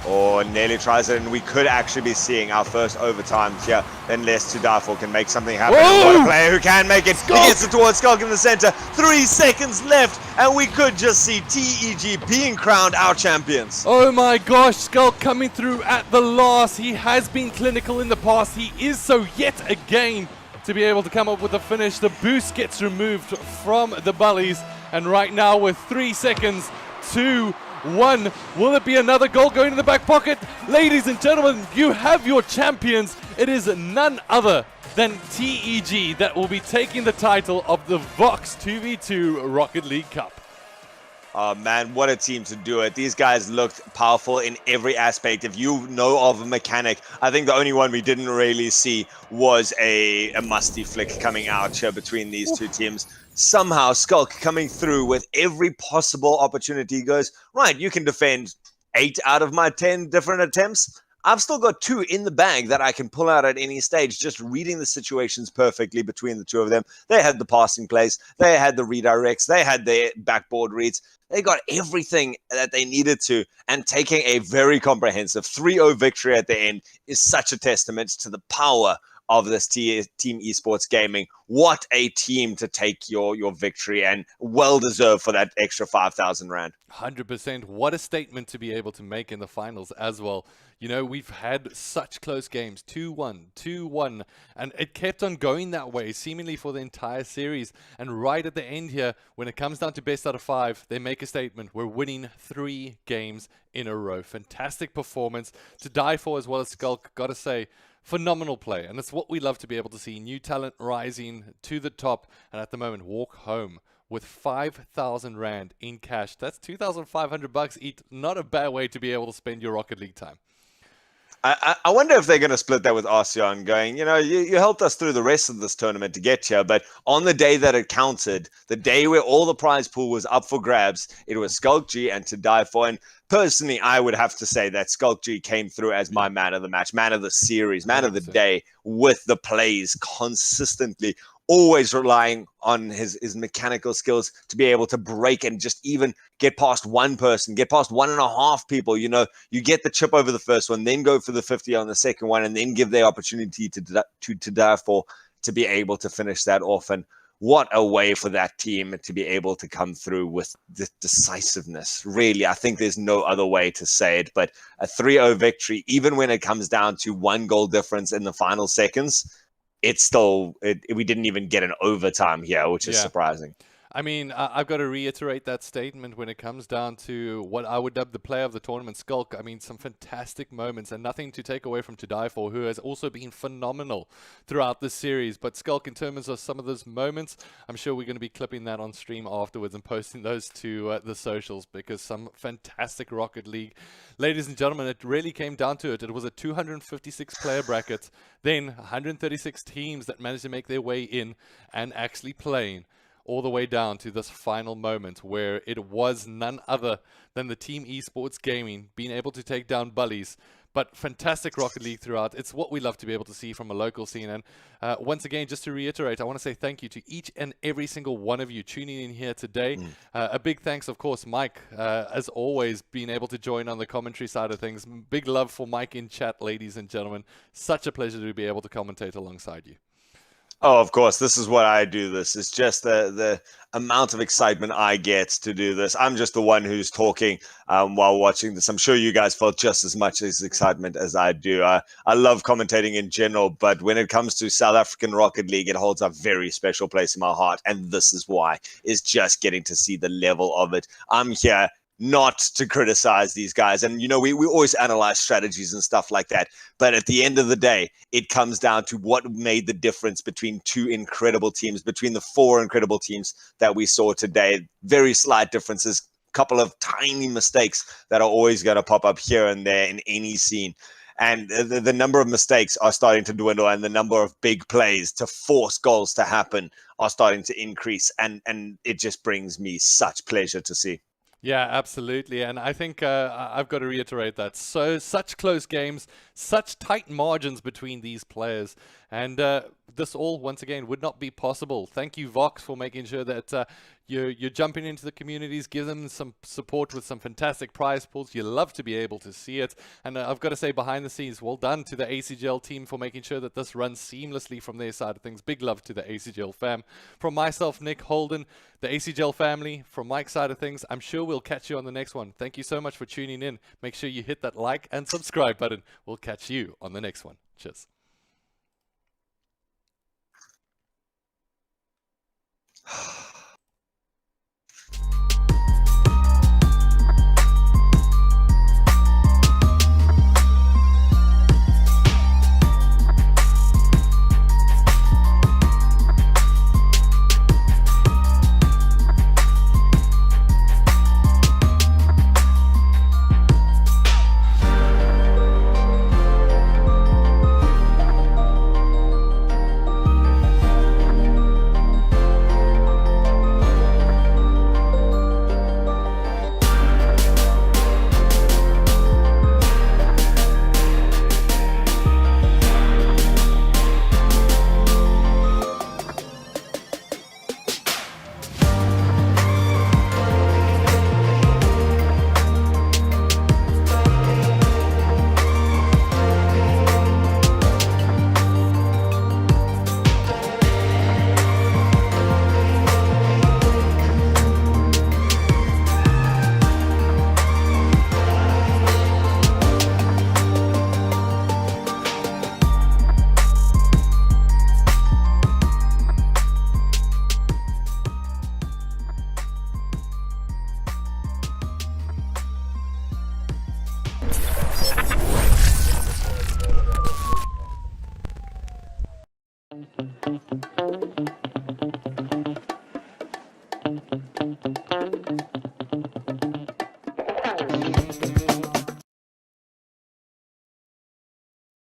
Or nearly tries it, and we could actually be seeing our first overtimes here, unless Tudafo can make something happen. What a player who can make it. He gets it towards Skulk in the center. 3 seconds left, and we could just see TEG being crowned our champions. Oh my gosh, Skulk coming through at the last. He has been clinical in the past. He is so yet again to be able to come up with a finish. The boost gets removed from the Bullies, and right now with 3 seconds, 2, 1. Will it be another goal going in the back pocket? Ladies and gentlemen, you have your champions. It is none other than TEG that will be taking the title of the Vox 2v2 Rocket League Cup. Oh man, what a team to do it. These guys looked powerful in every aspect. If you know of a mechanic, I think the only one we didn't really see was a musty flick coming out here between these two teams. Somehow Skulk coming through with every possible opportunity. He goes, right, you can defend 8 out of my 10 different attempts. I've still got 2 in the bag that I can pull out at any stage, just reading the situations perfectly between the 2 of them. They had the passing plays, they had the redirects, they had their backboard reads. They got everything that they needed to, and taking a very comprehensive 3-0 victory at the end is such a testament to the power of this team esports gaming. What a team to take your victory, and well deserved for that extra 5,000 rand. 100%. What a statement to be able to make in the finals as well. You know, we've had such close games, 2-1, 2-1, and it kept on going that way, seemingly for the entire series. And right at the end here, when it comes down to best out of 5, they make a statement. We're winning 3 games in a row. Fantastic performance to die for, as well as Skulk. Gotta say, phenomenal play. And it's what we love to be able to see. New talent rising to the top, and at the moment, walk home with 5,000 Rand in cash. That's 2,500 bucks each. Not a bad way to be able to spend your Rocket League time. I wonder if they're going to split that with Arceon, going, you helped us through the rest of this tournament to get here, but on the day that it counted, the day where all the prize pool was up for grabs, it was Skulk G and to die for. And personally, I would have to say that Skulk G came through as my man of the match, man of the series, man 100%. of the day, with the plays consistently, always relying on his mechanical skills to be able to break and just even get past one person, get past 1.5 people. You get the chip over the first one, then go for the 50 on the second one, and then give the opportunity to die for, to be able to finish that off. And what a way for that team to be able to come through with the decisiveness. Really, I think there's no other way to say it, but a 3-0 victory, even when it comes down to 1 goal difference in the final seconds, we didn't even get an overtime here, which is surprising. I mean, I've got to reiterate that statement when it comes down to what I would dub the player of the tournament, Skulk. I mean, some fantastic moments, and nothing to take away from To Die For, who has also been phenomenal throughout this series. But Skulk, in terms of some of those moments, I'm sure we're going to be clipping that on stream afterwards and posting those to the socials, because some fantastic Rocket League. Ladies and gentlemen, it really came down to it. It was a 256 player bracket, then 136 teams that managed to make their way in and actually playing, all the way down to this final moment where it was none other than the Team Esports Gaming being able to take down Bullies. But fantastic Rocket League throughout. It's what we love to be able to see from a local scene. And once again, just to reiterate, I want to say thank you to each and every single one of you tuning in here today. A big thanks, of course, Mike, as always, being able to join on the commentary side of things. Big love for Mike in chat, ladies and gentlemen. Such a pleasure to be able to commentate alongside you. Oh, of course. This is what I do. This is just the amount of excitement I get to do this. I'm just the one who's talking while watching this. I'm sure you guys felt just as much as excitement as I do. I love commentating in general, but when it comes to South African Rocket League, it holds a very special place in my heart. And this is why, is just getting to see the level of it. I'm here not to criticize these guys. And, we always analyze strategies and stuff like that. But at the end of the day, it comes down to what made the difference between 2 incredible teams, between the 4 incredible teams that we saw today. Very slight differences, couple of tiny mistakes that are always going to pop up here and there in any scene. And the number of mistakes are starting to dwindle, and the number of big plays to force goals to happen are starting to increase. And it just brings me such pleasure to see. Yeah, absolutely. And I think I've got to reiterate that. So such close games, such tight margins between these players. And this all, once again, would not be possible. Thank you, Vox, for making sure that you're jumping into the communities, give them some support with some fantastic prize pools. You love to be able to see it. And I've got to say, behind the scenes, well done to the ACGL team for making sure that this runs seamlessly from their side of things. Big love to the ACGL fam. From myself, Nick Holden, the ACGL family, from Mike's side of things, I'm sure we'll catch you on the next one. Thank you so much for tuning in. Make sure you hit that like and subscribe button. We'll catch you on the next one. Cheers.